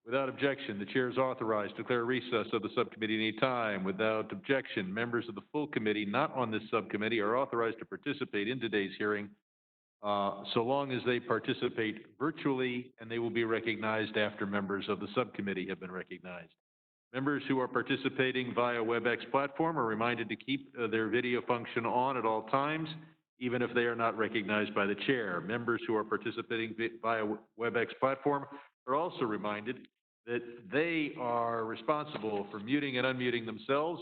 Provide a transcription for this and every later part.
Without objection, the chair is authorized to declare recess of the subcommittee any time. Without objection, members of the full committee not on this subcommittee are authorized to participate in today's hearing so long as they participate virtually, and they will be recognized after members of the subcommittee have been recognized. Members who are participating via WebEx platform are reminded to keep their video function on at all times, even if they are not recognized by the chair. Members who are participating via WebEx platform are also reminded that they are responsible for muting and unmuting themselves,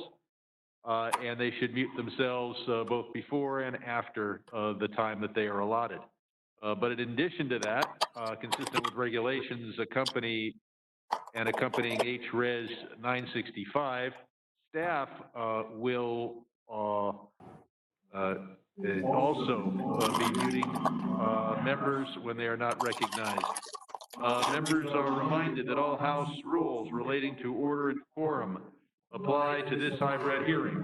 and they should mute themselves both before and after the time that they are allotted. But in addition to that, consistent with regulations accompanying HRES 965, staff will also be muting members when they are not recognized. Members are reminded that all House rules relating to order and quorum apply to this hybrid hearing.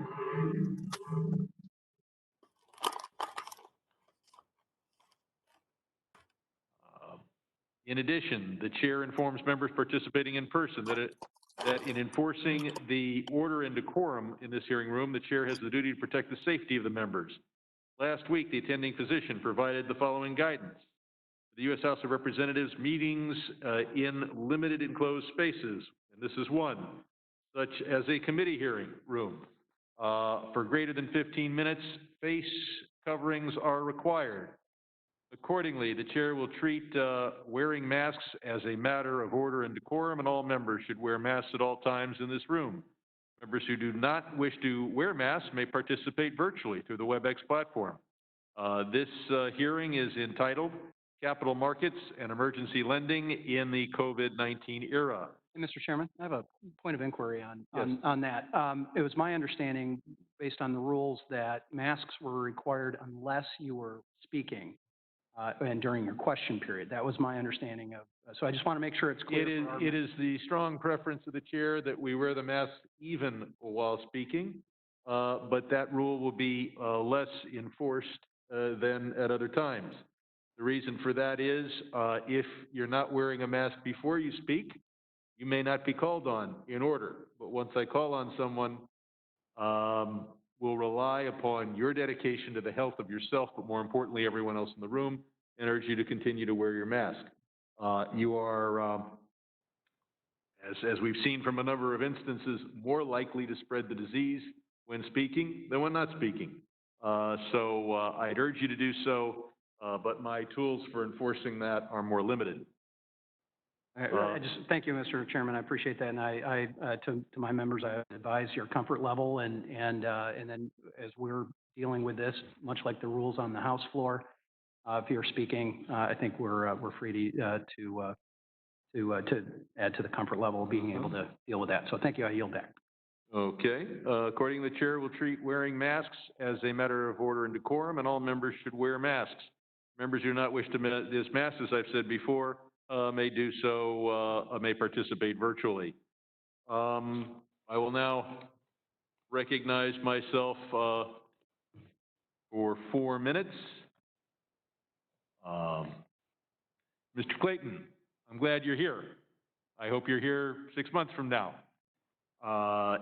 In addition, the chair informs members participating in person that in enforcing the order and decorum in this hearing room, the chair has the duty to protect the safety of the members. Last week, the attending physician provided the following guidance. The U.S. House of Representatives meetings in limited enclosed spaces, and this is one, such as a committee hearing room. For greater than 15 minutes, face coverings are required. Accordingly, the chair will treat wearing masks as a matter of order and decorum, and all members should wear masks at all times in this room. Members who do not wish to wear masks may participate virtually through the WebEx platform. This hearing is entitled Capital Markets and Emergency Lending in the COVID-19 Era. Mr. Chairman, I have a point of inquiry on that. It was my understanding, based on the rules, that masks were required unless you were speaking and during your question period. That was my understanding of. So I just want to make sure it's clear. It is the strong preference of the chair that we wear the mask even while speaking, but that rule will be less enforced than at other times. The reason for that is if you're not wearing a mask before you speak, you may not be called on in order. But once I call on someone, we'll rely upon your dedication to the health of yourself, but more importantly, everyone else in the room, and urge you to continue to wear your mask. You are, as we've seen from a number of instances, more likely to spread the disease when speaking than when not speaking. So I'd urge you to do so, but my tools for enforcing that are more limited. Thank you, Mr. Chairman. I appreciate that, and to my members, I advise your comfort level, and then as we're dealing with this, much like the rules on the House floor, if you're speaking, I think we're free to add to the comfort level of being able to deal with that. So thank you. I yield back. Okay. Accordingly, the chair will treat wearing masks as a matter of order and decorum, and all members should wear masks. Members who do not wish to miss masks, as I've said before, may do so, may participate virtually. I will now recognize myself for 4 minutes. Mr. Clayton, I'm glad you're here. I hope you're here 6 months from now.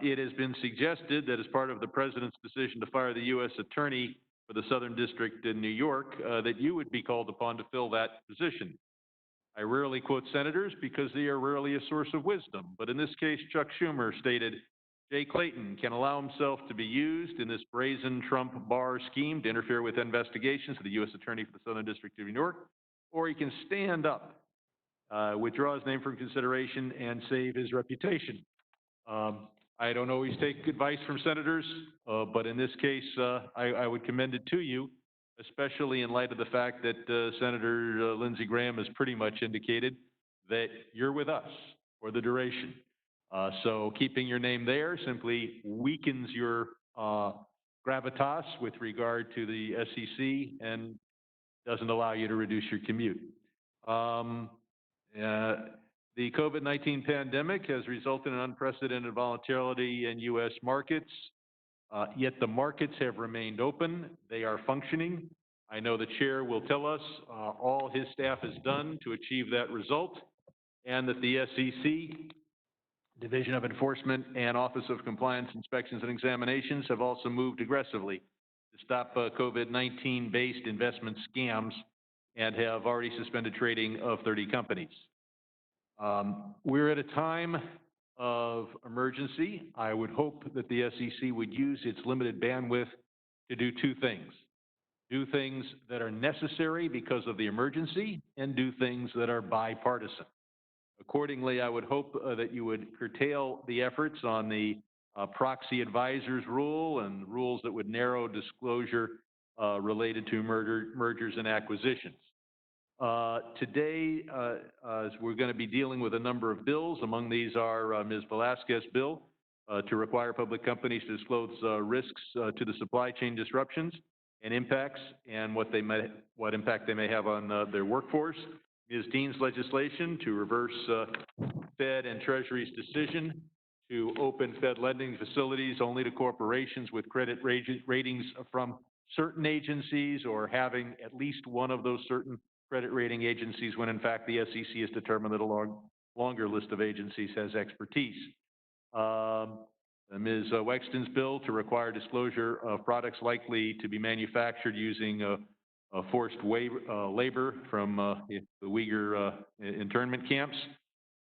It has been suggested that as part of the President's decision to fire the U.S. Attorney for the Southern District in New York, that you would be called upon to fill that position. I rarely quote senators because they are rarely a source of wisdom, but in this case, Chuck Schumer stated, Jay Clayton can allow himself to be used in this brazen Trump bar scheme to interfere with investigations of the U.S. Attorney for the Southern District of New York, or he can stand up, withdraw his name from consideration, and save his reputation. I don't always take advice from senators, but in this case, I would commend it to you, especially in light of the fact that Senator Lindsey Graham has pretty much indicated that you're with us for the duration. So keeping your name there simply weakens your gravitas with regard to the SEC and doesn't allow you to reduce your commute. The COVID-19 pandemic has resulted in unprecedented volatility in U.S. markets, yet the markets have remained open. They are functioning. I know the chair will tell us all his staff has done to achieve that result. and that the SEC, Division of Enforcement, and Office of Compliance Inspections and Examinations have also moved aggressively to stop COVID-19 based investment scams and have already suspended trading of 30 companies. We're at a time of emergency. I would hope that the SEC would use its limited bandwidth to do two things. Do things that are necessary because of the emergency, and do things that are bipartisan. Accordingly, I would hope that you would curtail the efforts on the proxy advisors rule and rules that would narrow disclosure related to mergers and acquisitions. Today, we're going to be dealing with a number of bills. Among these are Ms. Velasquez's bill to require public companies to disclose risks to the supply chain disruptions and impacts and what impact they may have on their workforce. Ms. Dean's legislation to reverse Fed and Treasury's decision to open Fed lending facilities only to corporations with credit ratings from certain agencies or having at least one of those certain credit rating agencies when in fact the SEC has determined that a longer list of agencies has expertise. Ms. Wexton's bill to require disclosure of products likely to be manufactured using forced labor from the Uyghur internment camps.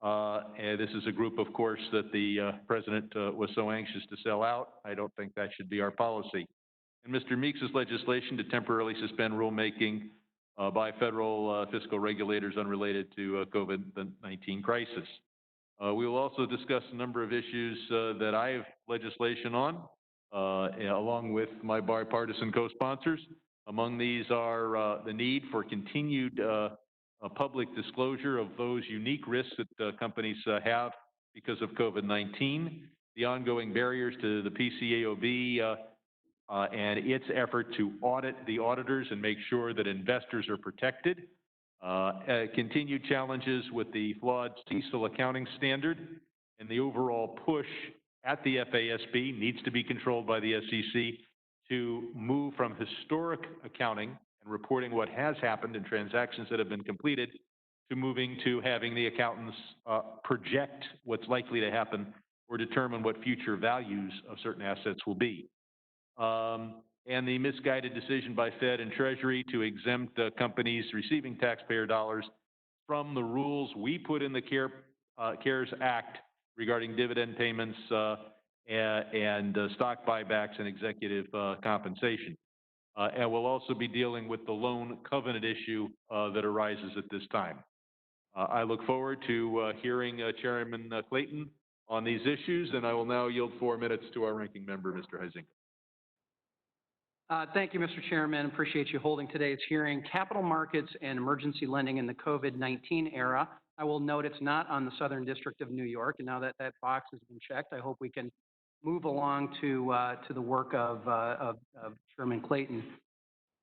And this is a group, of course, that the president was so anxious to sell out. I don't think that should be our policy. And Mr. Meeks' legislation to temporarily suspend rulemaking by federal fiscal regulators unrelated to COVID-19 crisis. We will also discuss a number of issues that I have legislation on, along with my bipartisan co-sponsors. Among these are the need for continued public disclosure of those unique risks that companies have because of COVID-19, the ongoing barriers to the PCAOB and its effort to audit the auditors and make sure that investors are protected, continued challenges with the flawed CECL accounting standard, and the overall push at the FASB needs to be controlled by the SEC to move from historic accounting and reporting what has happened in transactions that have been completed to moving to having the accountants project what's likely to happen or determine what future values of certain assets will be. And the misguided decision by Fed and Treasury to exempt companies receiving taxpayer dollars from the rules we put in the CARES Act regarding dividend payments and stock buybacks and executive compensation. And we'll also be dealing with the loan covenant issue that arises at this time. I look forward to hearing Chairman Clayton on these issues, and I will now yield 4 minutes to our ranking member, Mr. Huizinga. Thank you, Mr. Chairman. Appreciate you holding today's hearing. Capital markets and emergency lending in the COVID-19 era. I will note it's not on the Southern District of New York, and now that that box has been checked, I hope we can move along to the work of Chairman Clayton.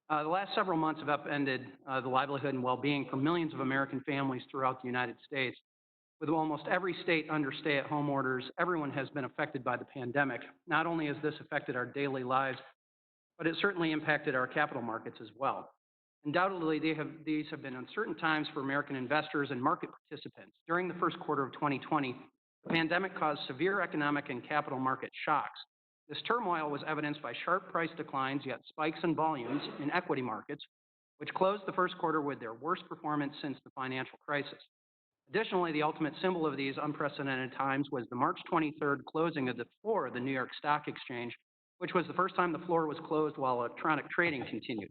The last several months have upended the livelihood and well-being for millions of American families throughout the United States. With almost every state under stay-at-home orders, everyone has been affected by the pandemic. Not only has this affected our daily lives, but it certainly impacted our capital markets as well. Undoubtedly, these have been uncertain times for American investors and market participants. During the first quarter of 2020, the pandemic caused severe economic and capital market shocks. This turmoil was evidenced by sharp price declines, yet spikes in volumes in equity markets, which closed the first quarter with their worst performance since the financial crisis. Additionally, the ultimate symbol of these unprecedented times was the March 23rd closing of the floor of the New York Stock Exchange, which was the first time the floor was closed while electronic trading continued.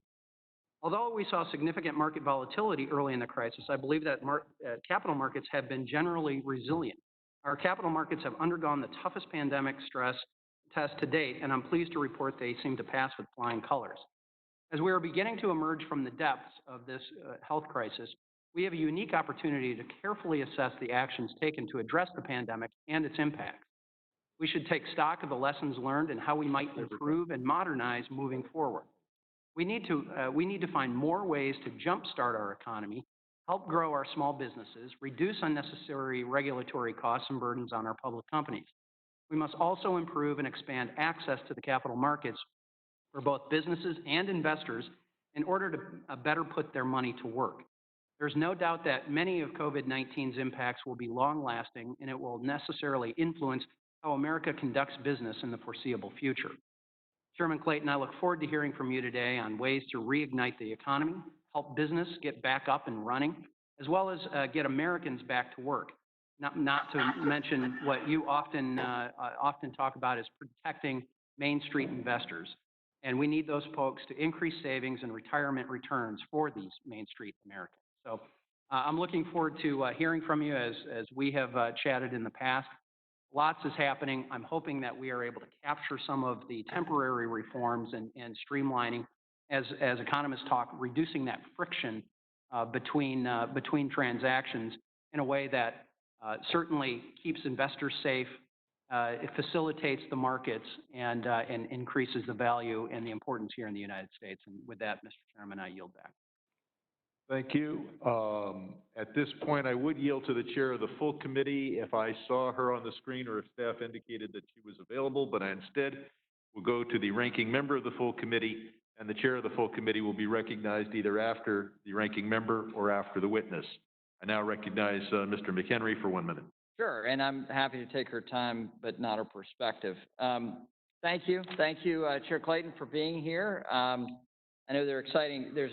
Although we saw significant market volatility early in the crisis, I believe that capital markets have been generally resilient. Our capital markets have undergone the toughest pandemic stress test to date, and I'm pleased to report they seem to pass with flying colors. As we are beginning to emerge from the depths of this health crisis, we have a unique opportunity to carefully assess the actions taken to address the pandemic and its impacts. We should take stock of the lessons learned and how we might improve and modernize moving forward. We need to find more ways to jumpstart our economy, help grow our small businesses, reduce unnecessary regulatory costs and burdens on our public companies. We must also improve and expand access to the capital markets for both businesses and investors in order to better put their money to work. There's no doubt that many of COVID-19's impacts will be long-lasting, and it will necessarily influence how America conducts business in the foreseeable future. Chairman Clayton, I look forward to hearing from you today on ways to reignite the economy, help business get back up and running, as well as get Americans back to work. Not to mention what you often talk about is protecting Main Street investors. And we need those folks to increase savings and retirement returns for these Main Street Americans. So I'm looking forward to hearing from you as we have chatted in the past. Lots is happening. I'm hoping that we are able to capture some of the temporary reforms and streamlining as economists talk, reducing that friction between transactions in a way that certainly keeps investors safe, it facilitates the markets, and increases the value and the importance here in the United States. And with that, Mr. Chairman, I yield back. Thank you. At this point, I would yield to the chair of the full committee if I saw her on the screen or if staff indicated that she was available, but instead will go to the ranking member of the full committee, and the chair of the full committee will be recognized either after the ranking member or after the witness. I now recognize Mr. McHenry for 1 minute. Sure, and I'm happy to take her time, but not her perspective. Thank you, Chair Clayton, for being here. I know there's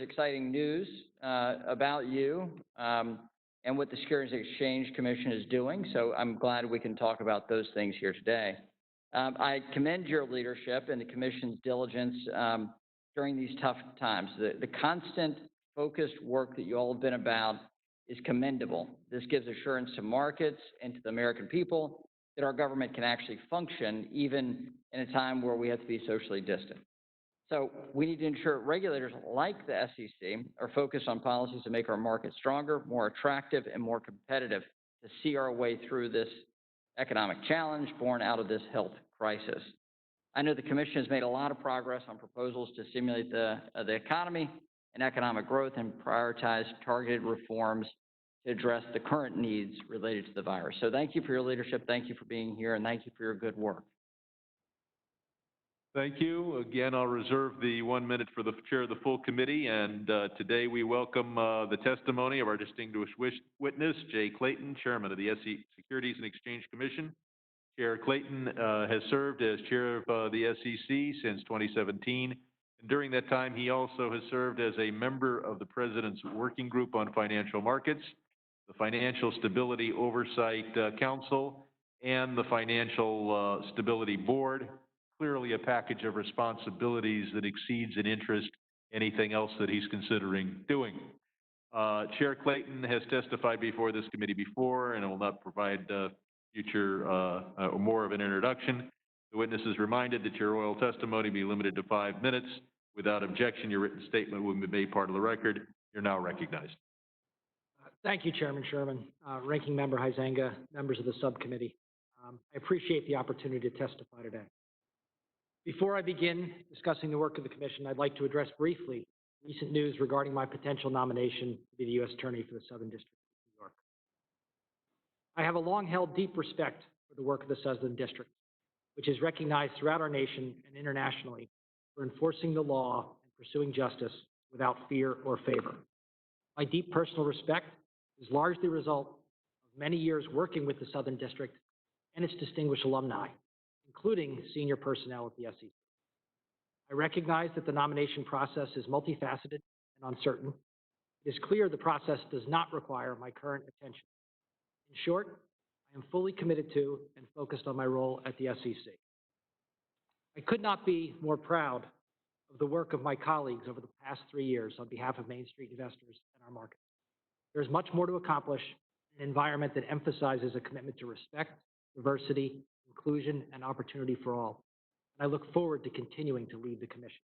exciting news about you and what the Securities and Exchange Commission is doing, so I'm glad we can talk about those things here today. I commend your leadership and the Commission's diligence during these tough times. The constant, focused work that you all have been about is commendable. This gives assurance to markets and to the American people that our government can actually function even in a time where we have to be socially distant. So we need to ensure regulators like the SEC are focused on policies to make our market stronger, more attractive, and more competitive to see our way through this economic challenge born out of this health crisis. I know the Commission has made a lot of progress on proposals to stimulate the economy and economic growth and prioritize targeted reforms to address the current needs related to the virus. So thank you for your leadership, thank you for being here, and thank you for your good work. Thank you. Again, I'll reserve the 1 minute for the chair of the full committee, and today we welcome the testimony of our distinguished witness, Jay Clayton, chairman of the Securities and Exchange Commission. Chair Clayton has served as chair of the SEC since 2017. And during that time, he also has served as a member of the President's Working Group on Financial Markets, the Financial Stability Oversight Council, and the Financial Stability Board. Clearly a package of responsibilities that exceeds in interest anything else that he's considering doing. Chair Clayton has testified before this committee before, and I will not provide more of an introduction. The witness is reminded that your oral testimony be limited to 5 minutes. Without objection, your written statement will be made part of the record. You're now recognized. Thank you, Chairman Sherman, Ranking Member Huizenga, members of the subcommittee. I appreciate the opportunity to testify today. Before I begin discussing the work of the Commission, I'd like to address briefly recent news regarding my potential nomination to be the U.S. Attorney for the Southern District of New York. I have a long-held deep respect for the work of the Southern District, which is recognized throughout our nation and internationally for enforcing the law and pursuing justice without fear or favor. My deep personal respect is largely the result of many years working with the Southern District and its distinguished alumni, including senior personnel at the SEC. I recognize that the nomination process is multifaceted and uncertain. It is clear the process does not require my current attention. In short, I am fully committed to and focused on my role at the SEC. I could not be more proud of the work of my colleagues over the past 3 years on behalf of Main Street investors and our market. There is much more to accomplish in an environment that emphasizes a commitment to respect, diversity, inclusion, and opportunity for all. And I look forward to continuing to lead the Commission.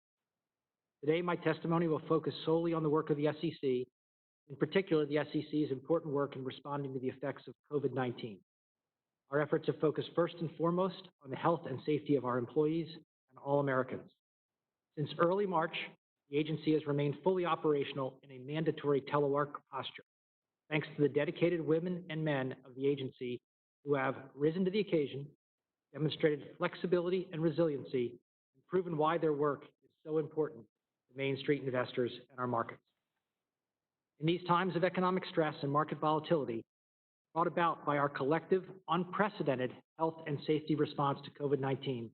Today, my testimony will focus solely on the work of the SEC, in particular the SEC's important work in responding to the effects of COVID-19. Our efforts have focused first and foremost on the health and safety of our employees and all Americans. Since early March, the agency has remained fully operational in a mandatory telework posture, thanks to the dedicated women and men of the agency who have risen to the occasion, demonstrated flexibility and resiliency, and proven why their work is so important to Main Street investors and our markets. In these times of economic stress and market volatility brought about by our collective, unprecedented health and safety response to COVID-19,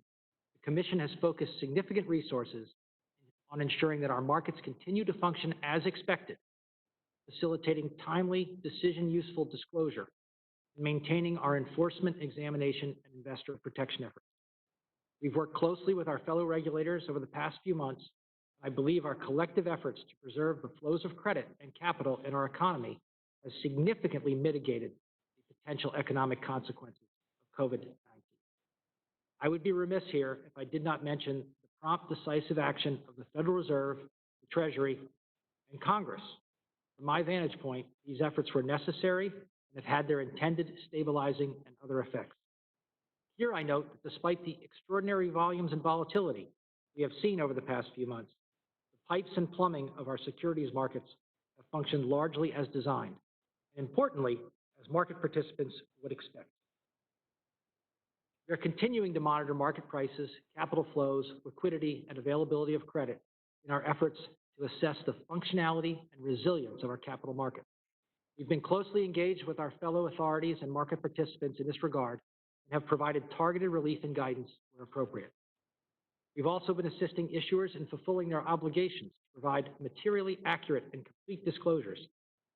the Commission has focused significant resources on ensuring that our markets continue to function as expected, facilitating timely, decision-useful disclosure, and maintaining our enforcement, examination, and investor protection efforts. We've worked closely with our fellow regulators over the past few months. I believe our collective efforts to preserve the flows of credit and capital in our economy has significantly mitigated the potential economic consequences of COVID-19. I would be remiss here if I did not mention the prompt, decisive action of the Federal Reserve, the Treasury, and Congress. From my vantage point, these efforts were necessary and have had their intended stabilizing and other effects. Here I note that despite the extraordinary volumes and volatility we have seen over the past few months, the pipes and plumbing of our securities markets have functioned largely as designed, and importantly, as market participants would expect. We are continuing to monitor market prices, capital flows, liquidity, and availability of credit in our efforts to assess the functionality and resilience of our capital markets. We've been closely engaged with our fellow authorities and market participants in this regard and have provided targeted relief and guidance where appropriate. We've also been assisting issuers in fulfilling their obligations to provide materially accurate and complete disclosures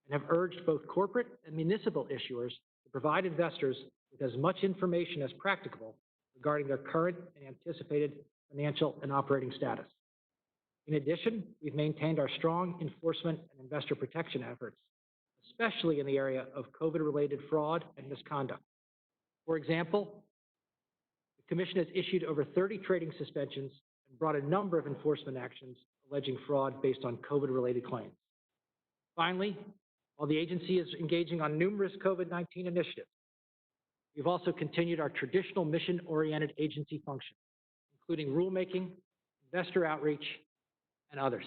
and have urged both corporate and municipal issuers to provide investors with as much information as practicable regarding their current and anticipated financial and operating status. In addition, we've maintained our strong enforcement and investor protection efforts, especially in the area of COVID-related fraud and misconduct. For example, the Commission has issued over 30 trading suspensions and brought a number of enforcement actions alleging fraud based on COVID-related claims. Finally, while the agency is engaging on numerous COVID-19 initiatives, we've also continued our traditional mission-oriented agency function, including rulemaking, investor outreach, and others.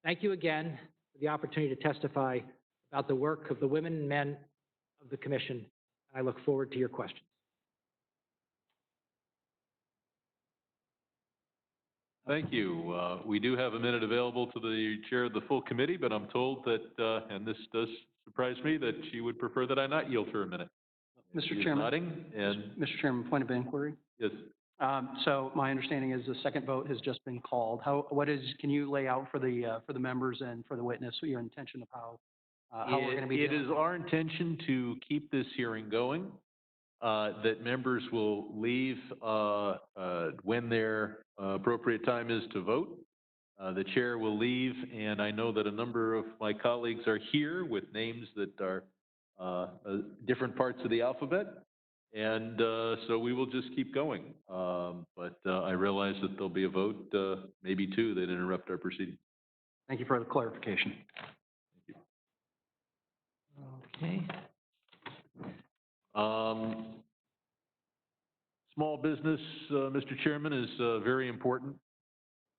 Thank you again for the opportunity to testify about the work of the women and men of the Commission, and I look forward to your questions. Thank you. We do have a minute available to the chair of the full committee, but I'm told that, and this does surprise me, that she would prefer that I not yield her a minute. Mr. She is Chairman. nodding, and Mr. Chairman, point of inquiry. yes. So my understanding is the second vote has just been called. Can you lay out for the members and for the witness your intention of how we're going to be It is our intention to keep this hearing going, that members will leave when their appropriate time is to vote. The chair will leave, and I know that a number of my colleagues are here with names that are different parts of the alphabet. And so we will just keep going. But I realize that there'll be a vote, maybe two, that interrupt our proceedings. Thank you for the clarification. Thank you. Okay. Small business, Mr. Chairman, is very important.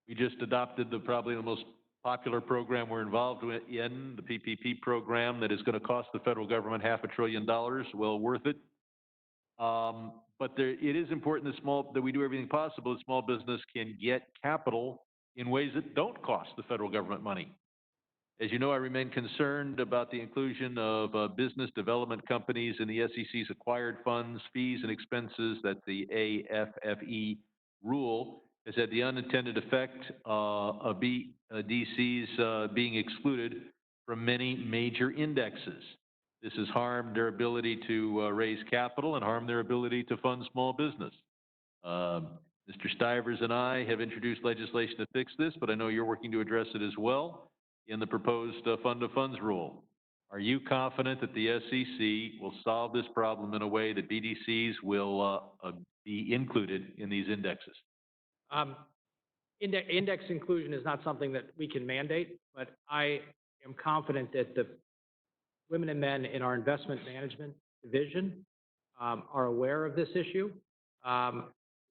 We just adopted probably the most popular program we're involved in, the PPP program, that is going to cost the federal government $500 billion. Well worth it. But it is important that we do everything possible that small business can get capital in ways that don't cost the federal government money. As you know, I remain concerned about the inclusion of business development companies in the SEC's acquired funds, fees, and expenses that the AFFE rule has had the unintended effect of DCs being excluded from many major indexes. This has harmed their ability to raise capital and harmed their ability to fund small business. Mr. Stivers and I have introduced legislation to fix this, but I know you're working to address it as well in the proposed fund of funds rule. Are you confident that the SEC will solve this problem in a way that BDCs will be included in these indexes? Index inclusion is not something that we can mandate, but I am confident that the women and men in our investment management division are aware of this issue.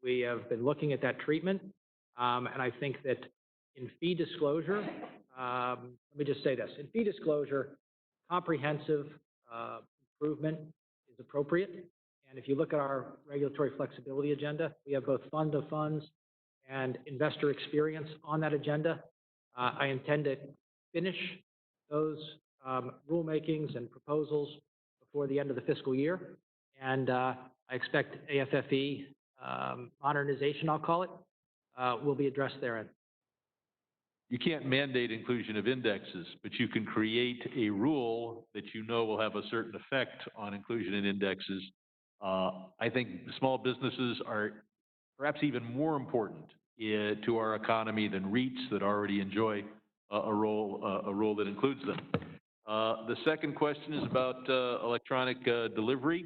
We have been looking at that treatment, and I think that in fee disclosure, let me just say this, in fee disclosure, comprehensive improvement is appropriate. And if you look at our regulatory flexibility agenda, we have both fund of funds and investor experience on that agenda. I intend to finish those rulemakings and proposals before the end of the fiscal year. And I expect AFFE modernization, I'll call it, will be addressed therein. You can't mandate inclusion of indexes, but you can create a rule that you know will have a certain effect on inclusion in indexes. I think small businesses are perhaps even more important to our economy than REITs that already enjoy a rule that includes them. The second question is about electronic delivery.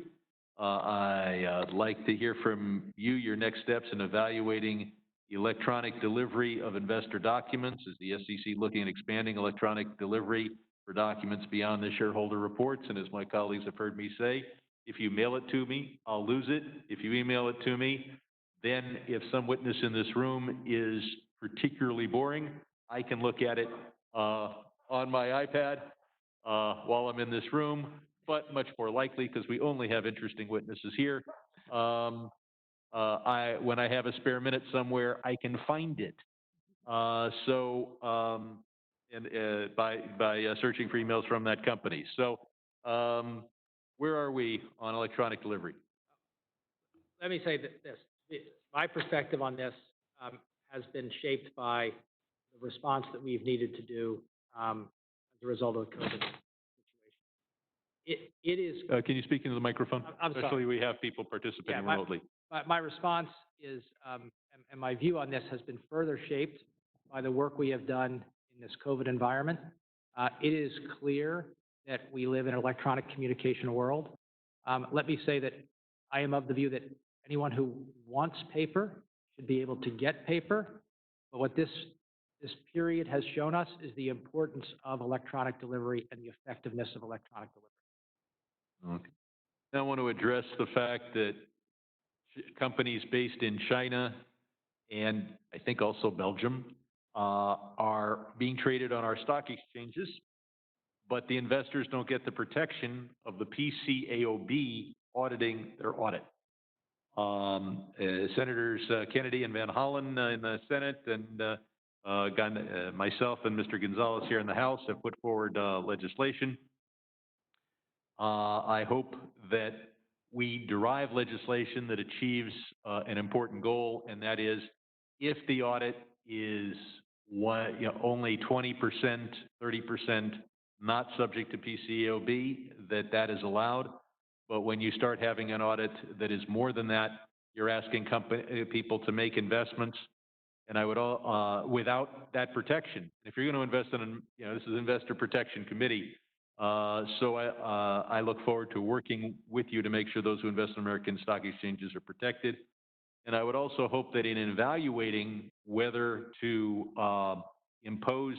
I'd like to hear from you your next steps in evaluating electronic delivery of investor documents. Is the SEC looking at expanding electronic delivery for documents beyond the shareholder reports? And as my colleagues have heard me say, if you mail it to me, I'll lose it. If you email it to me, then if some witness in this room is particularly boring, I can look at it on my iPad while I'm in this room, but much more likely, because we only have interesting witnesses here, when I have a spare minute somewhere, I can find it. By searching for emails from that company. So where are we on electronic delivery? Let me say this. My perspective on this has been shaped by the response that we've needed to do as a result of the COVID situation. It is. Can you speak into the microphone? I'm sorry. Especially we have people participating remotely. My response is, and my view on this has been further shaped by the work we have done in this COVID environment. It is clear that we live in an electronic communication world. Let me say that I am of the view that anyone who wants paper should be able to get paper. But what this period has shown us is the importance of electronic delivery and the effectiveness of electronic delivery. Okay. Now I want to address the fact that companies based in China and I think also Belgium are being traded on our stock exchanges, but the investors don't get the protection of the PCAOB auditing their audit. Senators Kennedy and Van Hollen in the Senate and myself and Mr. Gonzalez here in the House have put forward legislation. I hope that we derive legislation that achieves an important goal, and that is if the audit is only 20%, 30% not subject to PCAOB, that is allowed. But when you start having an audit that is more than that, you're asking people to make investments, and I would without that protection. If you're going to invest in, this is Investor Protection Committee. So I look forward to working with you to make sure those who invest in American stock exchanges are protected. And I would also hope that in evaluating whether to impose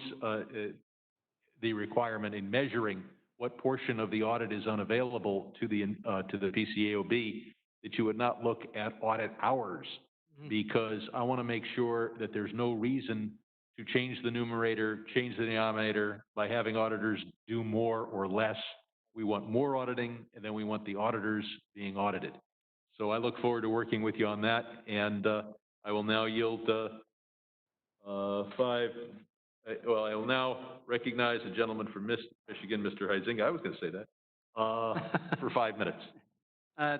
the requirement in measuring what portion of the audit is unavailable to the PCAOB, that you would not look at audit hours, because I want to make sure that there's no reason to change the numerator, change the denominator by having auditors do more or less. We want more auditing, and then we want the auditors being audited. So I look forward to working with you on that, and I will now yield I will now recognize the gentleman from Michigan, Mr. Huizinga. I was going to say that, for 5 minutes.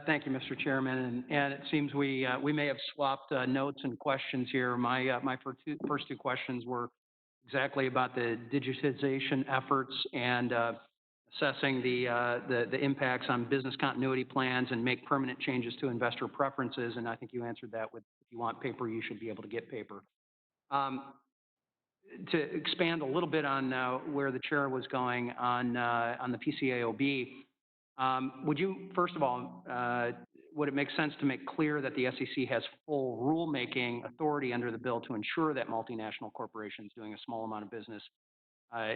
Thank you, Mr. Chairman. And it seems we may have swapped notes and questions here. My first two questions were exactly about the digitization efforts and assessing the impacts on business continuity plans and make permanent changes to investor preferences. And I think you answered that with, if you want paper, you should be able to get paper. To expand a little bit on where the chair was going on the PCAOB, would you, first of all, would it make sense to make clear that the SEC has full rulemaking authority under the bill to ensure that multinational corporations doing a small amount of business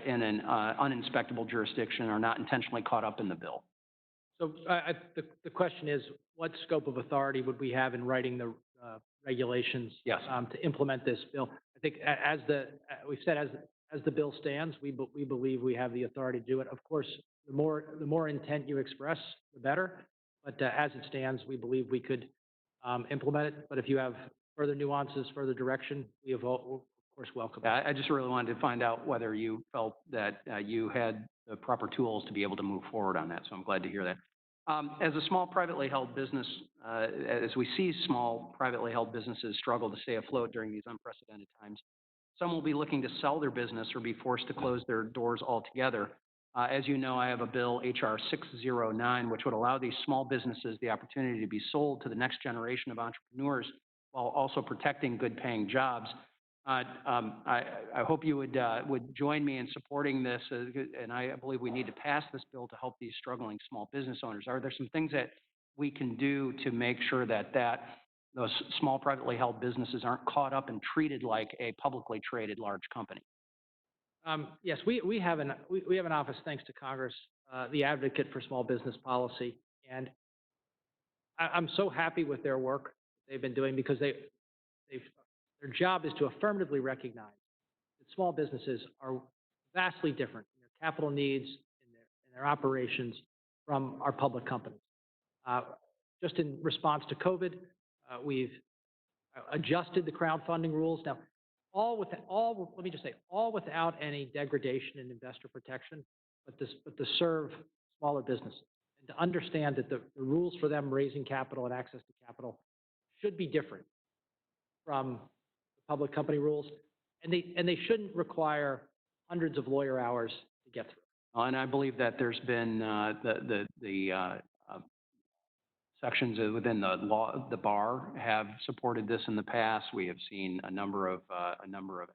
in an uninspectable jurisdiction are not intentionally caught up in the bill? So the question is, what scope of authority would we have in writing the regulations to implement this bill? I think we've said as the bill stands, we believe we have the authority to do it. Of course, the more intent you express, the better. But as it stands, we believe we could implement it. But if you have further nuances, further direction, we of course course, welcome. I just really wanted to find out whether you felt that you had the proper tools to be able to move forward on that, so I'm glad to hear that. As a small privately held business, as we see small privately held businesses struggle to stay afloat during these unprecedented times, some will be looking to sell their business or be forced to close their doors altogether. As you know, I have a bill, HR 609, which would allow these small businesses the opportunity to be sold to the next generation of entrepreneurs while also protecting good-paying jobs. I hope you would join me in supporting this, and I believe we need to pass this bill to help these struggling small business owners. Are there some things that we can do to make sure that those small privately held businesses aren't caught up and treated like a publicly traded large company? Yes, we have an office, thanks to Congress, the Advocate for Small Business Policy, and I'm so happy with their work they've been doing because their job is to affirmatively recognize that small businesses are vastly different in their capital needs, in their operations from our public companies. Just in response to COVID, we've adjusted the crowdfunding rules. Now, let me just say, all without any degradation in investor protection, but to serve smaller businesses and to understand that the rules for them raising capital and access to capital should be different from the public company rules, and they shouldn't require hundreds of lawyer hours to get through. And I believe that there's been sections within the law, the bar have supported this in the past. We have seen a number of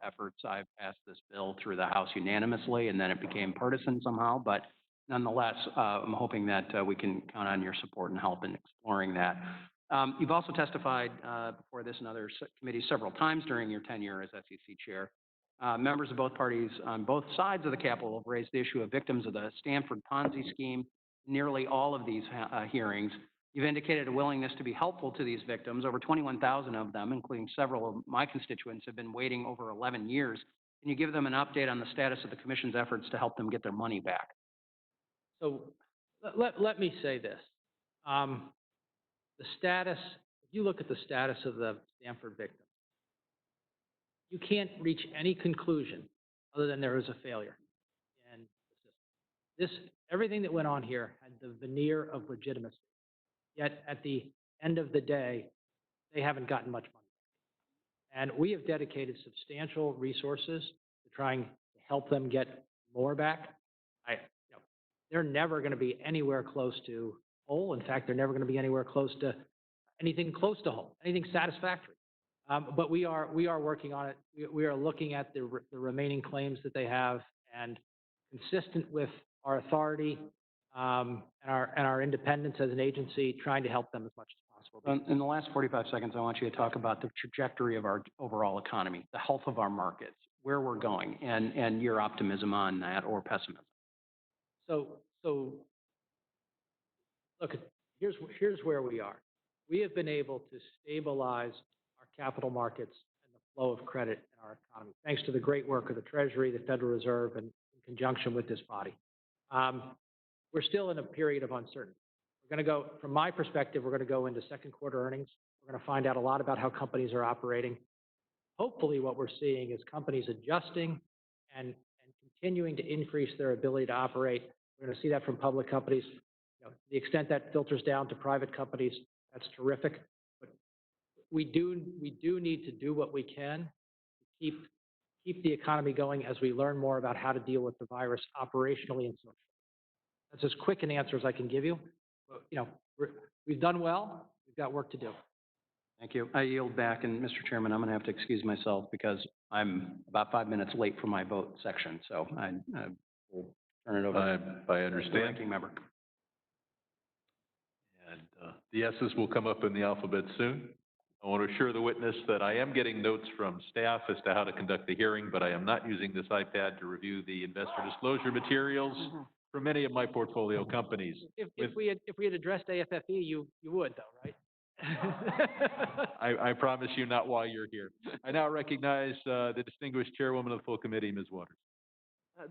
efforts. I've passed this bill through the House unanimously, and then it became partisan somehow. But nonetheless, I'm hoping that we can count on your support and help in exploring that. You've also testified before this and other committees several times during your tenure as SEC chair. Members of both parties on both sides of the Capitol have raised the issue of victims of the Stanford Ponzi scheme. Nearly all of these hearings. You've indicated a willingness to be helpful to these victims. Over 21,000 of them, including several of my constituents, have been waiting over 11 years. Can you give them an update on the status of the Commission's efforts to help them get their money back? So let me say this. The status, if you look at the status of the Stanford victims, you can't reach any conclusion other than there is a failure in the system. Everything that went on here had the veneer of legitimacy. Yet at the end of the day, they haven't gotten much money. And we have dedicated substantial resources to trying to help them get more back. They're never going to be anywhere close to whole. In fact, they're never going to be anywhere close to anything close to whole, anything satisfactory. But we are working on it. We are looking at the remaining claims that they have, and consistent with our authority and our independence as an agency, trying to help them as much as possible. In the last 45 seconds, I want you to talk about the trajectory of our overall economy, the health of our markets, where we're going, and your optimism on that or pessimism. So look, here's where we are. We have been able to stabilize our capital markets and the flow of credit in our economy, thanks to the great work of the Treasury, the Federal Reserve, and in conjunction with this body. We're still in a period of uncertainty. We're going to go, from my perspective, we're going to go into second quarter earnings. We're going to find out a lot about how companies are operating. Hopefully what we're seeing is companies adjusting and continuing to increase their ability to operate. We're going to see that from public companies. To the extent that filters down to private companies, that's terrific. But we do need to do what we can to keep the economy going as we learn more about how to deal with the virus operationally and socially. That's as quick an answer as I can give you. But, we've done well. We've got work to do. Thank you. I yield back, and Mr. Chairman, I'm going to have to excuse myself because I'm about 5 minutes late for my vote section. So I will turn it over I to the understand. ranking member. And the S's will come up in the alphabet soon. I want to assure the witness that I am getting notes from staff as to how to conduct the hearing, but I am not using this iPad to review the investor disclosure materials for many of my portfolio companies. If we had addressed AFFE, you would, though, right? I promise you not while you're here. I now recognize the distinguished chairwoman of the full committee, Ms. Waters.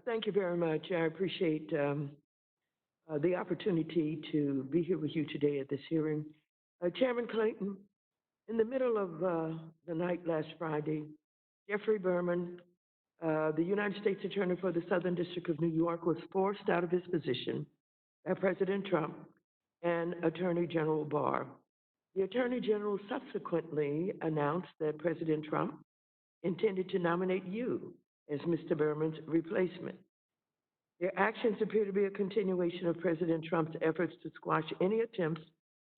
Thank you very much. I appreciate the opportunity to be here with you today at this hearing. Chairman Clayton, in the middle of the night last Friday, Jeffrey Berman, the United States Attorney for the Southern District of New York, was forced out of his position by President Trump and Attorney General Barr. The Attorney General subsequently announced that President Trump intended to nominate you as Mr. Berman's replacement. Their actions appear to be a continuation of President Trump's efforts to squash any attempts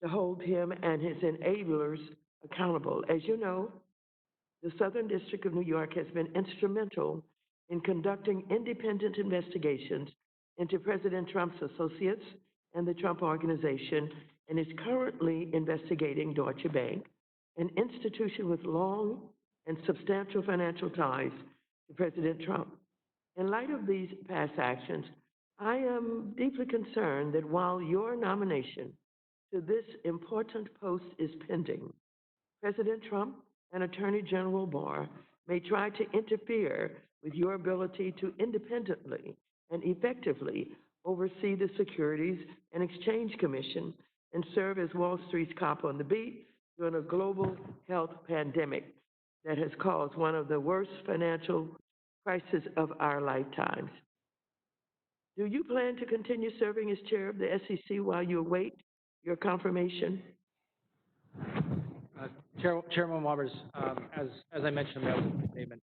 to hold him and his enablers accountable. As you know, the Southern District of New York has been instrumental in conducting independent investigations into President Trump's associates and the Trump Organization, and is currently investigating Deutsche Bank, an institution with long and substantial financial ties to President Trump. In light of these past actions, I am deeply concerned that while your nomination to this important post is pending, President Trump and Attorney General Barr may try to interfere with your ability to independently and effectively oversee the Securities and Exchange Commission and serve as Wall Street's cop on the beat during a global health pandemic that has caused one of the worst financial crises of our lifetimes. Do you plan to continue serving as chair of the SEC while you await your confirmation? Chairman Walters, as I mentioned in the opening statement,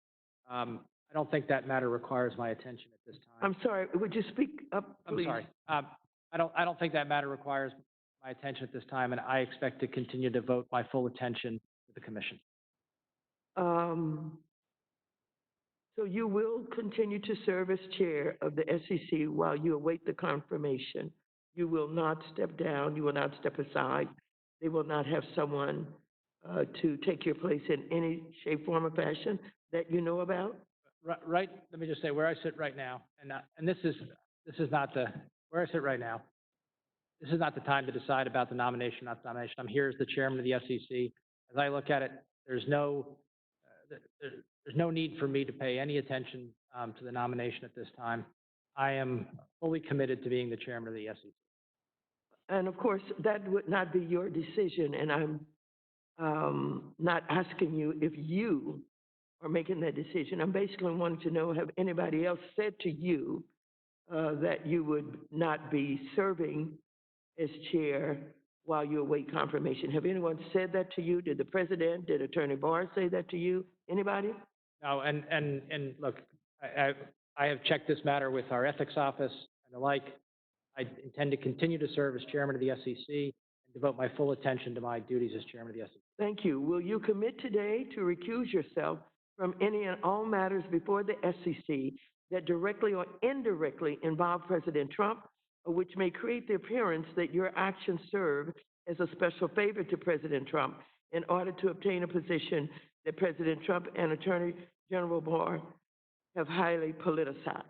I don't think that matter requires my attention at this time. I'm sorry, would you speak up, please? I'm sorry. I don't think that matter requires my attention at this time, and I expect to continue to devote my full attention to the commission. So you will continue to serve as chair of the SEC while you await the confirmation. You will not step down, you will not step aside. They will not have someone to take your place in any shape, form, or fashion that you know about? Right. Let me just say where I sit right now, and this is not where I sit right now. This is not the time to decide about the nomination, not the nomination. I'm here as the chairman of the SEC. As I look at it, there's no need for me to pay any attention to the nomination at this time. I am fully committed to being the chairman of the SEC. And of course, that would not be your decision, and I'm not asking you if you are making that decision. I'm basically wanting to know, have anybody else said to you that you would not be serving as chair while you await confirmation? Have anyone said that to you? Did the president, did Attorney Barr say that to you? Anybody? No, and look, I have checked this matter with our ethics office and the like. I intend to continue to serve as chairman of the SEC and devote my full attention to my duties as chairman of the SEC. Thank you. Will you commit today to recuse yourself from any and all matters before the SEC that directly or indirectly involve President Trump, or which may create the appearance that your actions serve as a special favor to President Trump in order to obtain a position that President Trump and Attorney General Barr have highly politicized?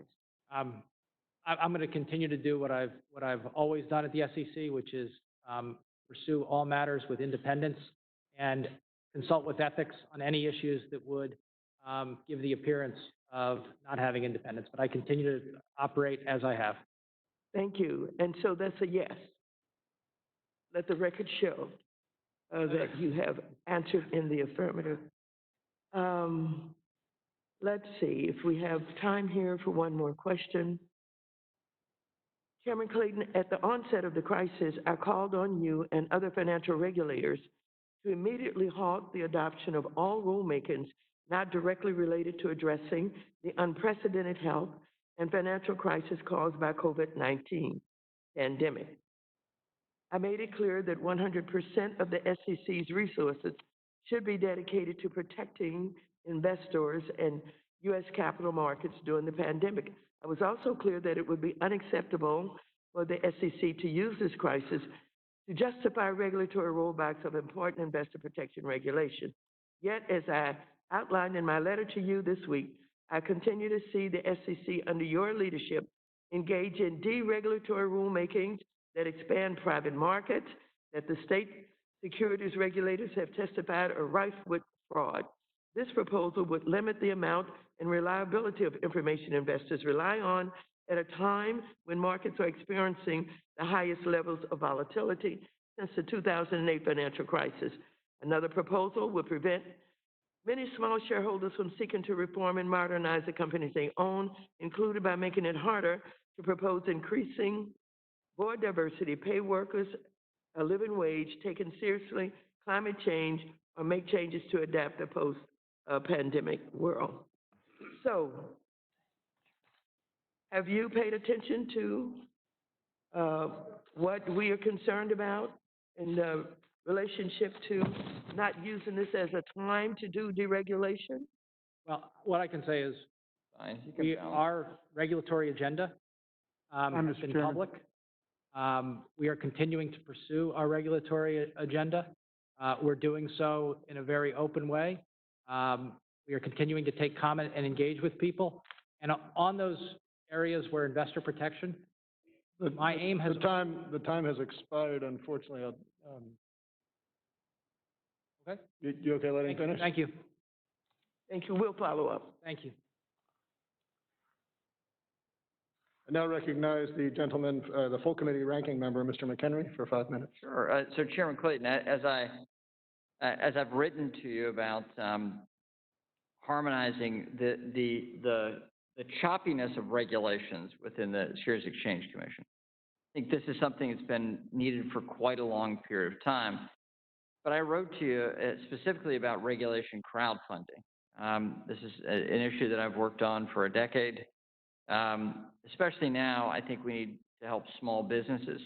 I'm going to continue to do what I've always done at the SEC, which is pursue all matters with independence and consult with ethics on any issues that would give the appearance of not having independence. But I continue to operate as I have. Thank you. And so that's a yes. Let the record show that you have answered in the affirmative. Let's see if we have time here for one more question. Chairman Clayton, at the onset of the crisis, I called on you and other financial regulators to immediately halt the adoption of all rulemakings not directly related to addressing the unprecedented health and financial crisis caused by COVID-19 pandemic. I made it clear that 100% of the SEC's resources should be dedicated to protecting investors and U.S. capital markets during the pandemic. I was also clear that it would be unacceptable for the SEC to use this crisis to justify regulatory rollbacks of important investor protection regulation. Yet, as I outlined in my letter to you this week, I continue to see the SEC under your leadership engage in deregulatory rulemakings that expand private markets, that the state securities regulators have testified are rife with fraud. This proposal would limit the amount and reliability of information investors rely on at a time when markets are experiencing the highest levels of volatility since the 2008 financial crisis. Another proposal would prevent Many small shareholders from seeking to reform and modernize the companies they own, included by making it harder to propose increasing board diversity, pay workers a living wage, taking seriously climate change, or make changes to adapt the post-pandemic world. So, have you paid attention to what we are concerned about in the relationship to not using this as a time to do deregulation? Well, what I can say is Fine, you can balance. our regulatory agenda has been public. We are continuing to pursue our regulatory agenda. We're doing so in a very open way. We are continuing to take comment and engage with people. And on those areas where investor protection, my aim has... The time has expired, unfortunately. Okay. You okay letting him finish? Thank you. Thank you. We'll follow up. Thank you. I now recognize the gentleman, the full committee ranking member, Mr. McHenry, for 5 minutes. Sure. So Chairman Clayton, as I've written to you about harmonizing the choppiness of regulations within the Securities and Exchange Commission, I think this is something that's been needed for quite a long period of time. But I wrote to you specifically about regulation crowdfunding. This is an issue that I've worked on for a decade. Especially now, I think we need to help small businesses.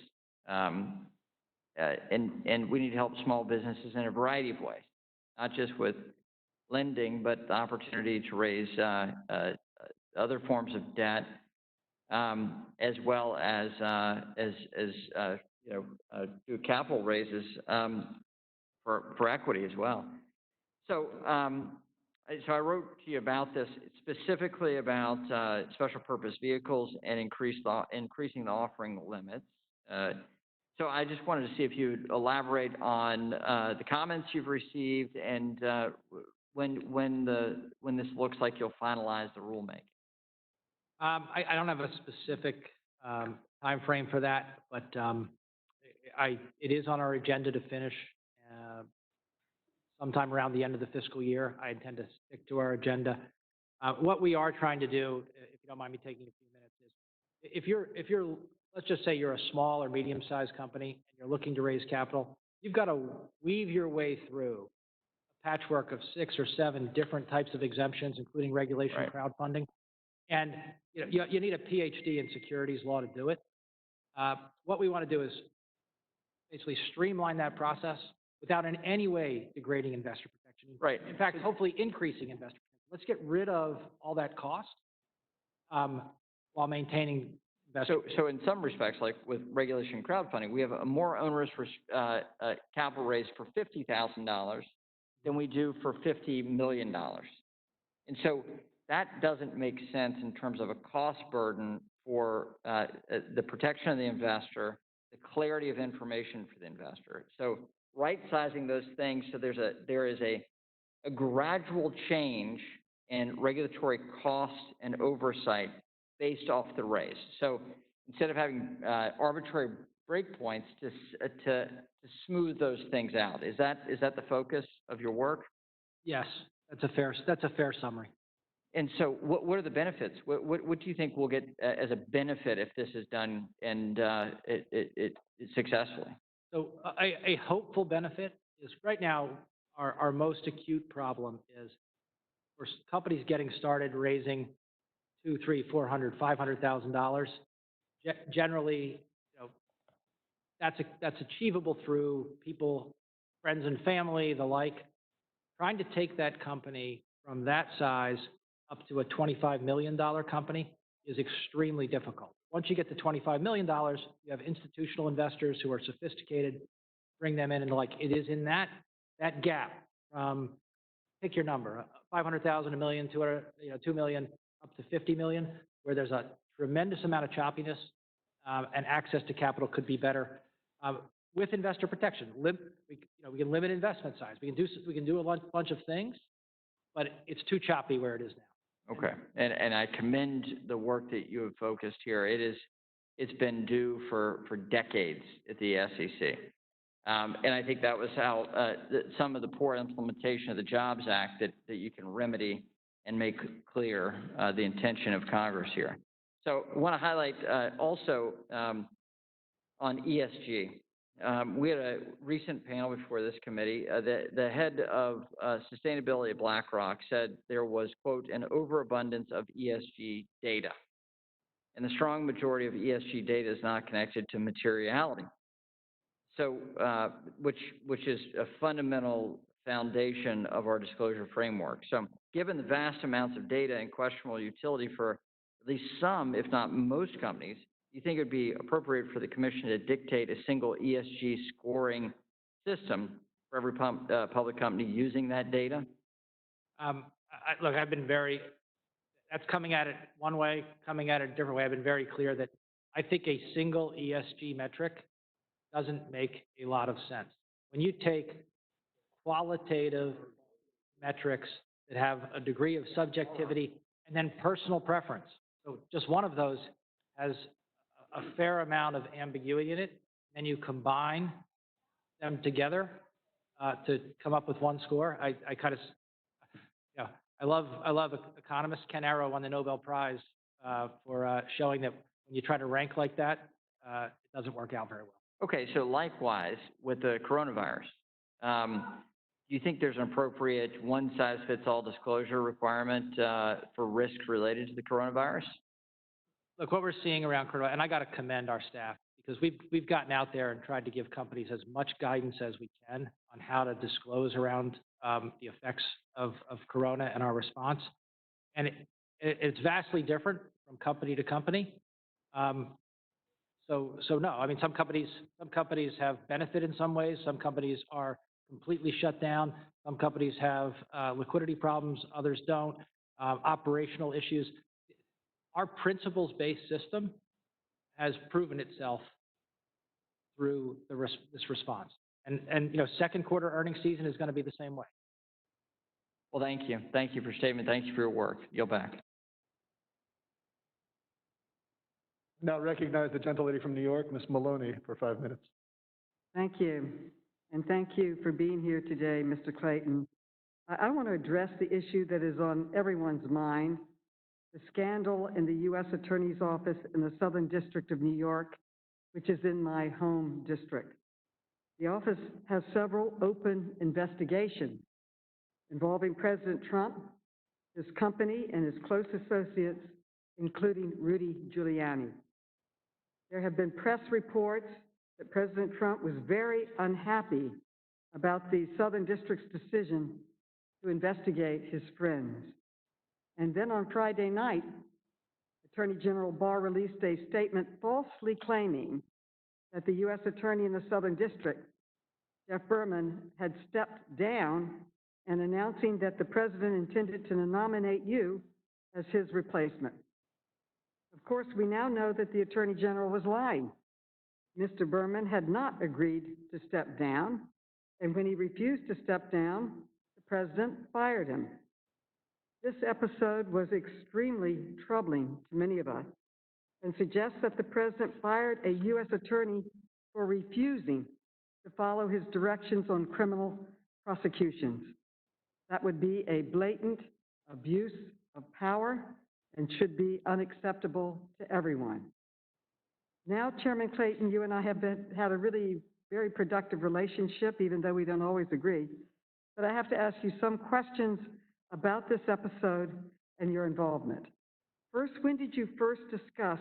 And we need to help small businesses in a variety of ways, not just with lending, but the opportunity to raise other forms of debt, as well as do capital raises for equity as well. So I wrote to you about this, specifically about special purpose vehicles and increasing the offering limits. So I just wanted to see if you'd elaborate on the comments you've received and when this looks like you'll finalize the rulemaking. I don't have a specific time frame for that, but it is on our agenda to finish sometime around the end of the fiscal year. I intend to stick to our agenda. What we are trying to do, if you don't mind me taking a few minutes, is if you're, let's just say you're a small or medium-sized company and you're looking to raise capital, you've got to weave your way through a patchwork of 6 or 7 different types of exemptions, including regulation Right. crowdfunding. And you need a PhD in securities law to do it. What we want to do is basically streamline that process without in any way degrading investor protection. Right. In fact, hopefully increasing investor protection. Let's get rid of all that cost while maintaining investor protection. So in some respects, like with regulation crowdfunding, we have a more onerous capital raise for $50,000 than we do for $50 million. And so that doesn't make sense in terms of a cost burden for the protection of the investor, the clarity of information for the investor. So right-sizing those things so there is a gradual change in regulatory costs and oversight based off the raise. So instead of having arbitrary breakpoints to smooth those things out, is that the focus of your work? Yes, that's a fair summary. And so what are the benefits? What do you think we'll get as a benefit if this is done and it successfully? So a hopeful benefit is right now our most acute problem is for companies getting started raising $200,000, $300,000, $400,000, $500,000. Generally, that's achievable through people, friends and family, the like. Trying to take that company from that size up to a $25 million company is extremely difficult. Once you get to $25 million, you have institutional investors who are sophisticated, bring them in, and it is in that gap from, pick your number, 500,000, a million, 2 million, up to 50 million, where there's a tremendous amount of choppiness and access to capital could be better. With investor protection, we can limit investment size. We can do a bunch of things, but it's too choppy where it is now. Okay, and I commend the work that you have focused here. It's been due for decades at the SEC. And I think that was how some of the poor implementation of the Jobs Act that you can remedy and make clear the intention of Congress here. So I want to highlight also on ESG. We had a recent panel before this committee. The head of sustainability at BlackRock said there was, quote, an overabundance of ESG data. And the strong majority of ESG data is not connected to materiality. So, which is a fundamental foundation of our disclosure framework. So, given the vast amounts of data and questionable utility for at least some, if not most companies, do you think it would be appropriate for the Commission to dictate a single ESG scoring system for every public company using that data? Look, I've been that's coming at it one way, coming at it a different way. I've been very clear that I think a single ESG metric doesn't make a lot of sense. When you take qualitative metrics that have a degree of subjectivity and then personal preference, so just one of those has a fair amount of ambiguity in it, and you combine them together to come up with one score. I kind of, yeah, I love economist Ken Arrow won the Nobel Prize for showing that when you try to rank like that, it doesn't work out very well. Okay, so likewise with the coronavirus, do you think there's an appropriate one-size-fits-all disclosure requirement for risks related to the coronavirus? Look, what we're seeing around coronavirus, and I got to commend our staff because we've gotten out there and tried to give companies as much guidance as we can on how to disclose around the effects of corona and our response. And it's vastly different from company to company. So no, I mean, some companies have benefit in some ways. Some companies are completely shut down. Some companies have liquidity problems. Others don't. Operational issues. Our principles-based system has proven itself through this response. And you know, second quarter earnings season is going to be the same way. Well, thank you. Thank you for your statement. Thank you for your work. Yield back. Now recognize the gentlelady from New York, Ms. Maloney, for 5 minutes. Thank you. And thank you for being here today, Mr. Clayton. I want to address the issue that is on everyone's mind, the scandal in the U.S. Attorney's Office in the Southern District of New York, which is in my home district. The office has several open investigations involving President Trump, his company, and his close associates, including Rudy Giuliani. There have been press reports that President Trump was very unhappy about the Southern District's decision to investigate his friends. And then on Friday night, Attorney General Barr released a statement falsely claiming that the U.S. Attorney in the Southern District, Jeff Berman, had stepped down and announcing that the president intended to nominate you as his replacement. Of course, we now know that the Attorney General was lying. Mr. Berman had not agreed to step down, and when he refused to step down, the president fired him. This episode was extremely troubling to many of us and suggests that the president fired a U.S. attorney for refusing to follow his directions on criminal prosecutions. That would be a blatant abuse of power and should be unacceptable to everyone. Now, Chairman Clayton, you and I have had a really very productive relationship, even though we don't always agree. But I have to ask you some questions about this episode and your involvement. First, when did you first discuss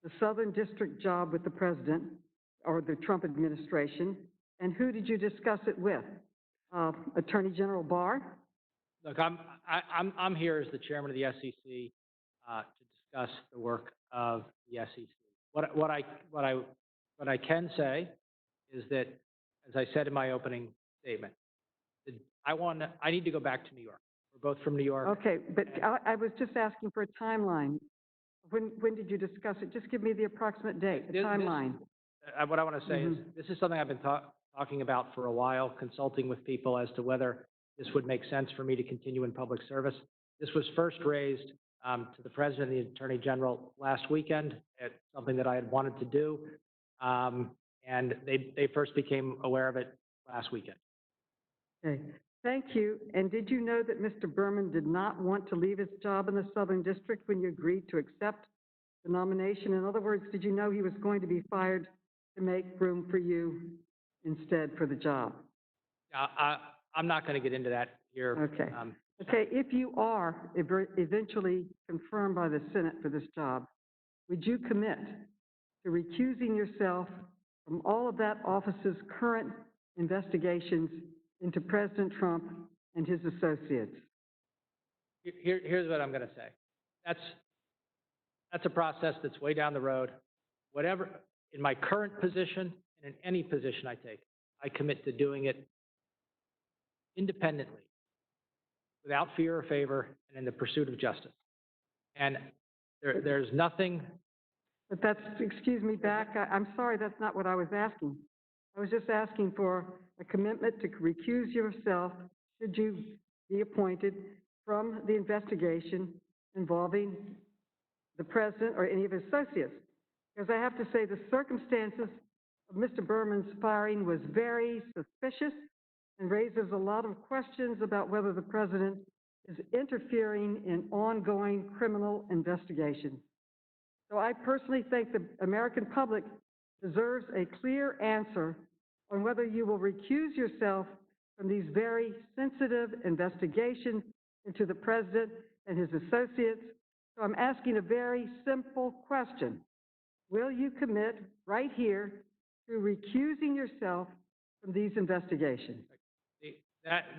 the Southern District job with the president or the Trump administration, and who did you discuss it with? Attorney General Barr? Look, I'm here as the chairman of the SEC to discuss the work of the SEC. What I can say is that, as I said in my opening statement, I need to go back to New York. We're both from New York. Okay, but I was just asking for a timeline. When did you discuss it? Just give me the approximate date, the timeline. What I want to say is this is something I've been talking about for a while, consulting with people as to whether this would make sense for me to continue in public service. This was first raised to the President and the Attorney General last weekend. It's something that I had wanted to do. and they first became aware of it last weekend. Okay, thank you. And did you know that Mr. Berman did not want to leave his job in the Southern District when you agreed to accept the nomination? In other words, did you know he was going to be fired to make room for you instead for the job? I'm not going to get into that here. Okay. Okay, if you are eventually confirmed by the Senate for this job, would you commit to recusing yourself from all of that office's current investigations into President Trump and his associates? Here's what I'm going to say. That's a process that's way down the road. Whatever, in my current position and in any position I take, I commit to doing it independently, without fear or favor, and in the pursuit of justice. And there's nothing. But that's, excuse me, I'm sorry, that's not what I was asking. I was just asking for a commitment to recuse yourself should you be appointed from the investigation involving the president or any of his associates. Because I have to say the circumstances of Mr. Berman's firing was very suspicious and raises a lot of questions about whether the president is interfering in ongoing criminal investigations. So I personally think the American public deserves a clear answer on whether you will recuse yourself from these very sensitive investigations into the president and his associates. So I'm asking a very simple question. Will you commit right here to recusing yourself from these investigations?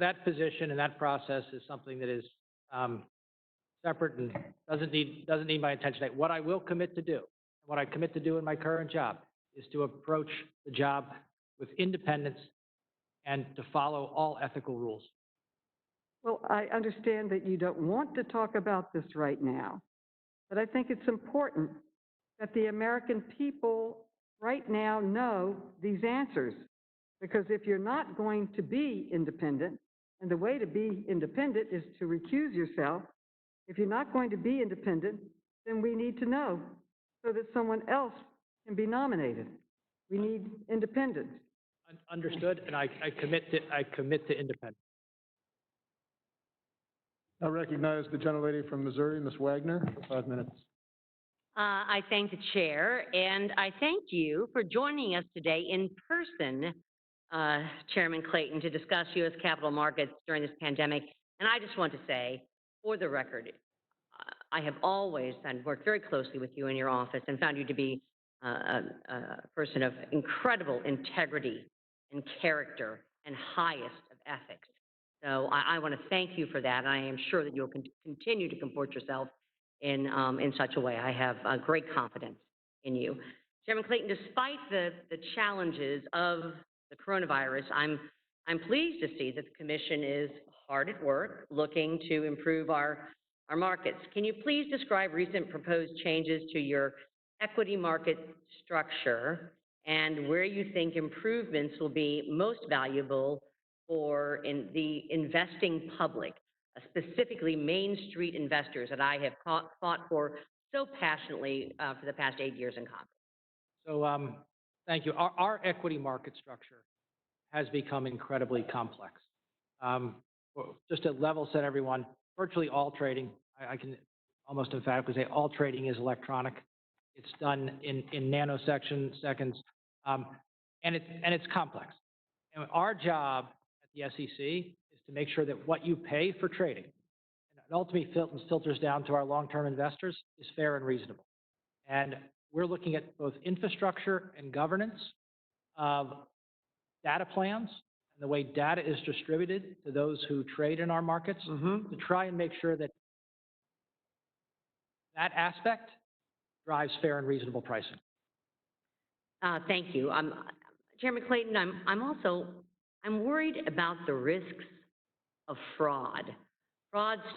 That position and that process is something that is separate and doesn't need my attention. What I will commit to do, what I commit to do in my current job, is to approach the job with independence and to follow all ethical rules. Well, I understand that you don't want to talk about this right now, but I think it's important that the American people right now know these answers. Because if you're not going to be independent, and the way to be independent is to recuse yourself, if you're not going to be independent, then we need to know so that someone else can be nominated. We need independence. Understood, and I commit to independence. I recognize the gentlelady from Missouri, Ms. Wagner, for 5 minutes. I thank the chair, and I thank you for joining us today in person, Chairman Clayton, to discuss U.S. capital markets during this pandemic. And I just want to say, for the record, I have always worked very closely with you in your office and found you to be a person of incredible integrity and character and highest of ethics. So I want to thank you for that, and I am sure that you'll continue to comport yourself in such a way. I have great confidence in you. Chairman Clayton, despite the challenges of the coronavirus, I'm pleased to see that the Commission is hard at work looking to improve our markets. Can you please describe recent proposed changes to your equity market structure and where you think improvements will be most valuable for the investing public, specifically Main Street investors that I have fought for so passionately for the past 8 years in Congress? So thank you. Our equity market structure has become incredibly complex. Just to level set everyone, virtually all trading, I can almost emphatically say all trading is electronic. It's done in nanoseconds, and it's complex. And our job at the SEC is to make sure that what you pay for trading, and it ultimately filters down to our long-term investors, is fair and reasonable. And we're looking at both infrastructure and governance of data plans and the way data is distributed to those who trade in our markets to try and make sure that that aspect drives fair and reasonable pricing. Thank you. Chairman Clayton, I'm worried about the risks of fraud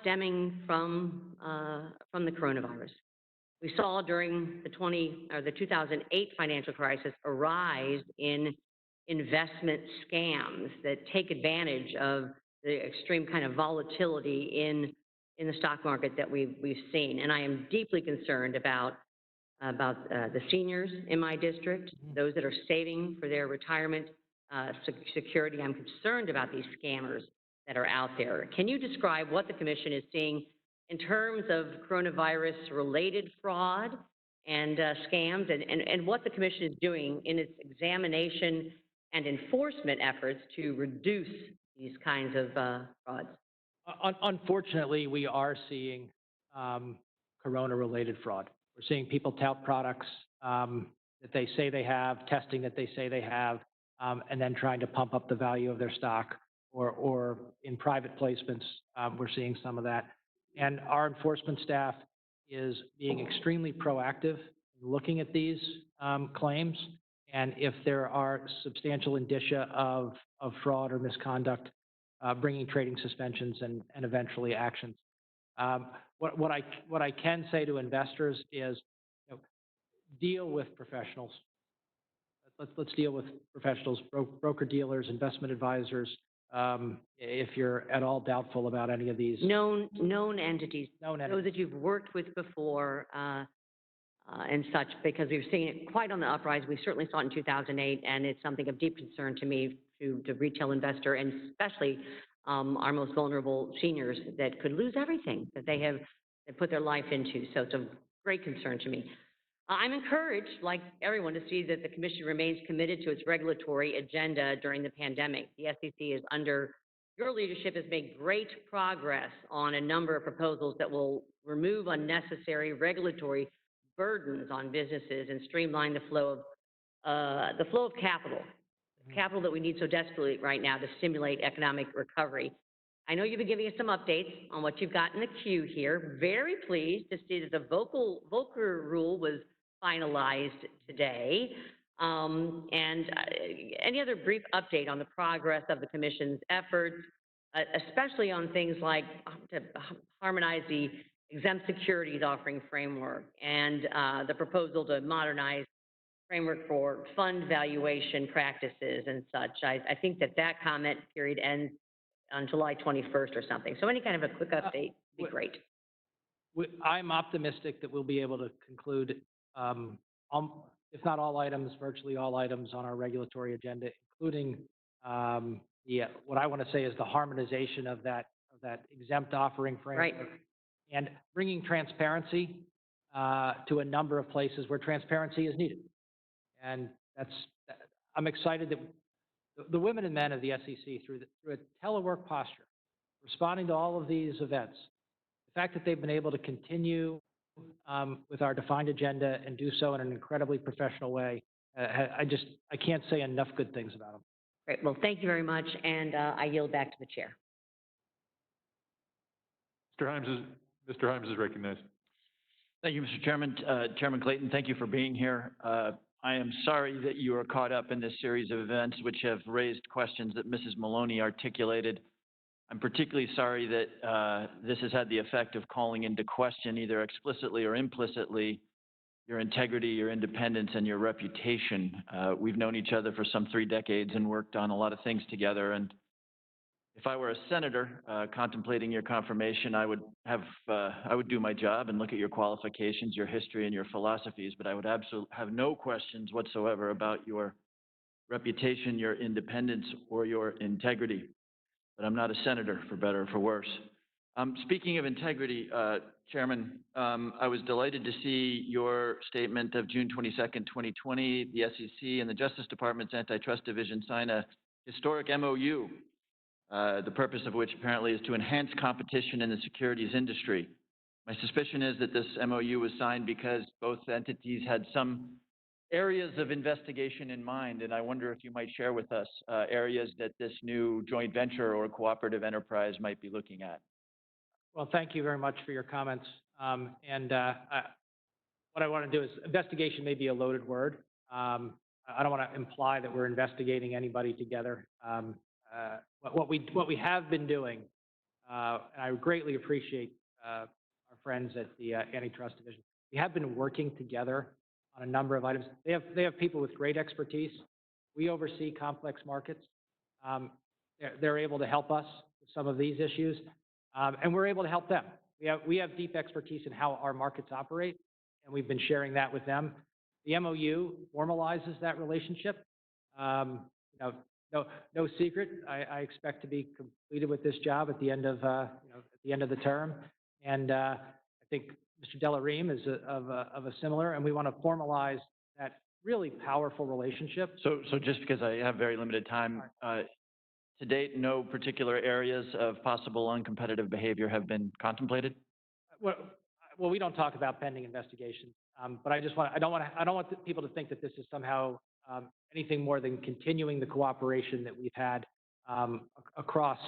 stemming from the coronavirus. We saw during the 2008 financial crisis a rise in investment scams that take advantage of the extreme kind of volatility in the stock market that we've seen. And I am deeply concerned about about the seniors in my district, those that are saving for their retirement security. I'm concerned about these scammers that are out there. Can you describe what the Commission is seeing in terms of coronavirus-related fraud and scams, and what the Commission is doing in its examination and enforcement efforts to reduce these kinds of frauds? Unfortunately, we are seeing corona-related fraud. We're seeing people tout products that they say they have, testing that they say they have, and then trying to pump up the value of their stock, or in private placements, we're seeing some of that. And our enforcement staff is being extremely proactive in looking at these claims, and if there are substantial indicia of fraud or misconduct, bringing trading suspensions and eventually actions. What I can say to investors is, deal with professionals. Let's deal with professionals, broker dealers, investment advisors. If you're at all doubtful about any of these Known entities, known those entities. that you've worked with before and such, because we've seen it quite on the uprise. We certainly saw it in 2008, and it's something of deep concern to me, to retail investor, and especially our most vulnerable seniors that could lose everything that they have put their life into. So it's a great concern to me. I'm encouraged, like everyone, to see that the Commission remains committed to its regulatory agenda during the pandemic. The SEC is under your leadership has made great progress on a number of proposals that will remove unnecessary regulatory burdens on businesses and streamline the flow of capital, capital that we need so desperately right now to stimulate economic recovery. I know you've been giving us some updates on what you've got in the queue here. Very pleased to see that the Volcker rule was finalized today. Any other brief update on the progress of the Commission's efforts, especially on things like to harmonize the exempt securities offering framework and the proposal to modernize framework for fund valuation practices and such. I think that comment period ends on July 21st or something. So any kind of a quick update would be great. I'm optimistic that we'll be able to conclude, if not all items, virtually all items on our regulatory agenda, including what I want to say is the harmonization of that exempt offering framework, Right. and bringing transparency to a number of places where transparency is needed. And I'm excited that the women and men of the SEC, through a telework posture, responding to all of these events, the fact that they've been able to continue with our defined agenda and do so in an incredibly professional way, I can't say enough good things about them. Great. Well, thank you very much, and I yield back to the chair. Mr. Himes is recognized. Thank you, Mr. Chairman. Chairman Clayton, thank you for being here. I am sorry that you are caught up in this series of events which have raised questions that Mrs. Maloney articulated. I'm particularly sorry that this has had the effect of calling into question, either explicitly or implicitly, your integrity, your independence, and your reputation. We've known each other for some 3 decades and worked on a lot of things together. And if I were a senator contemplating your confirmation, I would do my job and look at your qualifications, your history, and your philosophies, but I would absolutely have no questions whatsoever about your reputation, your independence, or your integrity. But I'm not a senator, for better or for worse. Speaking of integrity, Chairman, I was delighted to see your statement of June 22nd, 2020. The SEC and the Justice Department's Antitrust Division sign a historic MOU, the purpose of which apparently is to enhance competition in the securities industry. My suspicion is that this MOU was signed because both entities had some areas of investigation in mind, and I wonder if you might share with us areas that this new joint venture or cooperative enterprise might be looking at. Well, thank you very much for your comments. What I want to do is, investigation may be a loaded word. I don't want to imply that we're investigating anybody together. What we have been doing, and I greatly appreciate our friends at the Antitrust Division, we have been working together on a number of items. They have people with great expertise. We oversee complex markets. They're able to help us with some of these issues, and we're able to help them. We have deep expertise in how our markets operate, and we've been sharing that with them. The MOU formalizes that relationship. You know, no secret, I expect to be completed with this job at the end of, at the end of the term. And I think Mr. Delaream is of a similar, and we want to formalize that really powerful relationship. So just because I have very limited time, to date, no particular areas of possible uncompetitive behavior have been contemplated? Well, we don't talk about pending investigations, but I don't want people to think that this is somehow anything more than continuing the cooperation that we've had across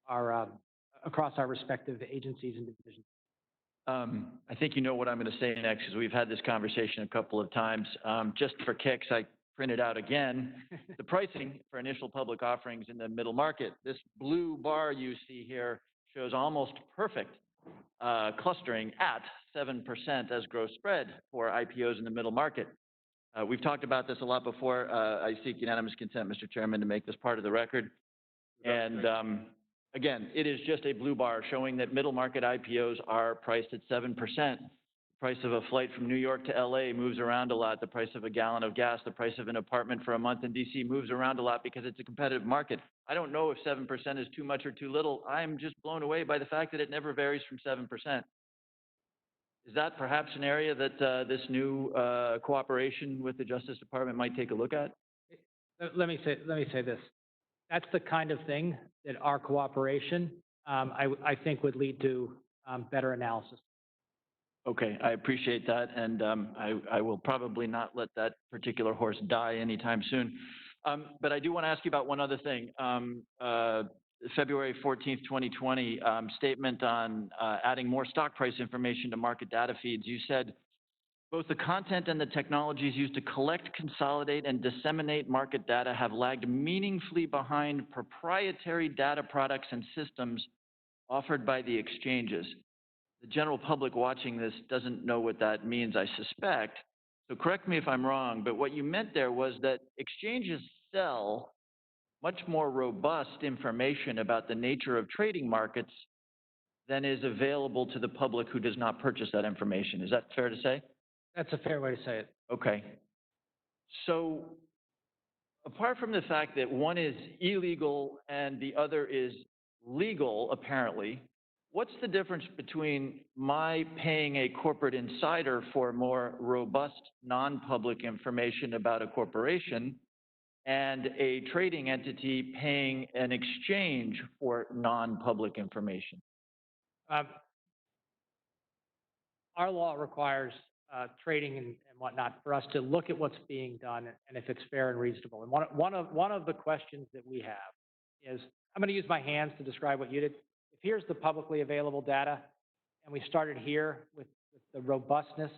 our respective agencies and divisions. I think you know what I'm going to say next, because we've had this conversation a couple of times. Just for kicks, I printed out again the pricing for initial public offerings in the middle market. This blue bar you see here shows almost perfect clustering at 7% as gross spread for IPOs in the middle market. We've talked about this a lot before. I seek unanimous consent, Mr. Chairman, to make this part of the record. And again, it is just a blue bar showing that middle market IPOs are priced at 7%. Price of a flight from New York to LA moves around a lot. The price of a gallon of gas, the price of an apartment for a month in DC moves around a lot because it's a competitive market. I don't know if 7% is too much or too little. I'm just blown away by the fact that it never varies from 7%. Is that perhaps an area that this new cooperation with the Justice Department might take a look at? Let me say this. That's the kind of thing that our cooperation, I think, would lead to better analysis. Okay, I appreciate that, and I will probably not let that particular horse die anytime soon. But I do want to ask you about one other thing. February 14th, 2020, statement on adding more stock price information to market data feeds. You said, both the content and the technologies used to collect, consolidate, and disseminate market data have lagged meaningfully behind proprietary data products and systems offered by the exchanges. The general public watching this doesn't know what that means, I suspect. So correct me if I'm wrong, but what you meant there was that exchanges sell much more robust information about the nature of trading markets than is available to the public who does not purchase that information. Is that fair to say? That's a fair way to say it. Okay. So apart from the fact that one is illegal and the other is legal, apparently, what's the difference between my paying a corporate insider for more robust non-public information about a corporation and a trading entity paying an exchange for non-public information? Our law requires trading and whatnot for us to look at what's being done and if it's fair and reasonable. And one of the questions that we have is, I'm going to use my hands to describe what you did. If here's the publicly available data, and we started here with the robustness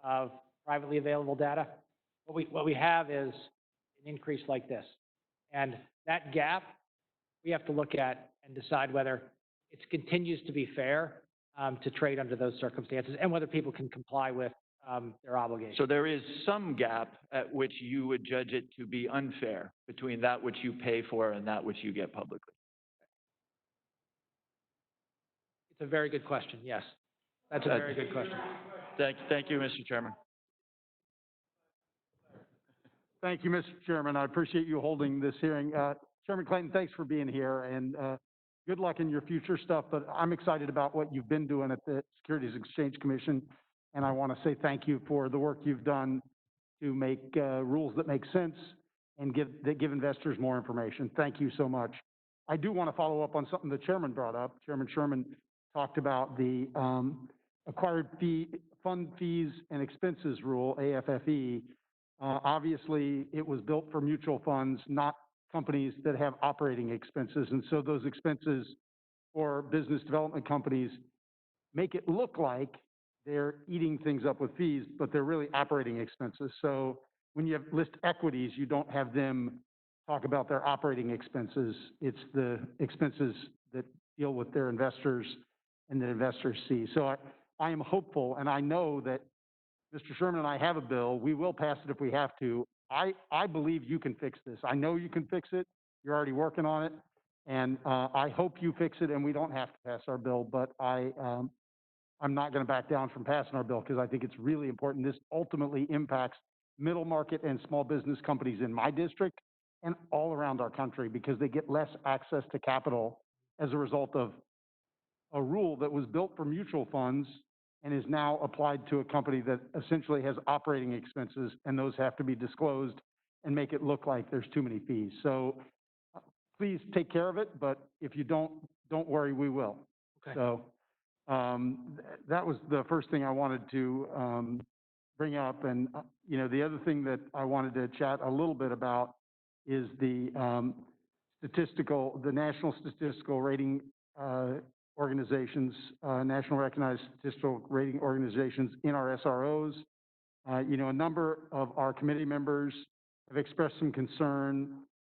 of privately available data, what we have is an increase like this. And that gap, we have to look at and decide whether it continues to be fair to trade under those circumstances and whether people can comply with their obligations. So there is some gap at which you would judge it to be unfair between that which you pay for and that which you get publicly. It's a very good question, yes. That's a very good question. Thank you, Mr. Chairman. Thank you, Mr. Chairman. I appreciate you holding this hearing. Chairman Clayton, thanks for being here, and good luck in your future stuff, but I'm excited about what you've been doing at the Securities and Exchange Commission, and I want to say thank you for the work you've done to make rules that make sense and that give investors more information. Thank you so much. I do want to follow up on something the chairman brought up. Chairman Sherman talked about the acquired fund fees and expenses rule, AFFE. Obviously, it was built for mutual funds, not companies that have operating expenses. And so those expenses for business development companies make it look like they're eating things up with fees, but they're really operating expenses. So when you have list equities, you don't have them talk about their operating expenses. It's the expenses that deal with their investors and that investors see. So I am hopeful, and I know that Mr. Sherman and I have a bill. We will pass it if we have to. I believe you can fix this. I know you can fix it. You're already working on it. And I hope you fix it and we don't have to pass our bill. But I I'm not going to back down from passing our bill because I think it's really important. This ultimately impacts middle market and small business companies in my district and all around our country because they get less access to capital as a result of a rule that was built for mutual funds and is now applied to a company that essentially has operating expenses, and those have to be disclosed and make it look like there's too many fees. So please take care of it, but if you don't worry, we will. Okay. So that was the first thing I wanted to bring up. And, the other thing that I wanted to chat a little bit about is the National Statistical Rating organizations, national recognized statistical rating organizations in our SROs. A number of our committee members have expressed some concern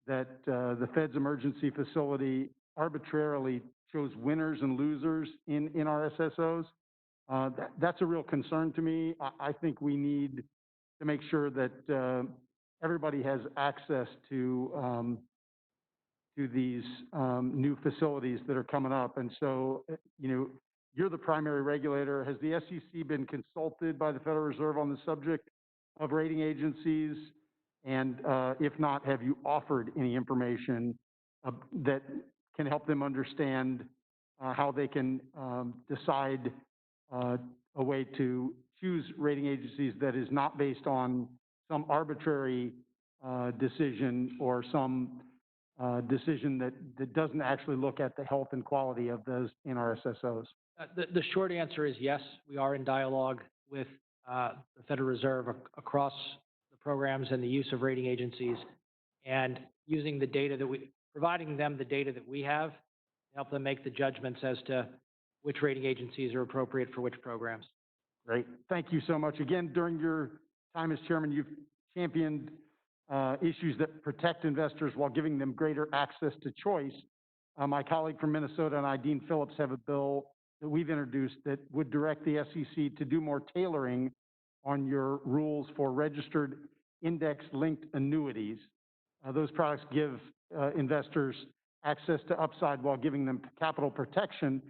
that the Fed's emergency facility arbitrarily chose winners and losers in our SSOs. That's a real concern to me. I think we need to make sure that everybody has access to these new facilities that are coming up. And so, you're the primary regulator. Has the SEC been consulted by the Federal Reserve on the subject of rating agencies? And if not, have you offered any information that can help them understand how they can decide a way to choose rating agencies that is not based on some arbitrary decision or some decision that doesn't actually look at the health and quality of those in our SSOs? The short answer is yes. We are in dialogue with the Federal Reserve across the programs and the use of rating agencies, and using the data providing them the data that we have to help them make the judgments as to which rating agencies are appropriate for which programs. Great. Thank you so much. Again, during your time as chairman, you've championed issues that protect investors while giving them greater access to choice. My colleague from Minnesota and I, Dean Phillips, have a bill that we've introduced that would direct the SEC to do more tailoring on your rules for registered index-linked annuities. Those products give investors access to upside while giving them capital protection,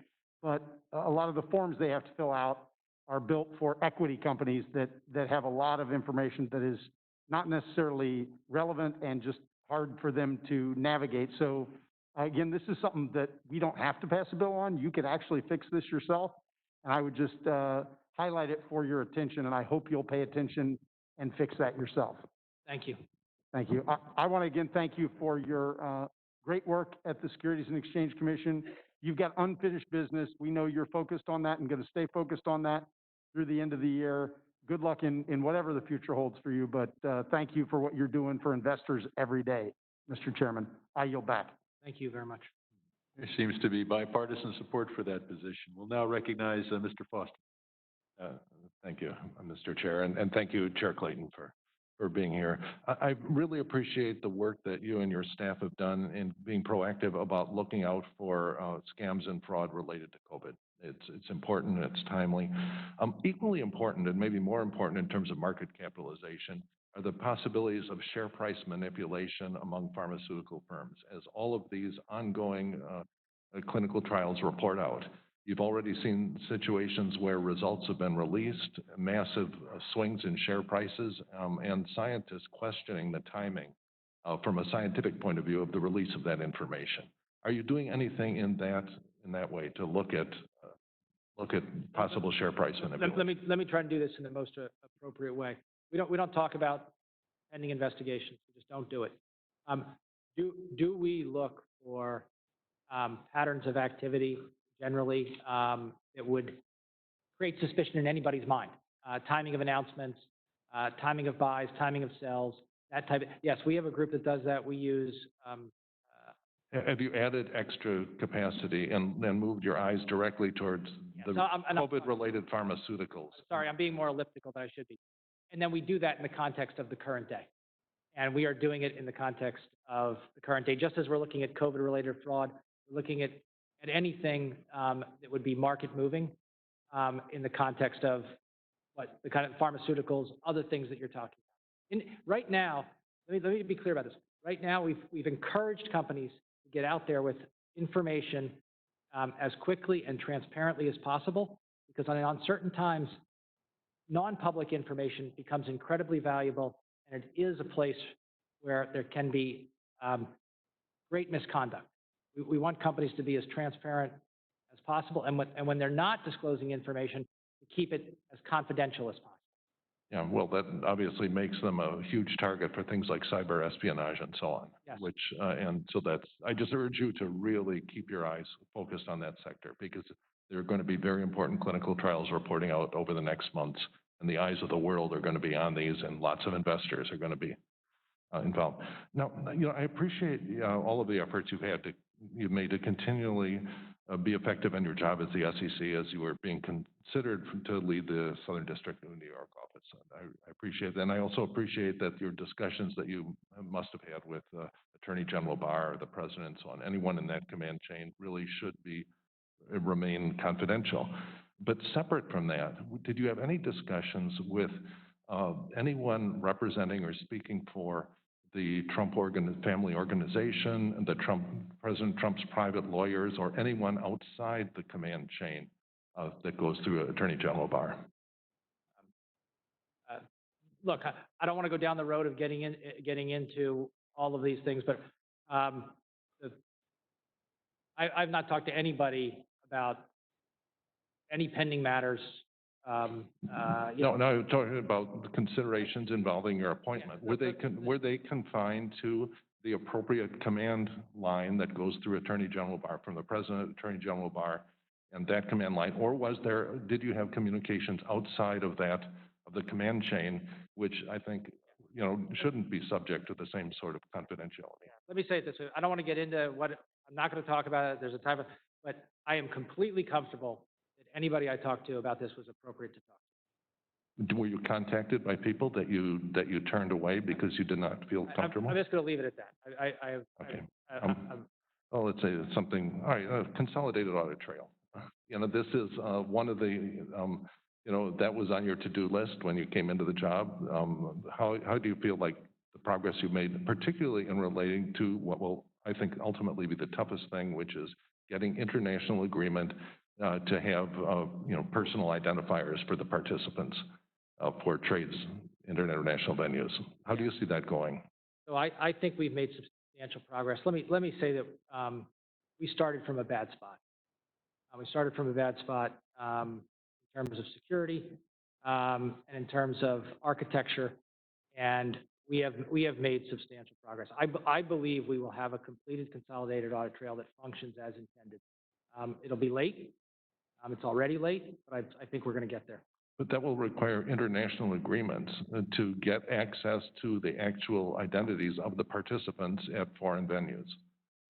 but a lot of the forms they have to fill out are built for equity companies that have a lot of information that is not necessarily relevant and just hard for them to navigate. So again, this is something that we don't have to pass a bill on. You could actually fix this yourself, and I would just highlight it for your attention, and I hope you'll pay attention and fix that yourself. Thank you. Thank you. I want to again thank you for your great work at the Securities and Exchange Commission. You've got unfinished business. We know you're focused on that and going to stay focused on that through the end of the year. Good luck in whatever the future holds for you, but thank you for what you're doing for investors every day, Mr. Chairman. I yield back. Thank you very much. There seems to be bipartisan support for that position. We'll now recognize Mr. Foster. Thank you, Mr. Chair, and thank you, Chair Clayton, for being here. I really appreciate the work that you and your staff have done in being proactive about looking out for scams and fraud related to COVID. It's important, it's timely. Equally important, and maybe more important in terms of market capitalization, are the possibilities of share price manipulation among pharmaceutical firms, as all of these ongoing clinical trials report out. You've already seen situations where results have been released, massive swings in share prices, and scientists questioning the timing from a scientific point of view of the release of that information. Are you doing anything in that way to look at possible share price manipulation? Let me try and do this in the most appropriate way. We don't talk about pending investigations. We just don't do it. Do we look for patterns of activity generally that would create suspicion in anybody's mind? Timing of announcements, timing of buys, timing of sells, that type of, yes, we have a group that does that. We use have you added extra capacity and then moved your eyes directly towards the COVID-related pharmaceuticals? Sorry, I'm being more elliptical than I should be. And then we do that in the context of the current day. And we are doing it in the context of the current day. Just as we're looking at COVID-related fraud, we're looking at anything that would be market moving in the context of what the kind of pharmaceuticals, other things that you're talking about. Right now, let me be clear about this. Right now, we've encouraged companies to get out there with information as quickly and transparently as possible, because in uncertain times, non-public information becomes incredibly valuable, and it is a place where there can be great misconduct. We want companies to be as transparent as possible, and when they're not disclosing information, to keep it as confidential as possible. Yeah, well, that obviously makes them a huge target for things like cyber espionage and so on. Yes. Which, and so I just urge you to really keep your eyes focused on that sector, because there are going to be very important clinical trials reporting out over the next months, and the eyes of the world are going to be on these, and lots of investors are going to be involved. Now, I appreciate all of the efforts you've made to continually be effective in your job as the SEC, as you were being considered to lead the Southern District of New York office. I appreciate that. And I also appreciate that your discussions that you must have had with Attorney General Barr, the President, and so on, anyone in that command chain really should remain confidential. But separate from that, did you have any discussions with anyone representing or speaking for the Trump family organization, President Trump's private lawyers, or anyone outside the command chain that goes through Attorney General Barr? Look, I don't want to go down the road of getting into all of these things, but I've not talked to anybody about any pending matters. No, I'm talking about the considerations involving your appointment. Were they confined to the appropriate command line that goes through Attorney General Barr, from the President, Attorney General Barr, and that command line, or did you have communications outside of that, of the command chain, which I think, shouldn't be subject to the same sort of confidentiality? Let me say it this way. I don't want to get into I'm not going to talk about it. There's a time, but I am completely comfortable that anybody I talk to about this was appropriate to talk to. Were you contacted by people that you turned away because you did not feel comfortable? I'm just going to leave it at that. Okay. Well, let's say it's something, all right, Consolidated Audit Trail. This is one of the, that was on your to-do list when you came into the job. How do you feel like the progress you've made, particularly in relating to what will, I think, ultimately be the toughest thing, which is getting international agreement to have, personal identifiers for the participants for trades in international venues? How do you see that going? So I think we've made substantial progress. Let me say that we started from a bad spot. We started from a bad spot in terms of security and in terms of architecture, and we have made substantial progress. I believe we will have a completed consolidated audit trail that functions as intended. It'll be late. It's already late, but I think we're going to get there. But that will require international agreements to get access to the actual identities of the participants at foreign venues.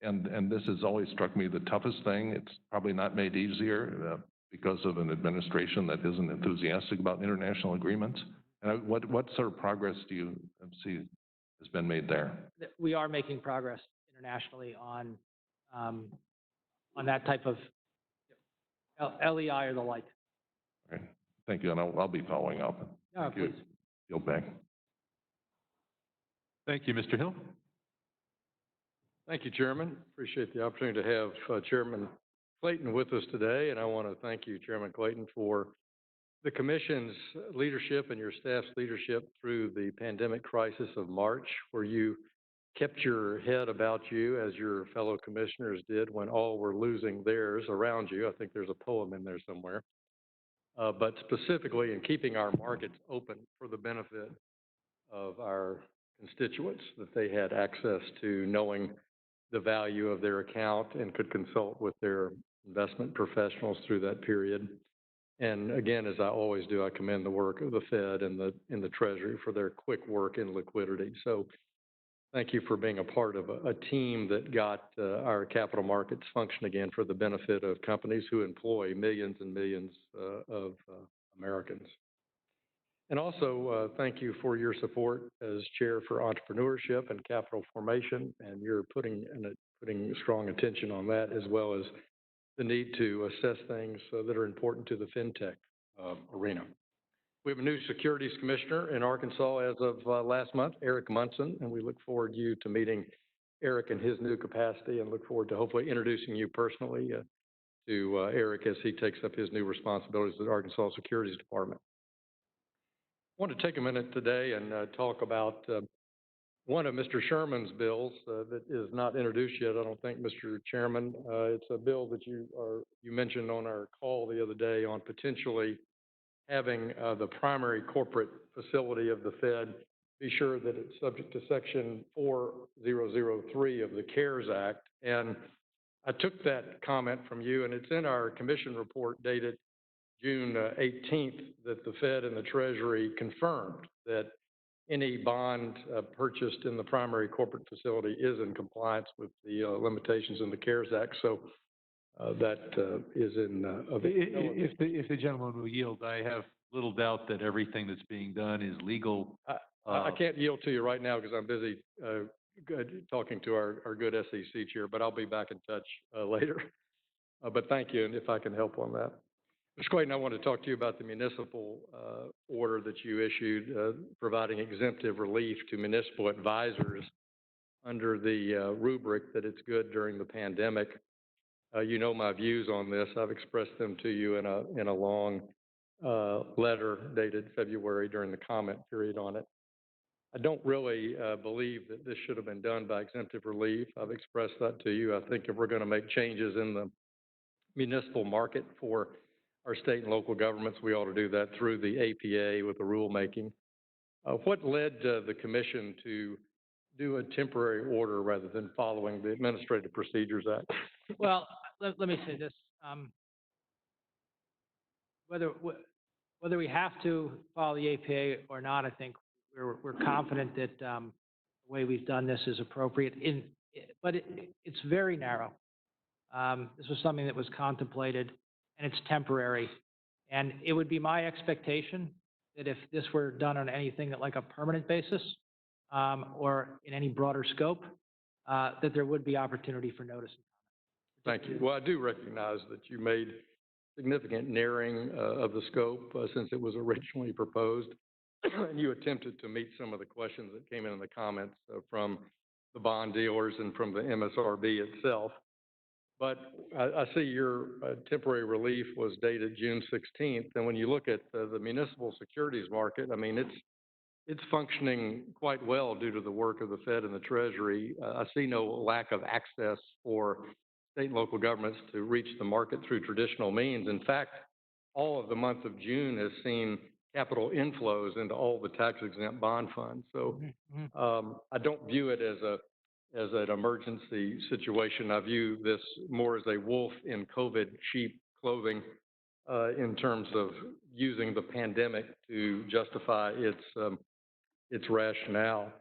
And this has always struck me the toughest thing. It's probably not made easier because of an administration that isn't enthusiastic about international agreements. And what sort of progress do you see has been made there? We are making progress internationally on that type of LEI or the like. All right. Thank you, and I'll be following up. No, please. Yield back. Thank you, Mr. Hill. Thank you, Chairman. Appreciate the opportunity to have Chairman Clayton with us today, and I want to thank you, Chairman Clayton, for the Commission's leadership and your staff's leadership through the pandemic crisis of March, where you kept your head about you as your fellow commissioners did when all were losing theirs around you. I think there's a poem in there somewhere. But specifically in keeping our markets open for the benefit of our constituents, that they had access to knowing the value of their account and could consult with their investment professionals through that period. And again, as I always do, I commend the work of the Fed and the Treasury for their quick work in liquidity. So thank you for being a part of a team that got our capital markets function again for the benefit of companies who employ millions and millions of Americans. And also, thank you for your support as chair for entrepreneurship and capital formation, and you're putting strong attention on that, as well as the need to assess things that are important to the fintech arena. We have a new securities commissioner in Arkansas as of last month, Eric Munson, and we look forward to meeting Eric in his new capacity and look forward to hopefully introducing you personally to Eric as he takes up his new responsibilities at the Arkansas Securities Department. I want to take a minute today and talk about one of Mr. Sherman's bills that is not introduced yet, I don't think, Mr. Chairman. It's a bill that you mentioned on our call the other day on potentially having the primary corporate facility of the Fed be sure that it's subject to Section 4003 of the CARES Act. And I took that comment from you, and it's in our commission report dated June 18th that the Fed and the Treasury confirmed that any bond purchased in the primary corporate facility is in compliance with the limitations in the CARES Act. So that is in availability. If the gentleman will yield, I have little doubt that everything that's being done is legal. I can't yield to you right now because I'm busy talking to our good SEC chair, but I'll be back in touch later. But thank you, and if I can help on that. Mr. Clayton, I want to talk to you about the municipal order that you issued providing exemptive relief to municipal advisors under the rubric that it's good during the pandemic. You know my views on this. I've expressed them to you in a long letter dated February during the comment period on it. I don't really believe that this should have been done by exemptive relief. I've expressed that to you. I think if we're going to make changes in the municipal market for our state and local governments, we ought to do that through the APA with the rulemaking. What led the commission to do a temporary order rather than following the Administrative Procedures Act? Well, let me say this. Whether we have to follow the APA or not, I think we're confident that the way we've done this is appropriate. But it's very narrow. This was something that was contemplated, and it's temporary. And it would be my expectation that if this were done on anything like a permanent basis or in any broader scope, that there would be opportunity for notice. Thank you. Well, I do recognize that you made significant narrowing of the scope since it was originally proposed. And you attempted to meet some of the questions that came in the comments from the bond dealers and from the MSRB itself. But I see your temporary relief was dated June 16th. And when you look at the municipal securities market, I mean, it's functioning quite well due to the work of the Fed and the Treasury. I see no lack of access for state and local governments to reach the market through traditional means. In fact, all of the month of June has seen capital inflows into all the tax-exempt bond funds. So I don't view it as an emergency situation. I view this more as a wolf in COVID sheep clothing in terms of using the pandemic to justify its rationale.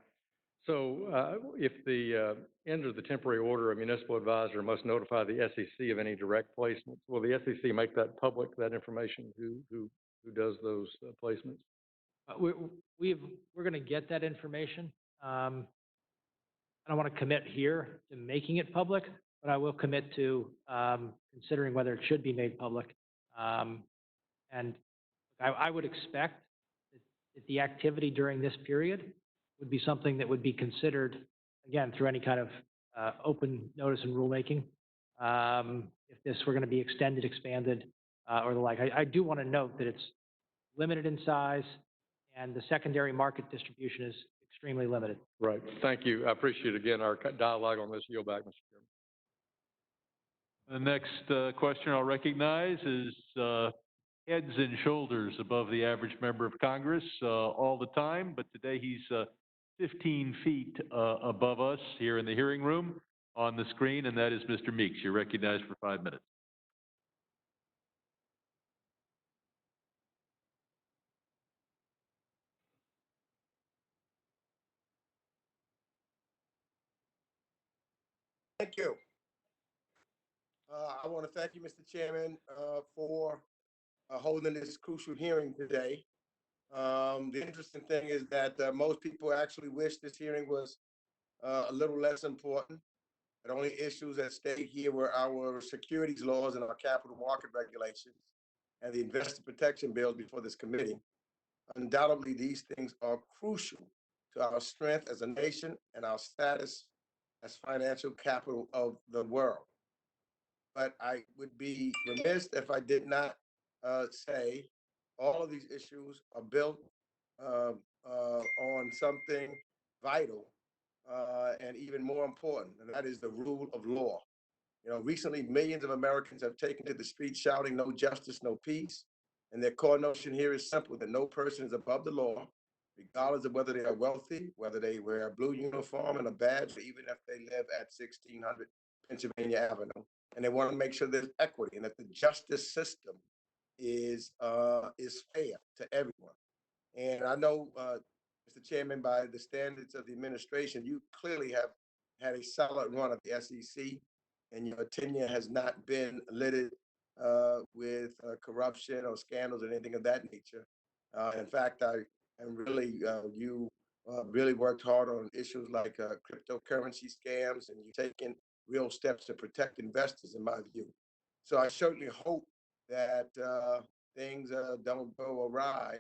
So if the end of the temporary order, a municipal advisor must notify the SEC of any direct placements. Will the SEC make that public, that information, who does those placements? We're going to get that information. I don't want to commit here to making it public, but I will commit to considering whether it should be made public. And I would expect that the activity during this period would be something that would be considered, again, through any kind of open notice and rulemaking, if this were going to be extended, expanded, or the like. I do want to note that it's limited in size, and the secondary market distribution is extremely limited. Right. Thank you. I appreciate, again, our dialogue on this. Yield back, Mr. Chairman. The next question I'll recognize is heads and shoulders above the average member of Congress all the time, but today he's 15 feet above us here in the hearing room on the screen, and that is Mr. Meeks. You're recognized for 5 minutes. Thank you. I want to thank you, Mr. Chairman, for holding this crucial hearing today. The interesting thing is that most people actually wish this hearing was a little less important. The only issues at stake here were our securities laws and our capital market regulations and the investor protection bills before this committee. Undoubtedly, these things are crucial to our strength as a nation and our status as financial capital of the world. but I would be remiss if I did not say all of these issues are built on something vital and even more important, and that is the rule of law. You know, recently, millions of Americans have taken to the streets shouting, "No justice, no peace." And their core notion here is simple, that no person is above the law, regardless of whether they are wealthy, whether they wear a blue uniform and a badge, or even if they live at 1600 Pennsylvania Avenue. And they want to make sure there's equity and that the justice system is fair to everyone. And I know, Mr. Chairman, by the standards of the administration, you clearly have had a solid run at the SEC, and your tenure has not been littered with corruption or scandals or anything of that nature. In fact, I am really, you really worked hard on issues like cryptocurrency scams, and you've taken real steps to protect investors, in my view. So I certainly hope that things don't go awry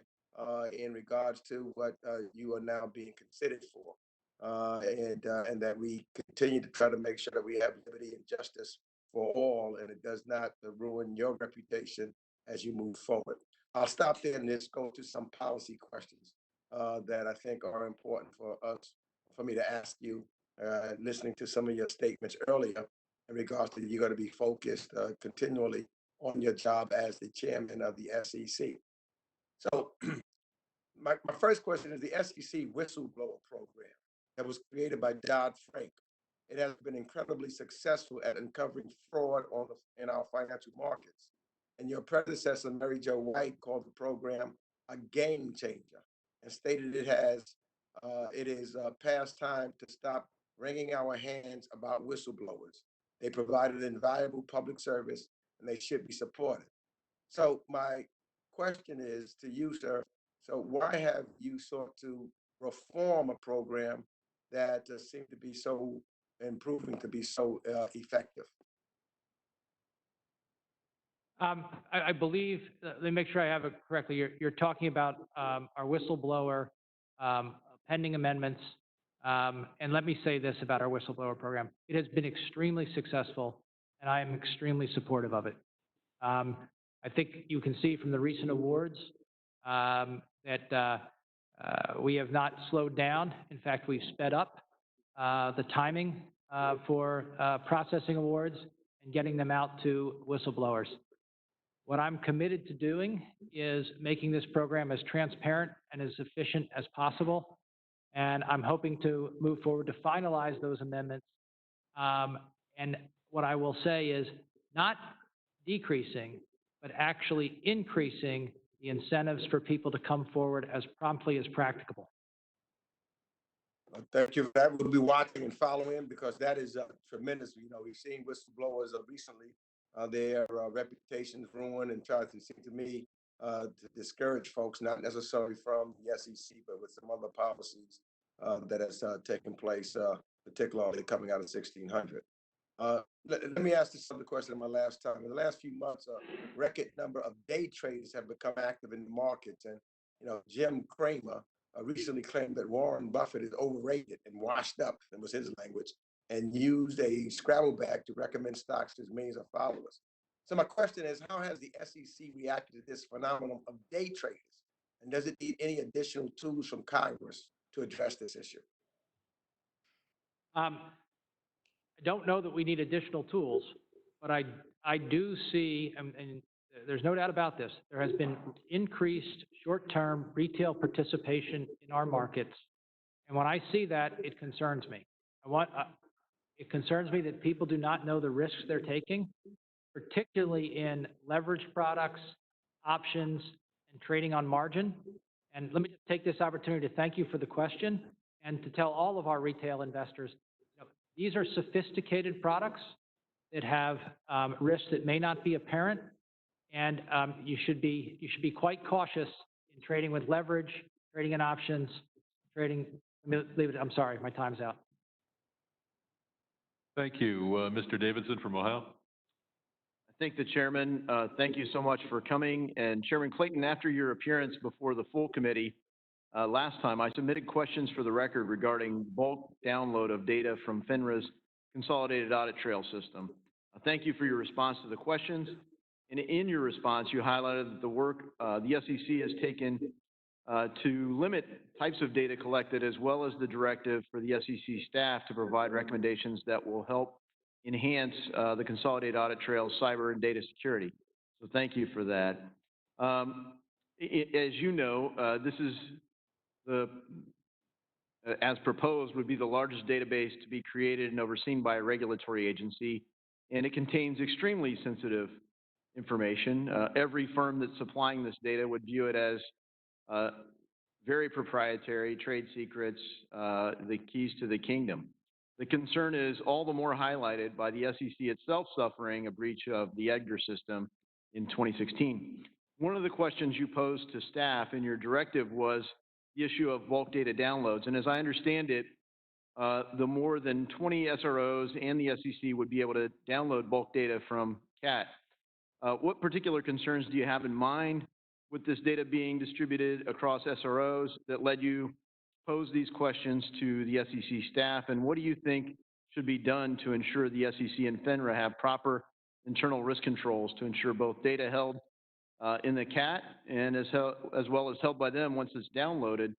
in regards to what you are now being considered for, and that we continue to try to make sure that we have liberty and justice for all, and it does not ruin your reputation as you move forward. I'll stop there and just go to some policy questions that I think are important for me to ask you, listening to some of your statements earlier in regards to you're going to be focused continually on your job as the chairman of the SEC. So my first question is the SEC whistleblower program that was created by Dodd-Frank. It has been incredibly successful at uncovering fraud in our financial markets. And your predecessor, Mary Jo White, called the program a game changer and stated it is past time to stop wringing our hands about whistleblowers. They provided invaluable public service and they should be supported. So my question is to you, sir. So why have you sought to reform a program that seemed to be so improving to be so effective? I believe, let me make sure I have it correctly. You're talking about our whistleblower pending amendments. And let me say this about our whistleblower program. It has been extremely successful, and I am extremely supportive of it. I think you can see from the recent awards that we have not slowed down. In fact, we've sped up the timing for processing awards and getting them out to whistleblowers. What I'm committed to doing is making this program as transparent and as efficient as possible. And I'm hoping to move forward to finalize those amendments. And what I will say is not decreasing, but actually increasing the incentives for people to come forward as promptly as practicable. Thank you for that. We'll be watching and following because that is tremendous. You know, we've seen whistleblowers recently, their reputations ruined and try to seem to me to discourage folks, not necessarily from the SEC, but with some other policies that has taken place, particularly coming out of 1600. Let me ask this other question in my last time. In the last few months, a record number of day traders have become active in the markets. And, you know, Jim Cramer recently claimed that Warren Buffett is overrated and washed up, that was his language, and used a Scrabble bag to recommend stocks to his millions of followers. So my question is, how has the SEC reacted to this phenomenon of day traders? And does it need any additional tools from Congress to address this issue? I don't know that we need additional tools, but I do see, and there's no doubt about this, there has been increased short-term retail participation in our markets. And when I see that, it concerns me. It concerns me that people do not know the risks they're taking, particularly in leverage products, options, and trading on margin. And let me just take this opportunity to thank you for the question and to tell all of our retail investors, you know, these are sophisticated products that have risks that may not be apparent, and you should be quite cautious in trading with leverage, trading in options, trading. Let me leave it. I'm sorry, my time's out. Thank you. Mr. Davidson from Ohio. Thank the chairman. Thank you so much for coming. And Chairman Clayton, after your appearance before the full committee last time, I submitted questions for the record regarding bulk download of data from FINRA's Consolidated Audit Trail system. Thank you for your response to the questions. And in your response, you highlighted that the work the SEC has taken to limit types of data collected, as well as the directive for the SEC staff to provide recommendations that will help enhance the Consolidated Audit Trail's cyber and data security. So thank you for that. As you know, this is as proposed, would be the largest database to be created and overseen by a regulatory agency, and it contains extremely sensitive information. Every firm that's supplying this data would view it as very proprietary, trade secrets, the keys to the kingdom. The concern is all the more highlighted by the SEC itself suffering a breach of the EDGAR system in 2016. One of the questions you posed to staff in your directive was the issue of bulk data downloads. And as I understand it, the more than 20 SROs and the SEC would be able to download bulk data from CAT. What particular concerns do you have in mind with this data being distributed across SROs that led you pose these questions to the SEC staff? And what do you think should be done to ensure the SEC and FINRA have proper internal risk controls to ensure both data held in the CAT and as well as held by them once it's downloaded?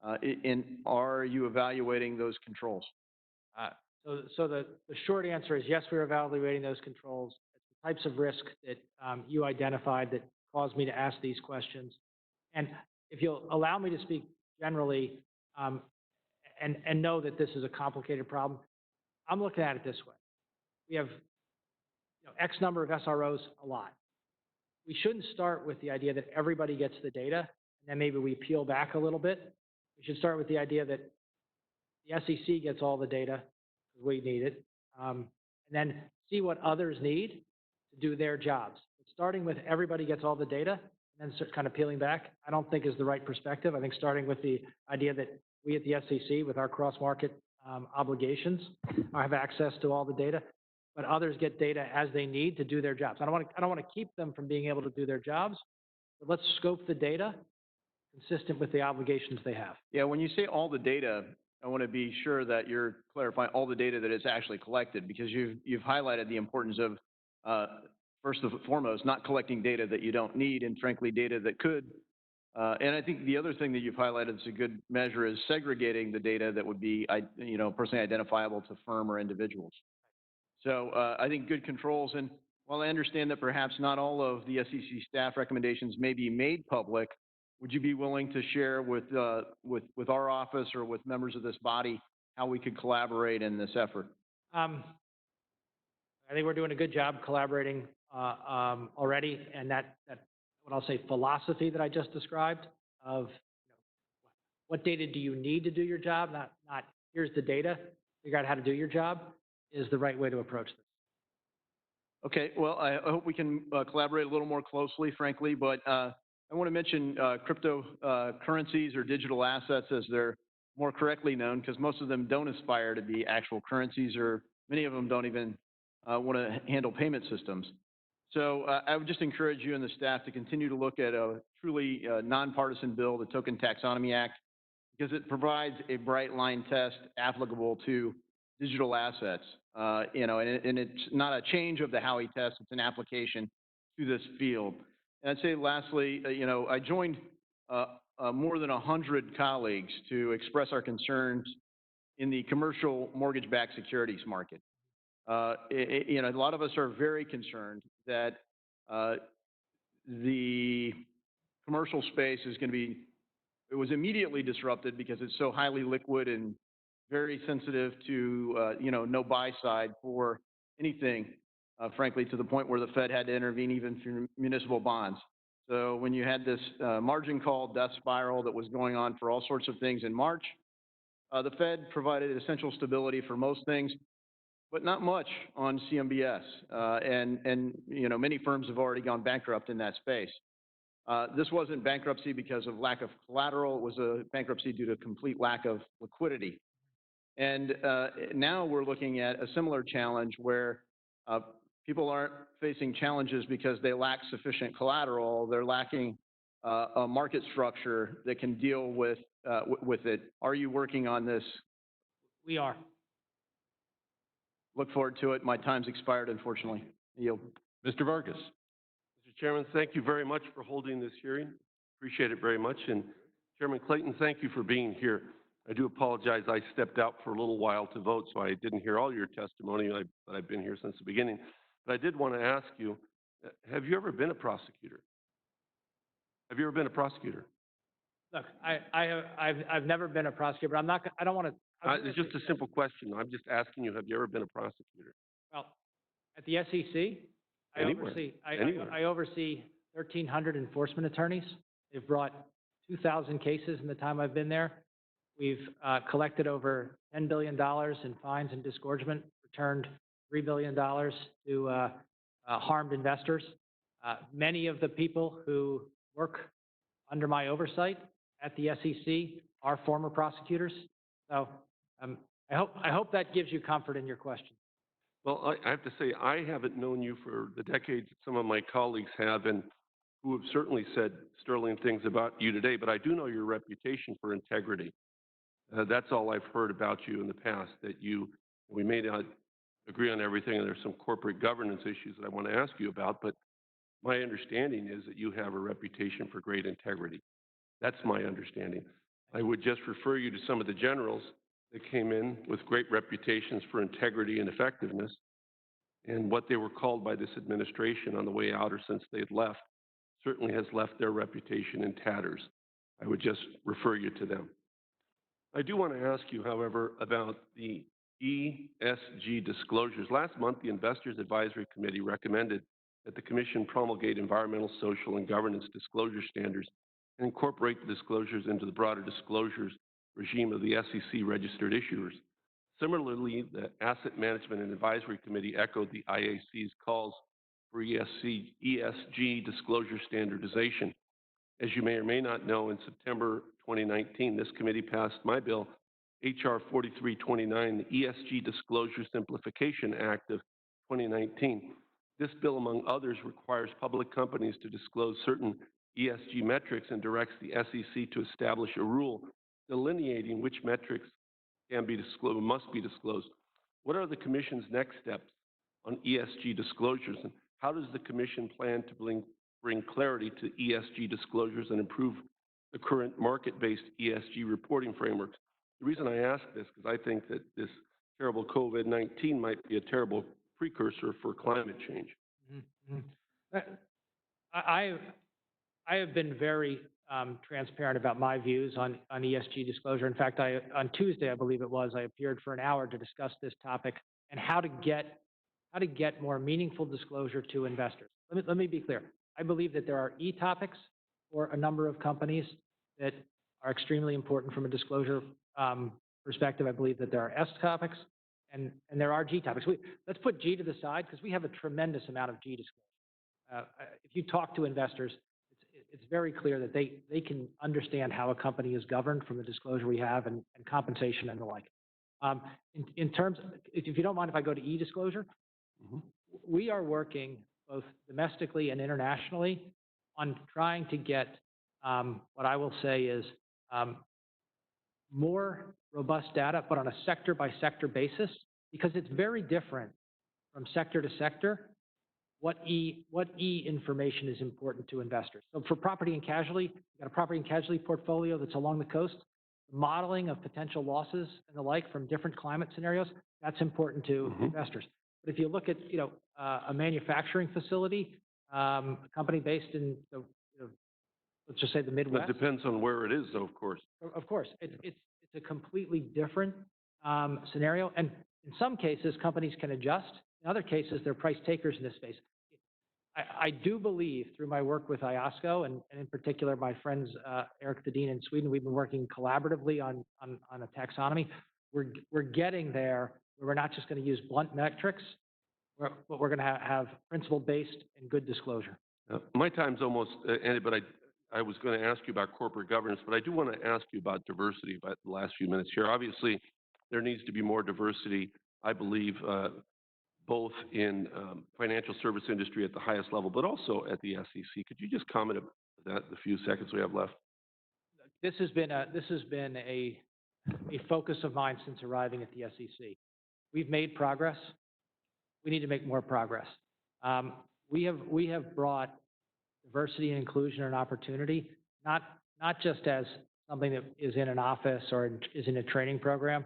And are you evaluating those controls? So the short answer is yes, we're evaluating those controls. It's the types of risk that you identified that caused me to ask these questions. And if you'll allow me to speak generally and know that this is a complicated problem, I'm looking at it this way. We have X number of SROs, a lot. We shouldn't start with the idea that everybody gets the data, and then maybe we peel back a little bit. We should start with the idea that the SEC gets all the data, because we need it, and then see what others need to do their jobs. But starting with everybody gets all the data, and then kind of peeling back, I don't think is the right perspective. I think starting with the idea that we at the SEC, with our cross-market obligations, have access to all the data, but others get data as they need to do their jobs. I don't want to keep them from being able to do their jobs, but let's scope the data consistent with the obligations they have. Yeah, when you say all the data, I want to be sure that you're clarifying all the data that is actually collected, because you've highlighted the importance of, first and foremost, not collecting data that you don't need, and frankly, data that could. And I think the other thing that you've highlighted as a good measure is segregating the data that would be, personally identifiable to firm or individuals. So I think good controls, and while I understand that perhaps not all of the SEC staff recommendations may be made public, would you be willing to share with our office or with members of this body how we could collaborate in this effort? I think we're doing a good job collaborating already, and that what I'll say philosophy that I just described of what data do you need to do your job, not here's the data, figure out how to do your job, is the right way to approach this. Okay, well, I hope we can collaborate a little more closely, frankly, but I want to mention cryptocurrencies or digital assets as they're more correctly known, because most of them don't aspire to be actual currencies, or many of them don't even want to handle payment systems. So I would just encourage you and the staff to continue to look at a truly nonpartisan bill, the Token Taxonomy Act, because it provides a bright line test applicable to digital assets. And it's not a change of the Howey test, it's an application to this field. And I'd say lastly, I joined more than 100 colleagues to express our concerns in the commercial mortgage-backed securities market. A lot of us are very concerned that the commercial space is going to be, it was immediately disrupted because it's so highly liquid and very sensitive to, no buy side for anything, frankly, to the point where the Fed had to intervene even for municipal bonds. So when you had this margin call death spiral that was going on for all sorts of things in March, the Fed provided essential stability for most things, but not much on CMBS. And many firms have already gone bankrupt in that space. This wasn't bankruptcy because of lack of collateral. It was a bankruptcy due to complete lack of liquidity. And now we're looking at a similar challenge where people aren't facing challenges because they lack sufficient collateral. They're lacking a market structure that can deal with it. Are you working on this? We are. Look forward to it. My time's expired, unfortunately. Yield. Mr. Vargas. Mr. Chairman, thank you very much for holding this hearing. Appreciate it very much. And Chairman Clayton, thank you for being here. I do apologize. I stepped out for a little while to vote, so I didn't hear all your testimony, but I've been here since the beginning. But I did want to ask you, have you ever been a prosecutor? Have you ever been a prosecutor? Look, I've never been a prosecutor, but I'm not, I don't want to. It's just a simple question. I'm just asking you, have you ever been a prosecutor? Well, at the SEC, Anywhere. I oversee 1,300 enforcement attorneys. They've brought 2,000 cases in the time I've been there. We've collected over $10 billion in fines and disgorgement, returned $3 billion to harmed investors. Many of the people who work under my oversight at the SEC are former prosecutors. So I hope that gives you comfort in your question. Well, I have to say, I haven't known you for the decades that some of my colleagues have, and who have certainly said sterling things about you today, but I do know your reputation for integrity. That's all I've heard about you in the past, that we may not agree on everything, and there's some corporate governance issues that I want to ask you about, but my understanding is that you have a reputation for great integrity. That's my understanding. I would just refer you to some of the generals that came in with great reputations for integrity and effectiveness, and what they were called by this administration on the way out or since they had left certainly has left their reputation in tatters. I would just refer you to them. I do want to ask you, however, about the ESG disclosures. Last month, the Investors Advisory Committee recommended that the Commission promulgate environmental, social, and governance disclosure standards and incorporate the disclosures into the broader disclosures regime of the SEC registered issuers. Similarly, the Asset Management and Advisory Committee echoed the IAC's calls for ESG disclosure standardization. As you may or may not know, in September 2019, this committee passed my bill, H.R. 4329, the ESG Disclosure Simplification Act of 2019. This bill, among others, requires public companies to disclose certain ESG metrics and directs the SEC to establish a rule delineating which metrics can be disclosed, must be disclosed. What are the Commission's next steps on ESG disclosures, and how does the Commission plan to bring clarity to ESG disclosures and improve the current market-based ESG reporting frameworks? The reason I ask this is because I think that this terrible COVID-19 might be a terrible precursor for climate change. Mm-hmm. I have been very transparent about my views on ESG disclosure. In fact, on Tuesday, I believe it was, I appeared for an hour to discuss this topic and how to get more meaningful disclosure to investors. Let me be clear. I believe that there are E topics for a number of companies that are extremely important from a disclosure perspective. I believe that there are S topics and there are G topics. Let's put G to the side because we have a tremendous amount of G disclosure. If you talk to investors, it's very clear that they can understand how a company is governed from the disclosure we have and compensation and the like. In terms, if you don't mind if I go to E disclosure, we are working both domestically and internationally on trying to get what I will say is more robust data, but on a sector-by-sector basis, because it's very different from sector to sector what E information is important to investors. So for property and casualty, you've got a property and casualty portfolio that's along the coast. Modeling of potential losses and the like from different climate scenarios, that's important to investors. But if you look at, a manufacturing facility, a company based in the, let's just say the Midwest. It depends on where it is, though, of course. Of course, it's a completely different scenario. And in some cases, companies can adjust. In other cases, they're price takers in this space. I do believe through my work with IOSCO and in particular my friends Eric Thedin in Sweden, we've been working collaboratively on a taxonomy. We're getting there where we're not just going to use blunt metrics, but we're going to have principle-based and good disclosure. My time's almost ended, but I was going to ask you about corporate governance, but I do want to ask you about diversity about the last few minutes here. Obviously, there needs to be more diversity, I believe, both in financial service industry at the highest level, but also at the SEC. Could you just comment on that the few seconds we have left? This has been a focus of mine since arriving at the SEC. We've made progress. we need to make more progress. We have brought diversity and inclusion and opportunity, not just as something that is in an office or is in a training program,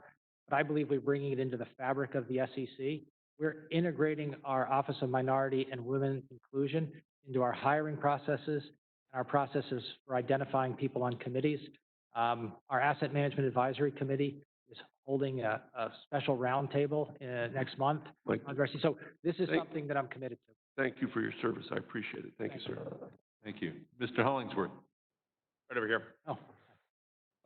but I believe we're bringing it into the fabric of the SEC. We're integrating our Office of Minority and Women Inclusion into our hiring processes and our processes for identifying people on committees. Our Asset Management Advisory Committee is holding a special roundtable next month on diversity. So this is something that I'm committed to. Thank you for your service. I appreciate it. Thank you, sir. Thank you. Mr. Hollingsworth. Right over here. Oh.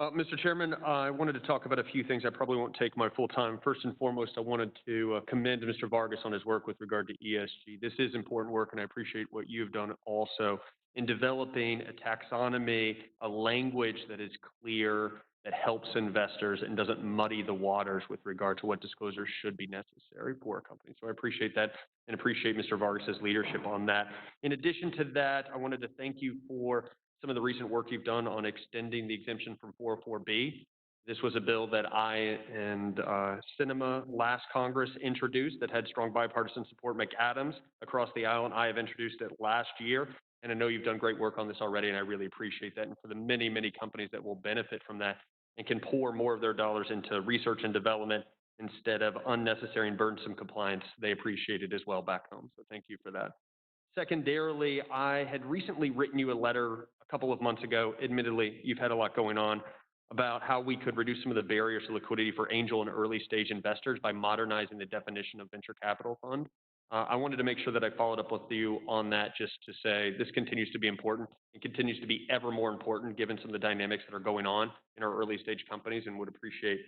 Mr. Chairman, I wanted to talk about a few things. I probably won't take my full time. First and foremost, I wanted to commend Mr. Vargas on his work with regard to ESG. This is important work, and I appreciate what you've done also in developing a taxonomy, a language that is clear, that helps investors and doesn't muddy the waters with regard to what disclosures should be necessary for a company. So I appreciate that and appreciate Mr. Vargas's leadership on that. In addition to that, I wanted to thank you for some of the recent work you've done on extending the exemption from 404B. This was a bill that I and Sinema last Congress introduced that had strong bipartisan support. McAdams across the aisle and I have introduced it last year. And I know you've done great work on this already, and I really appreciate that. And for the many, many companies that will benefit from that and can pour more of their dollars into research and development instead of unnecessary and burdensome compliance, they appreciate it as well back home. So thank you for that. Secondarily, I had recently written you a letter a couple of months ago. Admittedly, you've had a lot going on about how we could reduce some of the barriers to liquidity for angel and early stage investors by modernizing the definition of venture capital fund. I wanted to make sure that I followed up with you on that just to say this continues to be important and continues to be ever more important given some of the dynamics that are going on in our early stage companies, and would appreciate,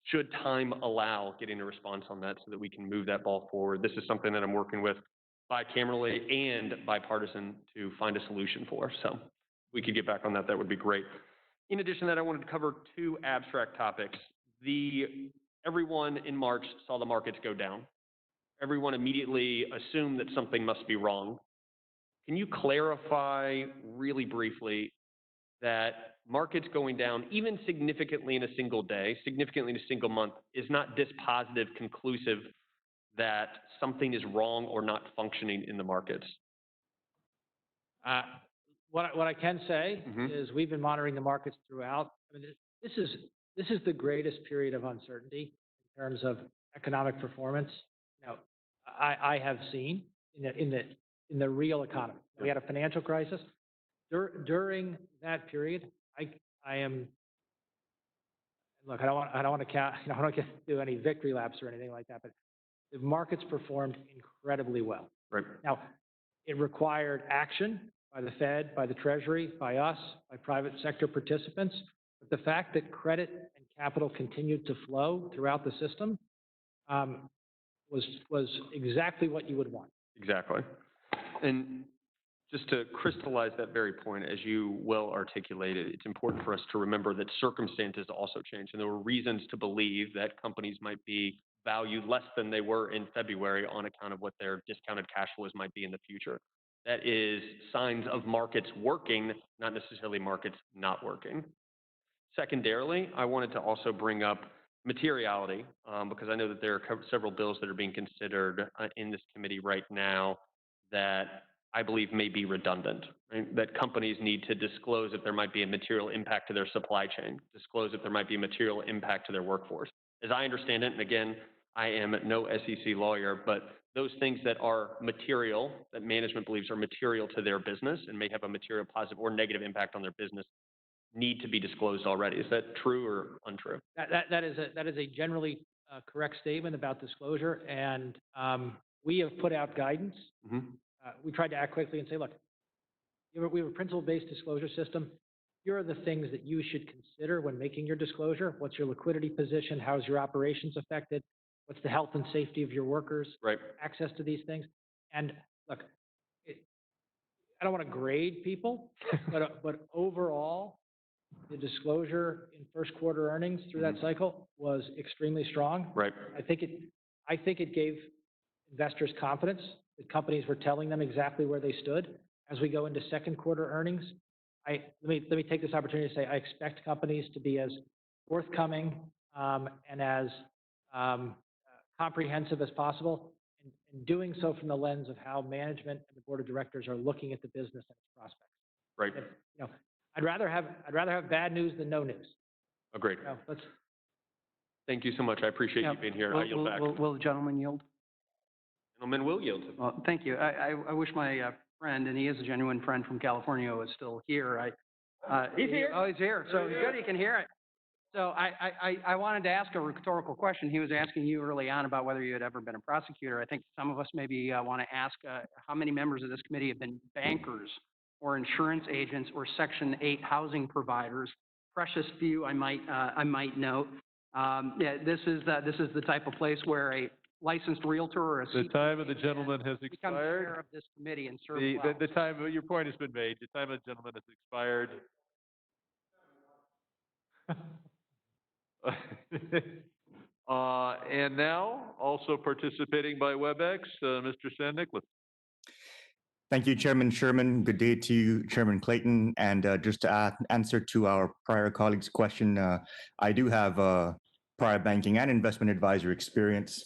should time allow, getting a response on that so that we can move that ball forward. This is something that I'm working with bicamerally and bipartisan to find a solution for. So if we could get back on that, that would be great. In addition to that, I wanted to cover two abstract topics. Everyone in March saw the markets go down. Everyone immediately assumed that something must be wrong. Can you clarify really briefly that markets going down, even significantly in a single day, significantly in a single month, is not dispositive, conclusive that something is wrong or not functioning in the markets? What I can say is we've been monitoring the markets throughout. I mean, this is the greatest period of uncertainty in terms of economic performance. Now, I have seen in the real economy. We had a financial crisis. During that period, I am, look, I don't want to count, I don't do any victory laps or anything like that, but the markets performed incredibly well. Right. Now, it required action by the Fed, by the Treasury, by us, by private sector participants. But the fact that credit and capital continued to flow throughout the system was exactly what you would want. Exactly. And just to crystallize that very point, as you well articulated, it's important for us to remember that circumstances also change. And there were reasons to believe that companies might be valued less than they were in February on account of what their discounted cash flows might be in the future. That is signs of markets working, not necessarily markets not working. Secondarily, I wanted to also bring up materiality, because I know that there are several bills that are being considered in this committee right now that I believe may be redundant, right? That companies need to disclose if there might be a material impact to their supply chain, disclose if there might be a material impact to their workforce. As I understand it, and again, I am no SEC lawyer, but those things that are material, that management believes are material to their business and may have a material positive or negative impact on their business need to be disclosed already. Is that true or untrue? That is a generally correct statement about disclosure, and we have put out guidance. We tried to act quickly and say, look, we have a principle-based disclosure system. Here are the things that you should consider when making your disclosure. What's your liquidity position? How is your operations affected? What's the health and safety of your workers? Right. Access to these things. And look, I don't want to grade people, but overall, the disclosure in first quarter earnings through that cycle was extremely strong. Right. I think it gave investors confidence that companies were telling them exactly where they stood. As we go into second quarter earnings, let me take this opportunity to say I expect companies to be as forthcoming and as comprehensive as possible and doing so from the lens of how management and the board of directors are looking at the business and its prospects. Right. And, you know, I'd rather have bad news than no news. Agreed. You know, let's, Thank you so much. I appreciate you being here. I yield back. Will the gentleman yield? Gentleman will yield. Well, thank you. I wish my friend, and he is a genuine friend from California, was still here. He's here. Oh, he's here. So good, he can hear it. So I wanted to ask a rhetorical question. He was asking you early on about whether you had ever been a prosecutor. I think some of us maybe want to ask how many members of this committee have been bankers or insurance agents or Section 8 housing providers. Precious few, I might note. Yeah, this is the type of place where a licensed realtor or a The time of the gentleman has become chair expired. of this committee and serve The, well. the time, your point has been made. The time of the gentleman has expired. And now, also participating by WebEx, Mr. San Nicolas. Thank you, Chairman Sherman. Good day to you, Chairman Clayton. And just to answer to our prior colleague's question, I do have prior banking and investment advisor experience.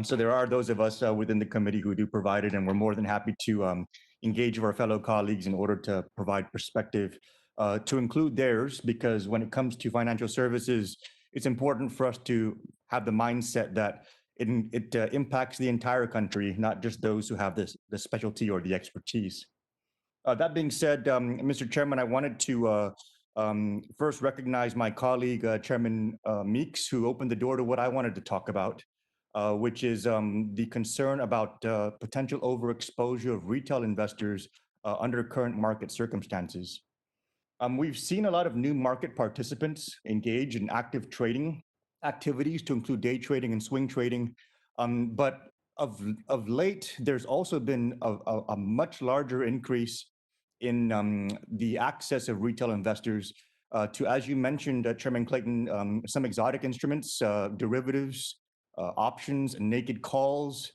So there are those of us within the committee who do provide it, and we're more than happy to engage with our fellow colleagues in order to provide perspective to include theirs, because when it comes to financial services, it's important for us to have the mindset that it impacts the entire country, not just those who have the specialty or the expertise. That being said, Mr. Chairman, I wanted to first recognize my colleague, Chairman Meeks, who opened the door to what I wanted to talk about, which is the concern about potential overexposure of retail investors under current market circumstances. We've seen a lot of new market participants engage in active trading activities to include day trading and swing trading. But of late, there's also been a much larger increase in the access of retail investors to, as you mentioned, Chairman Clayton, some exotic instruments, derivatives, options, and naked calls,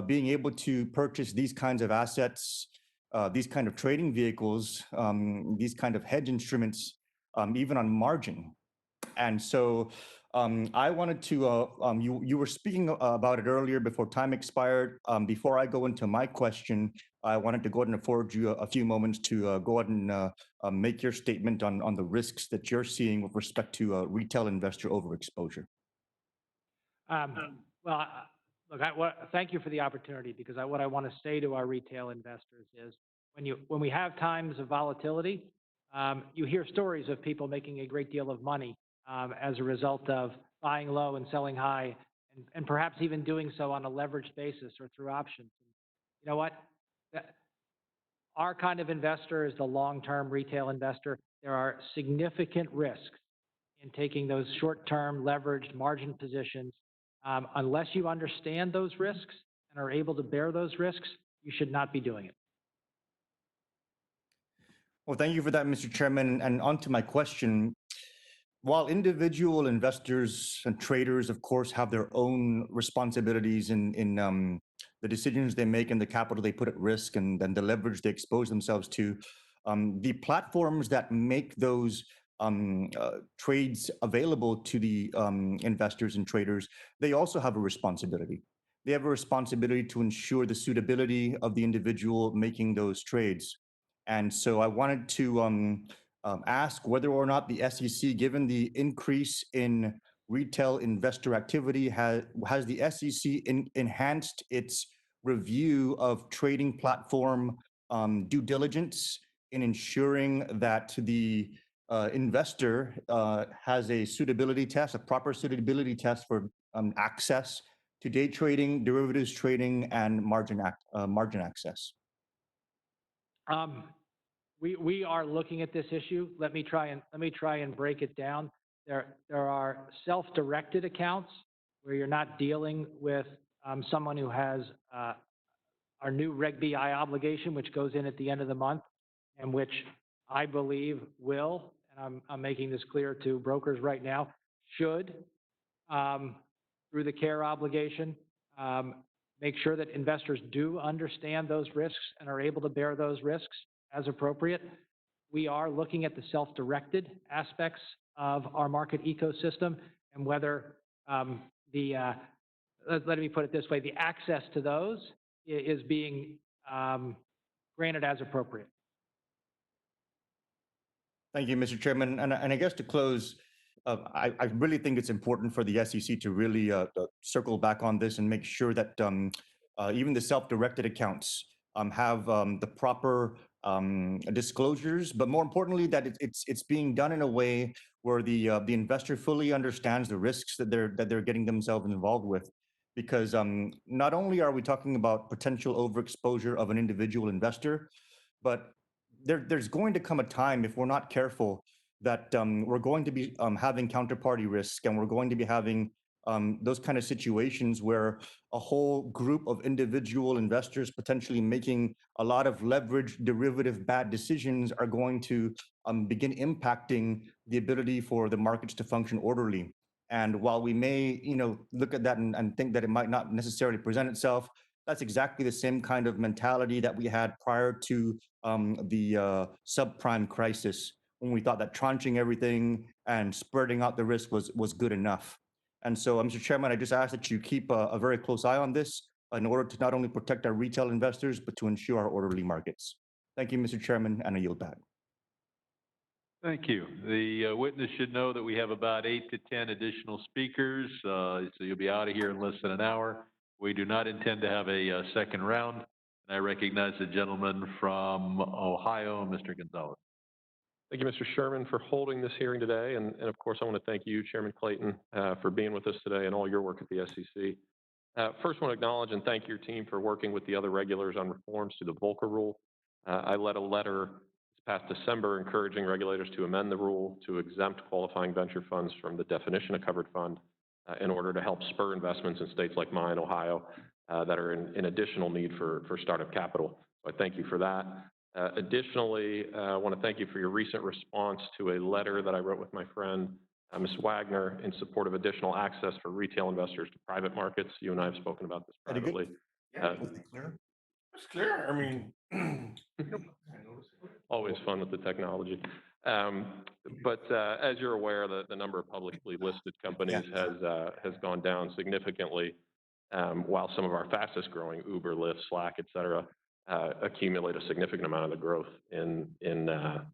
being able to purchase these kinds of assets, these kind of trading vehicles, these kind of hedge instruments, even on margin. And so I wanted to, you were speaking about it earlier before time expired. Before I go into my question, I wanted to go ahead and afford you a few moments to go ahead and make your statement on the risks that you're seeing with respect to retail investor overexposure. Well, look, thank you for the opportunity, because what I want to say to our retail investors is when we have times of volatility, you hear stories of people making a great deal of money as a result of buying low and selling high, and perhaps even doing so on a leveraged basis or through options. You know what? Our kind of investor is the long-term retail investor. There are significant risks in taking those short-term leveraged margin positions. Unless you understand those risks and are able to bear those risks, you should not be doing it. Well, thank you for that, Mr. Chairman. And on to my question. While individual investors and traders, of course, have their own responsibilities in the decisions they make and the capital they put at risk and the leverage they expose themselves to, the platforms that make those trades available to the investors and traders, they also have a responsibility. They have a responsibility to ensure the suitability of the individual making those trades. And so I wanted to ask whether or not the SEC, given the increase in retail investor activity, has the SEC enhanced its review of trading platform due diligence in ensuring that the investor has a suitability test, a proper suitability test for access to day trading, derivatives trading, and margin access? We are looking at this issue. Let me try and break it down. There are self-directed accounts where you're not dealing with someone who has our new Reg BI obligation, which goes in at the end of the month, and which I believe will, and I'm making this clear to brokers right now, should, through the CARE obligation, make sure that investors do understand those risks and are able to bear those risks as appropriate. We are looking at the self-directed aspects of our market ecosystem and whether the let me put it this way, the access to those is being granted as appropriate. Thank you, Mr. Chairman. And I guess to close, I really think it's important for the SEC to really circle back on this and make sure that even the self-directed accounts have the proper disclosures, but more importantly, that it's being done in a way where the investor fully understands the risks that they're getting themselves involved with. Because not only are we talking about potential overexposure of an individual investor, but there's going to come a time, if we're not careful, that we're going to be having counterparty risk, and we're going to be having those kind of situations where a whole group of individual investors potentially making a lot of leverage derivative bad decisions are going to begin impacting the ability for the markets to function orderly. And while we may, look at that and think that it might not necessarily present itself, that's exactly the same kind of mentality that we had prior to the subprime crisis, when we thought that tranching everything and spreading out the risk was good enough. And so, Mr. Chairman, I just ask that you keep a very close eye on this in order to not only protect our retail investors, but to ensure our orderly markets. Thank you, Mr. Chairman, and I yield back. Thank you. The witness should know that we have about 8 to 10 additional speakers, so you'll be out of here in less than an hour. We do not intend to have a second round. And I recognize the gentleman from Ohio, Mr. Gonzalez. Thank you, Mr. Sherman, for holding this hearing today. And of course, I want to thank you, Chairman Clayton, for being with us today and all your work at the SEC. First, I want to acknowledge and thank your team for working with the other regulators on reforms to the Volcker rule. I led a letter this past December encouraging regulators to amend the rule to exempt qualifying venture funds from the definition of covered fund in order to help spur investments in states like mine, Ohio, that are in additional need for startup capital. So I thank you for that. Additionally, I want to thank you for your recent response to a letter that I wrote with my friend, Ms. Wagner, in support of additional access for retail investors to private markets. You and I have spoken about this privately. Was it clear? It's clear. I mean, always fun with the technology. But as you're aware, the number of publicly listed companies has gone down significantly, while some of our fastest growing, Uber, Lyft, Slack, et cetera, accumulate a significant amount of the growth in the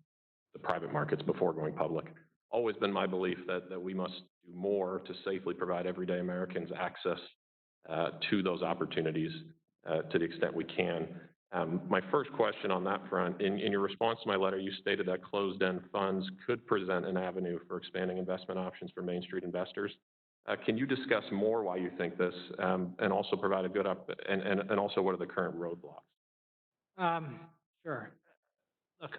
private markets before going public. Always been my belief that we must do more to safely provide everyday Americans access to those opportunities to the extent we can. My first question on that front, in your response to my letter, you stated that closed-end funds could present an avenue for expanding investment options for Main Street investors. Can you discuss more why you think this, and also provide a good and also what are the current roadblocks? Sure. Look,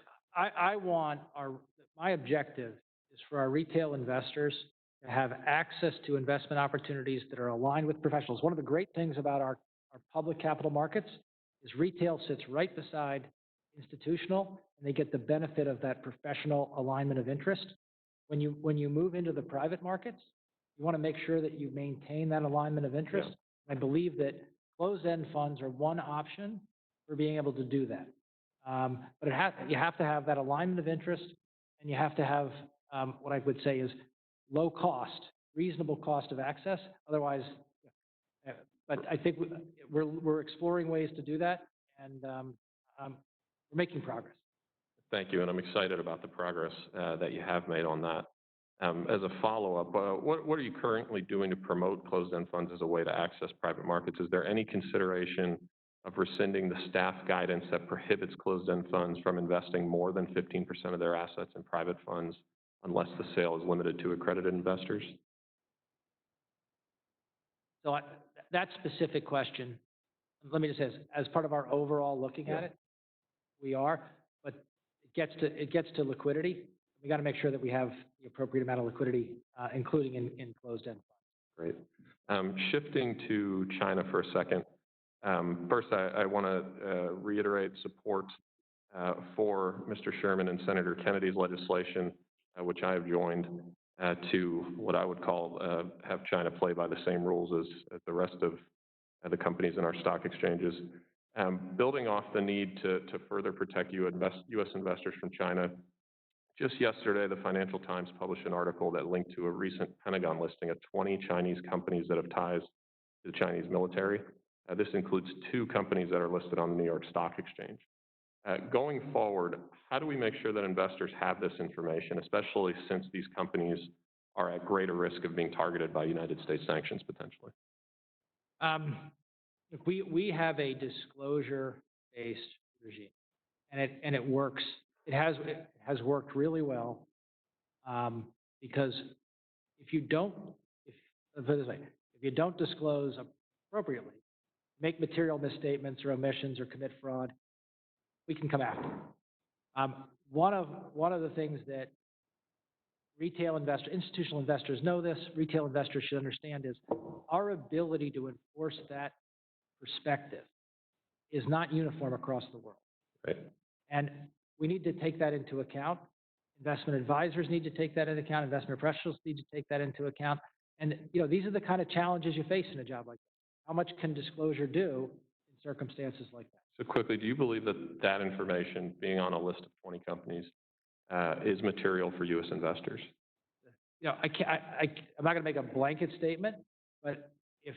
my objective is for our retail investors to have access to investment opportunities that are aligned with professionals. One of the great things about our public capital markets is retail sits right beside institutional, and they get the benefit of that professional alignment of interest. When you move into the private markets, you want to make sure that you maintain that alignment of interest. Yeah. I believe that closed-end funds are one option for being able to do that. But you have to have that alignment of interest, and you have to have what I would say is low cost, reasonable cost of access. Otherwise, but I think we're exploring ways to do that, and we're making progress. Thank you, and I'm excited about the progress that you have made on that. As a follow-up, what are you currently doing to promote closed-end funds as a way to access private markets? Is there any consideration of rescinding the staff guidance that prohibits closed-end funds from investing more than 15% of their assets in private funds unless the sale is limited to accredited investors? So that specific question, let me just say, as part of our overall looking at it, we are, but it gets to liquidity. We got to make sure that we have the appropriate amount of liquidity, including in closed-end funds. Great. Shifting to China for a second. First, I want to reiterate support for Mr. Sherman and Senator Kennedy's legislation, which I have joined, to what I would call have China play by the same rules as the rest of the companies in our stock exchanges. Building off the need to further protect U.S. investors from China, just yesterday, the Financial Times published an article that linked to a recent Pentagon listing of 20 Chinese companies that have ties to the Chinese military. This includes 2 companies that are listed on the New York Stock Exchange. Going forward, how do we make sure that investors have this information, especially since these companies are at greater risk of being targeted by United States sanctions potentially? Look, we have a disclosure-based regime, and it works. It has worked really well, because if you don't, let's put it this way, if you don't disclose appropriately, make material misstatements or omissions or commit fraud, we can come after you. One of the things that retail investors, institutional investors know this, retail investors should understand is our ability to enforce that perspective is not uniform across the world. Right. And we need to take that into account. Investment advisors need to take that into account. Investment professionals need to take that into account. And these are the kind of challenges you face in a job like that. How much can disclosure do in circumstances like that? So quickly, do you believe that that information, being on a list of 20 companies, is material for U.S. investors? I'm not going to make a blanket statement, but if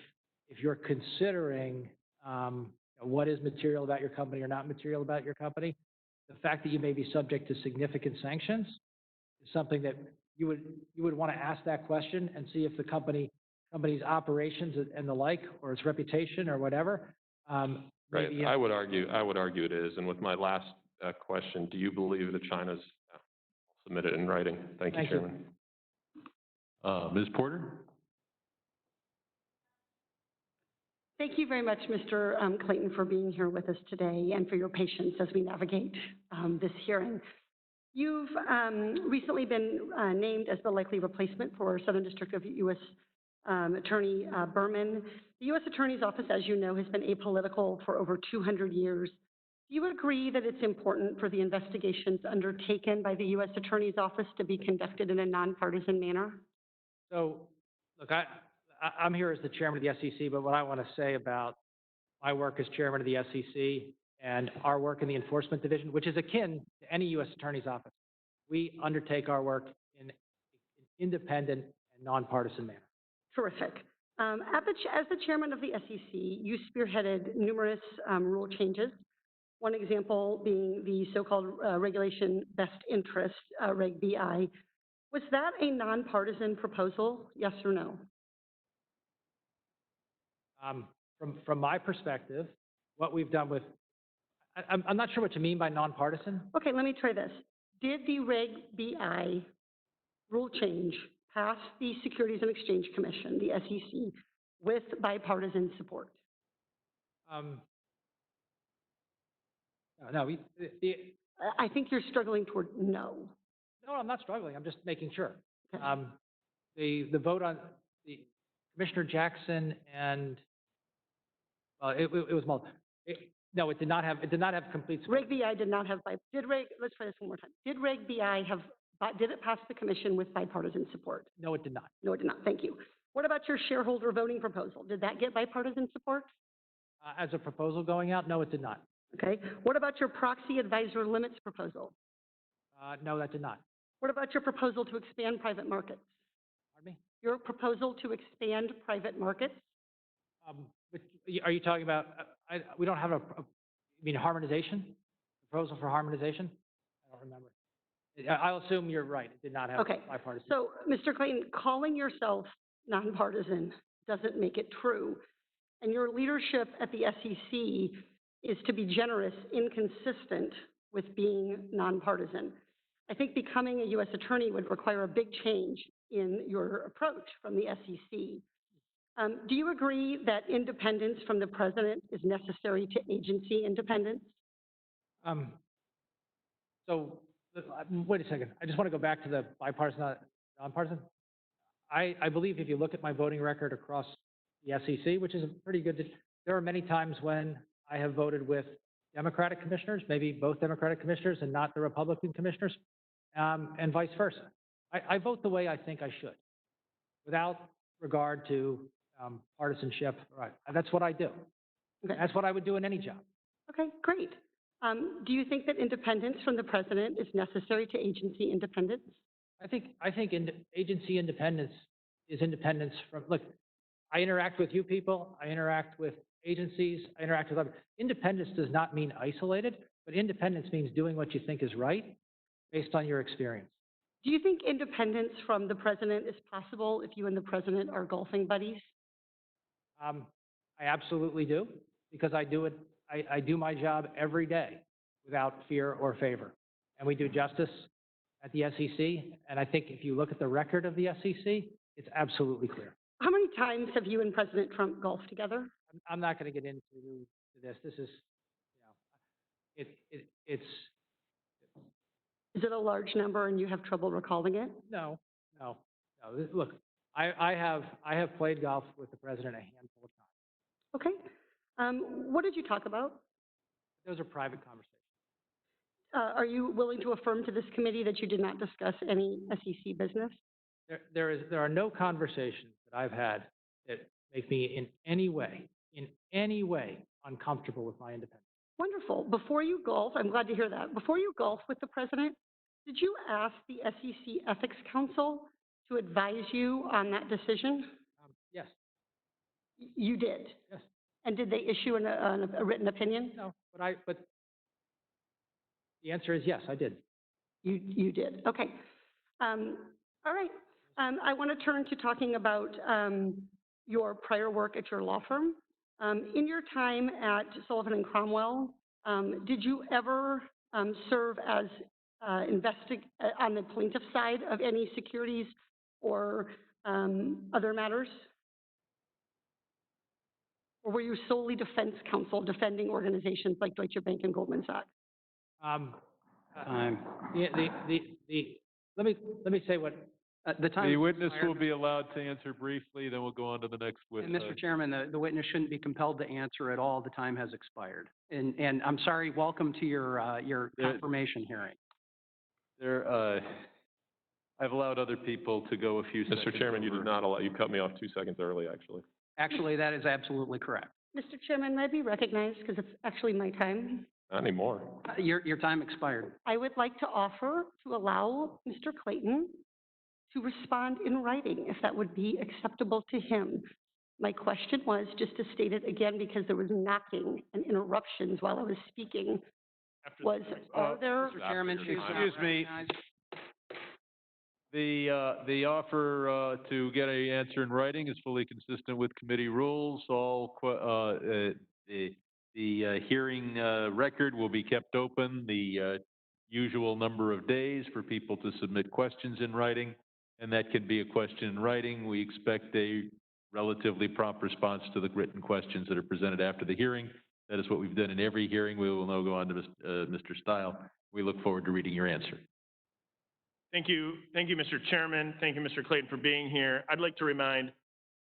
you're considering what is material about your company or not material about your company, the fact that you may be subject to significant sanctions is something that you would want to ask that question and see if the company's operations and the like, or its reputation or whatever. Right. I would argue it is. And with my last question, do you believe that China's submitted in writing? Thank you, Chairman. Ms. Porter? Thank you very much, Mr. Clayton, for being here with us today and for your patience as we navigate this hearing. You've recently been named as the likely replacement for Southern District of U.S. Attorney Berman. The U.S. Attorney's Office, as you know, has been apolitical for over 200 years. Do you agree that it's important for the investigations undertaken by the U.S. Attorney's Office to be conducted in a nonpartisan manner? So, look, I'm here as the chairman of the SEC, but what I want to say about my work as chairman of the SEC and our work in the enforcement division, which is akin to any U.S. Attorney's Office, we undertake our work in an independent and nonpartisan manner. Terrific. As the chairman of the SEC, you spearheaded numerous rule changes. One example being the so-called Regulation Best Interest, Reg BI. Was that a nonpartisan proposal, yes or no? From my perspective, what we've done with, I'm not sure what you mean by nonpartisan. Okay, let me try this. Did the Reg BI rule change pass the Securities and Exchange Commission, the SEC, with bipartisan support? No, I think you're struggling toward no. No, I'm not struggling. I'm just making sure. The vote on the Commissioner Jackson and it was multiple. No, it did not have complete support. Reg BI did not have let's try this one more time. Did Reg BI did it pass the commission with bipartisan support? No, it did not. No, it did not. Thank you. What about your shareholder voting proposal? Did that get bipartisan support? As a proposal going out, no, it did not. Okay. What about your proxy advisor limits proposal? No, that did not. What about your proposal to expand private markets? Pardon me? Your proposal to expand private markets? Are you talking about, we don't have you mean harmonization? Proposal for harmonization? I don't remember. I'll assume you're right. It did not have bipartisan. So, Mr. Clayton, calling yourself nonpartisan doesn't make it true. And your leadership at the SEC is, to be generous, inconsistent with being nonpartisan. I think becoming a U.S. attorney would require a big change in your approach from the SEC. Do you agree that independence from the president is necessary to agency independence? So, wait a second. I just want to go back to the bipartisan, nonpartisan. I believe if you look at my voting record across the SEC, which is pretty good, there are many times when I have voted with Democratic commissioners, maybe both Democratic commissioners and not the Republican commissioners, and vice versa. I vote the way I think I should, without regard to partisanship. Right. That's what I do. Okay. That's what I would do in any job. Okay, great. Do you think that independence from the president is necessary to agency independence? I think agency independence is independence from, look, I interact with you people, I interact with agencies, I interact with other. Independence does not mean isolated, but independence means doing what you think is right based on your experience. Do you think independence from the president is possible if you and the president are golfing buddies? I absolutely do, because I do it, I do my job every day without fear or favor. And we do justice at the SEC, and I think if you look at the record of the SEC, it's absolutely clear. How many times have you and President Trump golfed together? I'm not going to get into this. This is, it's, Is it a large number and you have trouble recalling it? no. Look, I have played golf with the president a handful of times. Okay. What did you talk about? Those are private conversations. Are you willing to affirm to this committee that you did not discuss any SEC business? There are no conversations that I've had that make me in any way uncomfortable with my independence. Wonderful. Before you golf, I'm glad to hear that. Before you golf with the president, did you ask the SEC Ethics Council to advise you on that decision? Yes. You did? Yes. And did they issue a written opinion? No, but the answer is yes, I did. You did. Okay. All right. I want to turn to talking about your prior work at your law firm. In your time at Sullivan and Cromwell, did you ever serve as on the plaintiff side of any securities or other matters? Or were you solely defense counsel defending organizations like Deutsche Bank and Goldman Sachs? Let me say what the time. The witness will be allowed to answer briefly, then we'll go on to the next witness. And Mr. Chairman, the witness shouldn't be compelled to answer at all. The time has expired. And I'm sorry, welcome to your confirmation hearing. I've allowed other people to go a few seconds. Mr. Chairman, you did not allow, you cut me off 2 seconds early, actually. Actually, that is absolutely correct. Mr. Chairman, may I be recognized because it's actually my time? Not anymore. Your time expired. I would like to offer to allow Mr. Clayton to respond in writing, if that would be acceptable to him. My question was, just to state it again, because there was knocking and interruptions while I was speaking, are there? Mr. Chairman, excuse me. The offer to get an answer in writing is fully consistent with committee rules. The hearing record will be kept open the usual number of days for people to submit questions in writing, and that can be a question in writing. We expect a relatively prompt response to the written questions that are presented after the hearing. That is what we've done in every hearing. We will now go on to Mr. Stile. We look forward to reading your answer. Thank you, Mr. Chairman. Thank you, Mr. Clayton, for being here. I'd like to remind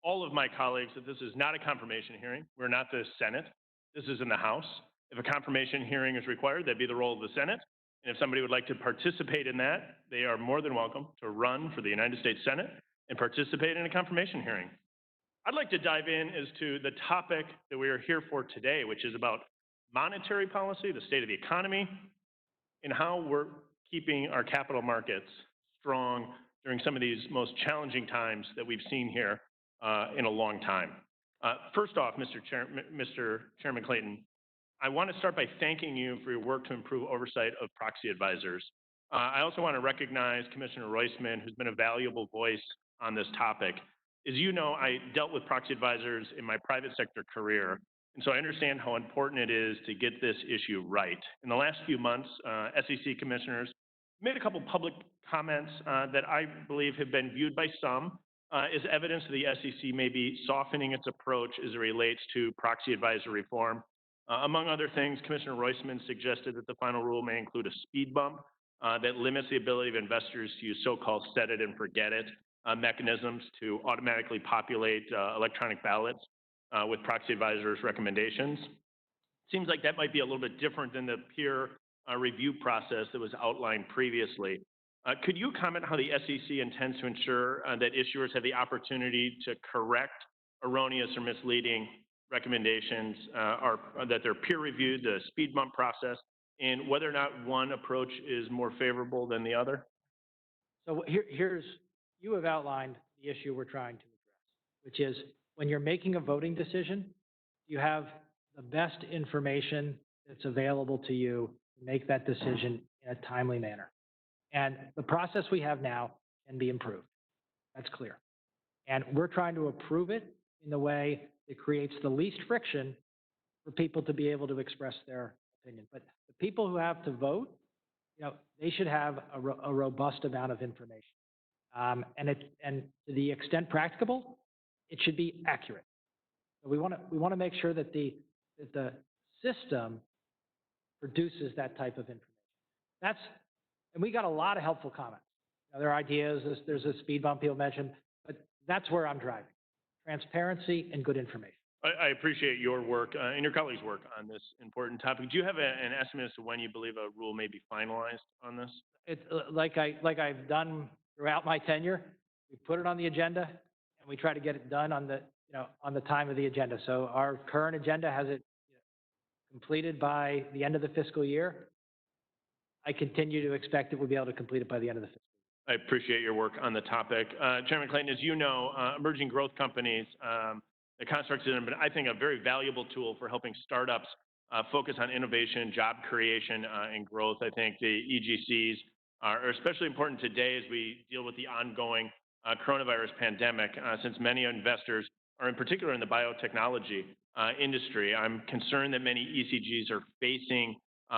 all of my colleagues that this is not a confirmation hearing. We're not the Senate. This is in the House. If a confirmation hearing is required, that'd be the role of the Senate. And if somebody would like to participate in that, they are more than welcome to run for the United States Senate and participate in a confirmation hearing. I'd like to dive in as to the topic that we are here for today, which is about monetary policy, the state of the economy, and how we're keeping our capital markets strong during some of these most challenging times that we've seen here in a long time. First off, Mr. Chairman Clayton, I want to start by thanking you for your work to improve oversight of proxy advisors. I also want to recognize Commissioner Roisman, who's been a valuable voice on this topic. As you know, I dealt with proxy advisors in my private sector career, and so I understand how important it is to get this issue right. In the last few months, SEC commissioners made a couple public comments that I believe have been viewed by some as evidence that the SEC may be softening its approach as it relates to proxy advisor reform. Among other things, Commissioner Roisman suggested that the final rule may include a speed bump that limits the ability of investors to use so-called set it and forget it mechanisms to automatically populate electronic ballots with proxy advisors' recommendations. Seems like that might be a little bit different than the peer review process that was outlined previously. Could you comment how the SEC intends to ensure that issuers have the opportunity to correct erroneous or misleading recommendations, that they're peer-reviewed, the speed bump process, and whether or not one approach is more favorable than the other? So you have outlined the issue we're trying to address, which is when you're making a voting decision, you have the best information that's available to you to make that decision in a timely manner. And the process we have now can be improved. That's clear. And we're trying to approve it in the way that creates the least friction for people to be able to express their opinion. But the people who have to vote, they should have a robust amount of information. And to the extent practicable, it should be accurate. So we want to make sure that the system produces that type of information. And we got a lot of helpful comments. There are ideas, there's a speed bump people mentioned, but that's where I'm driving. Transparency and good information. I appreciate your work and your colleagues' work on this important topic. Do you have an estimate as to when you believe a rule may be finalized on this? It's like I've done throughout my tenure. We put it on the agenda, and we try to get it done on the time of the agenda. So our current agenda has it completed by the end of the fiscal year. I continue to expect that we'll be able to complete it by the end of the fiscal year. I appreciate your work on the topic. Chairman Clayton, as you know, emerging growth companies, the construct has been, I think, a very valuable tool for helping startups focus on innovation, job creation, and growth. I think the EGCs are especially important today as we deal with the ongoing coronavirus pandemic, since many investors are in particular in the biotechnology industry. I'm concerned that many ECGs are facing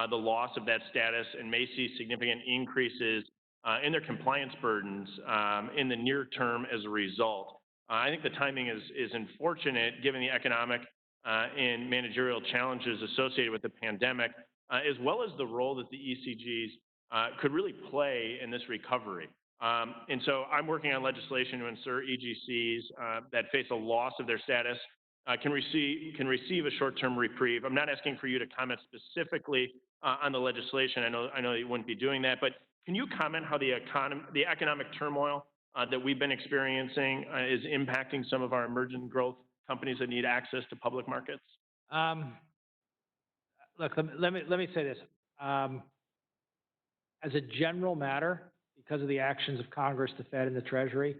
the loss of that status and may see significant increases in their compliance burdens in the near term as a result. I think the timing is unfortunate given the economic and managerial challenges associated with the pandemic, as well as the role that the ECGs could really play in this recovery. And so I'm working on legislation to ensure EGCs that face a loss of their status can receive a short-term reprieve. I'm not asking for you to comment specifically on the legislation. I know you wouldn't be doing that, but can you comment how the economic turmoil that we've been experiencing is impacting some of our emerging growth companies that need access to public markets? Look, let me say this. As a general matter, because of the actions of Congress, the Fed, and the Treasury,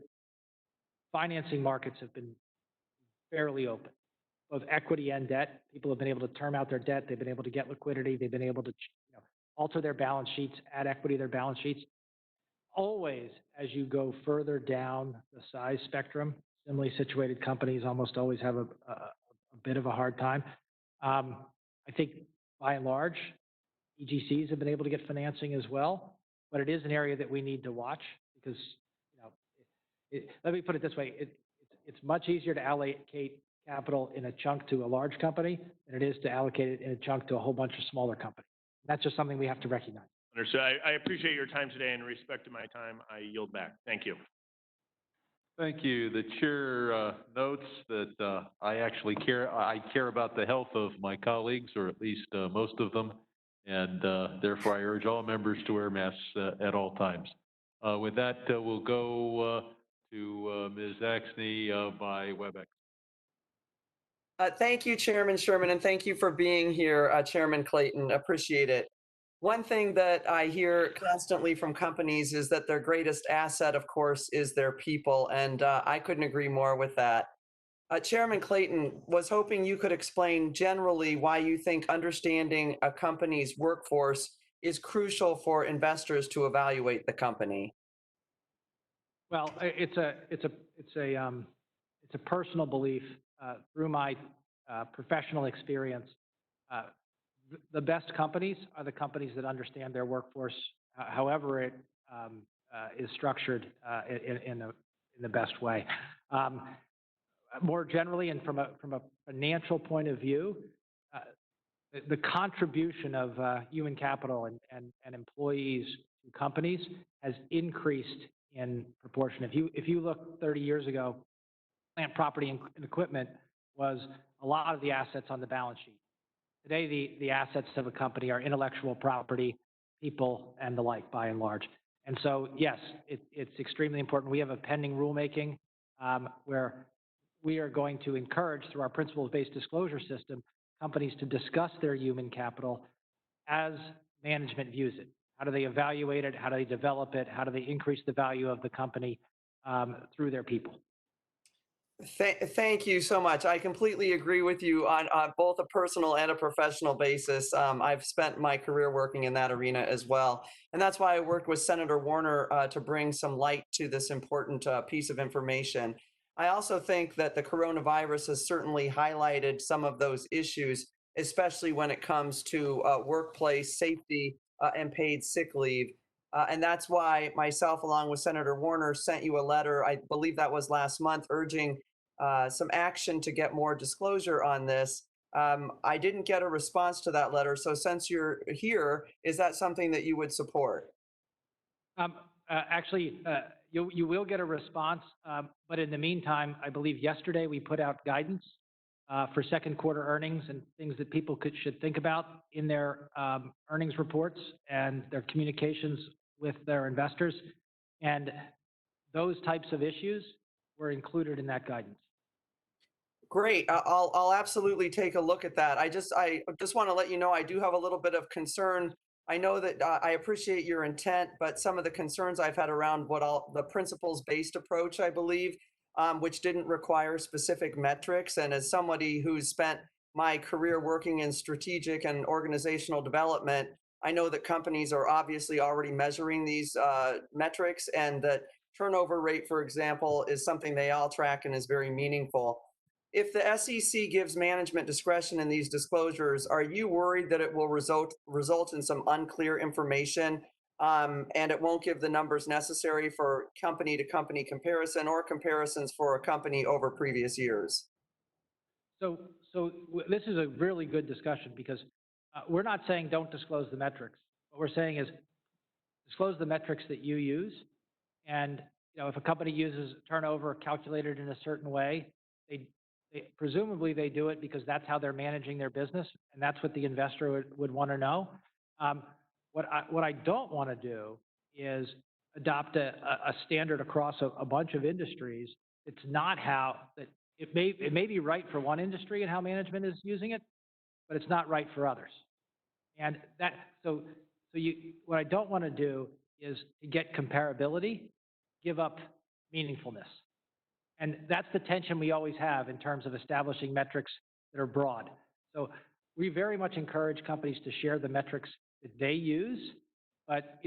financing markets have been fairly open, both equity and debt. People have been able to term out their debt. They've been able to get liquidity. They've been able to alter their balance sheets, add equity to their balance sheets. Always, as you go further down the size spectrum, similarly situated companies almost always have a bit of a hard time. I think by and large, EGCs have been able to get financing as well, but it is an area that we need to watch because, let me put it this way, it's much easier to allocate capital in a chunk to a large company than it is to allocate it in a chunk to a whole bunch of smaller companies. That's just something we have to recognize. Understood. I appreciate your time today, and in respect to my time, I yield back. Thank you. Thank you. The chair notes that I care about the health of my colleagues, or at least most of them, and therefore I urge all members to wear masks at all times. With that, we'll go to Ms. Axney by WebEx. Thank you, Chairman Sherman, and thank you for being here, Chairman Clayton. Appreciate it. One thing that I hear constantly from companies is that their greatest asset, of course, is their people, and I couldn't agree more with that. Chairman Clayton, was hoping you could explain generally why you think understanding a company's workforce is crucial for investors to evaluate the company. Well, it's a personal belief through my professional experience. The best companies are the companies that understand their workforce, however it is structured in the best way. More generally, and from a financial point of view, the contribution of human capital and employees to companies has increased in proportion. If you look 30 years ago, plant, property, and equipment was a lot of the assets on the balance sheet. Today, the assets of a company are intellectual property, people, and the like, by and large. And so, yes, it's extremely important. We have a pending rulemaking where we are going to encourage, through our principles-based disclosure system, companies to discuss their human capital as management views it. How do they evaluate it? How do they develop it? How do they increase the value of the company through their people? Thank you so much. I completely agree with you on both a personal and a professional basis. I've spent my career working in that arena as well. And that's why I worked with Senator Warner to bring some light to this important piece of information. I also think that the coronavirus has certainly highlighted some of those issues, especially when it comes to workplace safety and paid sick leave. And that's why myself, along with Senator Warner, sent you a letter, I believe that was last month, urging some action to get more disclosure on this. I didn't get a response to that letter. So since you're here, is that something that you would support? Actually, you will get a response, but in the meantime, I believe yesterday we put out guidance for second quarter earnings and things that people should think about in their earnings reports and their communications with their investors. And those types of issues were included in that guidance. Great. I'll absolutely take a look at that. I just want to let you know I do have a little bit of concern. I know that I appreciate your intent, but some of the concerns I've had around the principles-based approach, I believe, which didn't require specific metrics. And as somebody who's spent my career working in strategic and organizational development, I know that companies are obviously already measuring these metrics, and that turnover rate, for example, is something they all track and is very meaningful. If the SEC gives management discretion in these disclosures, are you worried that it will result in some unclear information, and it won't give the numbers necessary for company-to-company comparison or comparisons for a company over previous years? So this is a really good discussion because we're not saying don't disclose the metrics. What we're saying is disclose the metrics that you use. And if a company uses turnover calculated in a certain way, presumably they do it because that's how they're managing their business, and that's what the investor would want to know. What I don't want to do is adopt a standard across a bunch of industries. It's not how that it may be right for one industry and how management is using it, but it's not right for others. And what I don't want to do is to get comparability, give up meaningfulness. And that's the tension we always have in terms of establishing metrics that are broad. So we very much encourage companies to share the metrics that they use, but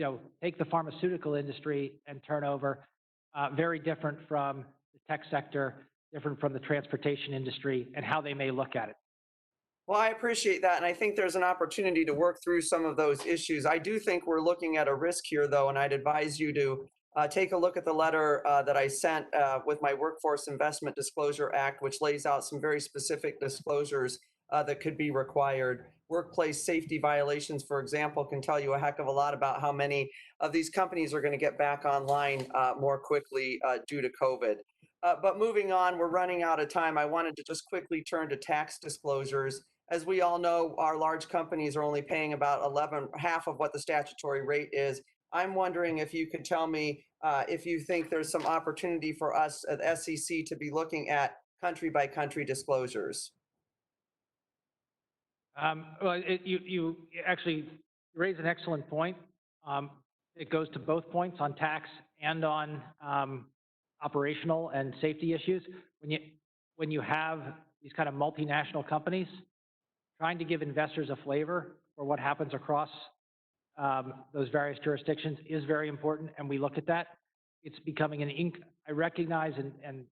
take the pharmaceutical industry and turnover, very different from the tech sector, different from the transportation industry, and how they may look at it. Well, I appreciate that, and I think there's an opportunity to work through some of those issues. I do think we're looking at a risk here, though, and I'd advise you to take a look at the letter that I sent with my Workforce Investment Disclosure Act, which lays out some very specific disclosures that could be required. Workplace safety violations, for example, can tell you a heck of a lot about how many of these companies are going to get back online more quickly due to COVID. But moving on, we're running out of time. I wanted to just quickly turn to tax disclosures. As we all know, our large companies are only paying about half of what the statutory rate is. I'm wondering if you could tell me if you think there's some opportunity for us at SEC to be looking at country-by-country disclosures. Well, you actually raise an excellent point. It goes to both points on tax and on operational and safety issues. When you have these kind of multinational companies, trying to give investors a flavor for what happens across those various jurisdictions is very important, and we look at that. It's becoming I recognize and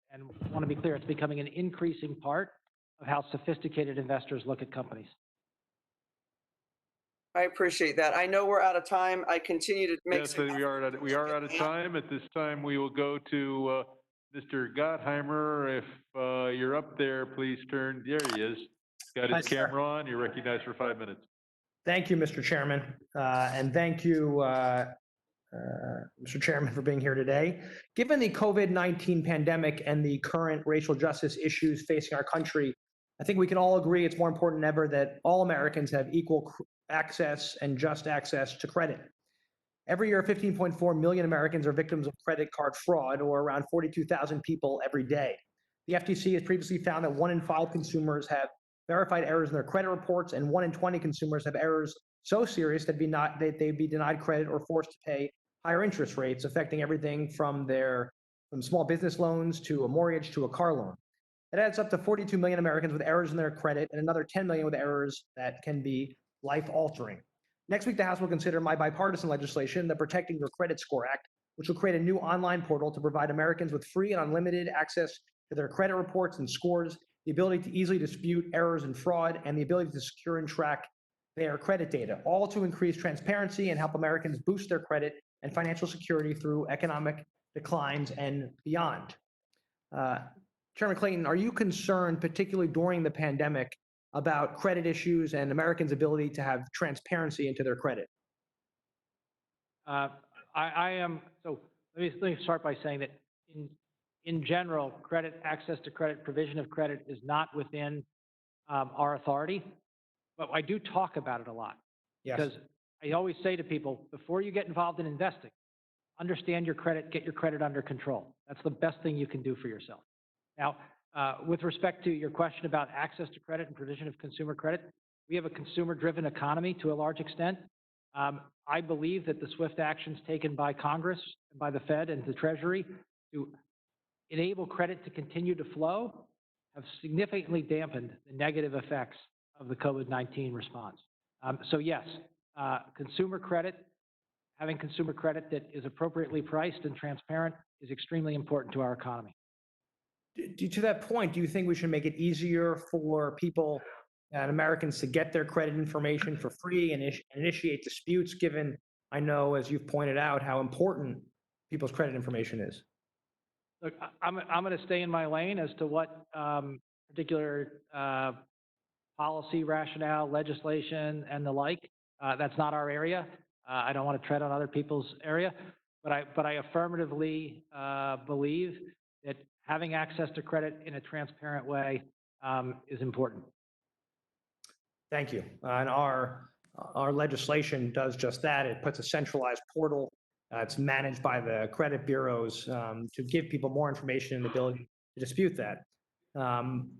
want to be clear, it's becoming an increasing part of how sophisticated investors look at companies. I appreciate that. I know we're out of time. I continue to make Yes, we are out of time. At this time, we will go to Mr. Gottheimer. If you're up there, please turn. There he is. Got his camera on. You're recognized for 5 minutes. Thank you, Mr. Chairman. And thank you, Mr. Chairman, for being here today. Given the COVID-19 pandemic and the current racial justice issues facing our country, I think we can all agree it's more important than ever that all Americans have equal access and just access to credit. Every year, 15.4 million Americans are victims of credit card fraud, or around 42,000 people every day. The FTC has previously found that 1 in 5 consumers have verified errors in their credit reports, and 1 in 20 consumers have errors so serious that they'd be denied credit or forced to pay higher interest rates, affecting everything from small business loans to a mortgage to a car loan. That adds up to 42 million Americans with errors in their credit and another 10 million with errors that can be life-altering. Next week, the House will consider my bipartisan legislation, the Protecting Your Credit Score Act, which will create a new online portal to provide Americans with free and unlimited access to their credit reports and scores, the ability to easily dispute errors and fraud, and the ability to secure and track their credit data, all to increase transparency and help Americans boost their credit and financial security through economic declines and beyond. Chairman Clayton, are you concerned, particularly during the pandemic, about credit issues and Americans' ability to have transparency into their credit? I am, so let me start by saying that in general, credit, access to credit, provision of credit is not within our authority, but I do talk about it a lot. Yes. Because I always say to people, before you get involved in investing, understand your credit, get your credit under control. That's the best thing you can do for yourself. Now, with respect to your question about access to credit and provision of consumer credit, we have a consumer-driven economy to a large extent. I believe that the swift actions taken by Congress, and by the Fed and the Treasury to enable credit to continue to flow have significantly dampened the negative effects of the COVID-19 response. So yes, consumer credit, having consumer credit that is appropriately priced and transparent is extremely important to our economy. To that point, do you think we should make it easier for people and Americans to get their credit information for free and initiate disputes, given I know, as you've pointed out, how important people's credit information is? Look, I'm going to stay in my lane as to what particular policy rationale, legislation, and the like. That's not our area. I don't want to tread on other people's area, but I affirmatively believe that having access to credit in a transparent way is important. Thank you. And our legislation does just that. It puts a centralized portal. It's managed by the credit bureaus to give people more information and the ability to dispute that.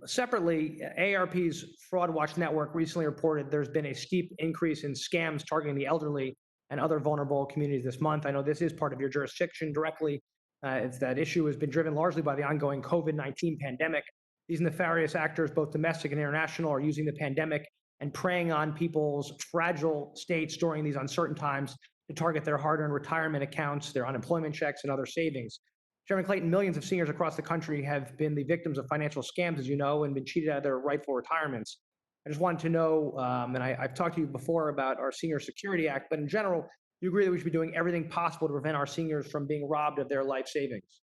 Separately, AARP's Fraud Watch Network recently reported there's been a steep increase in scams targeting the elderly and other vulnerable communities this month. I know this is part of your jurisdiction directly. It's that issue has been driven largely by the ongoing COVID-19 pandemic. These nefarious actors, both domestic and international, are using the pandemic and preying on people's fragile states during these uncertain times to target their hard-earned retirement accounts, their unemployment checks, and other savings. Chairman Clayton, millions of seniors across the country have been the victims of financial scams, as you know, and been cheated out of their rightful retirements. I just wanted to know, and I've talked to you before about our Senior Security Act, but in general, you agree that we should be doing everything possible to prevent our seniors from being robbed of their life savings?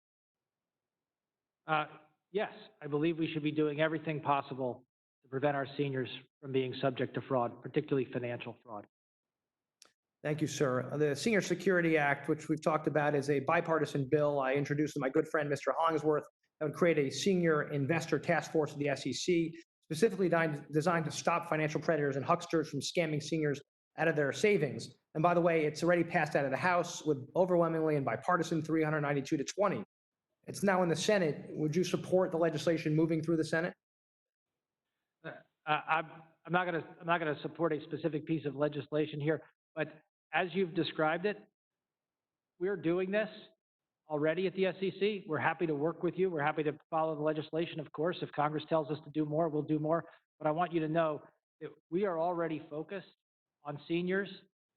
Yes, I believe we should be doing everything possible to prevent our seniors from being subject to fraud, particularly financial fraud. Thank you, sir. The Senior Security Act, which we've talked about, is a bipartisan bill I introduced with my good friend, Mr. Hollingsworth, that would create a senior investor task force of the SEC, specifically designed to stop financial predators and hucksters from scamming seniors out of their savings. And by the way, it's already passed out of the House with overwhelmingly and bipartisan 392 to 20. It's now in the Senate. Would you support the legislation moving through the Senate? I'm not going to support a specific piece of legislation here, but as you've described it, we're doing this already at the SEC. We're happy to work with you. We're happy to follow the legislation, of course. If Congress tells us to do more, we'll do more. But I want you to know that we are already focused on seniors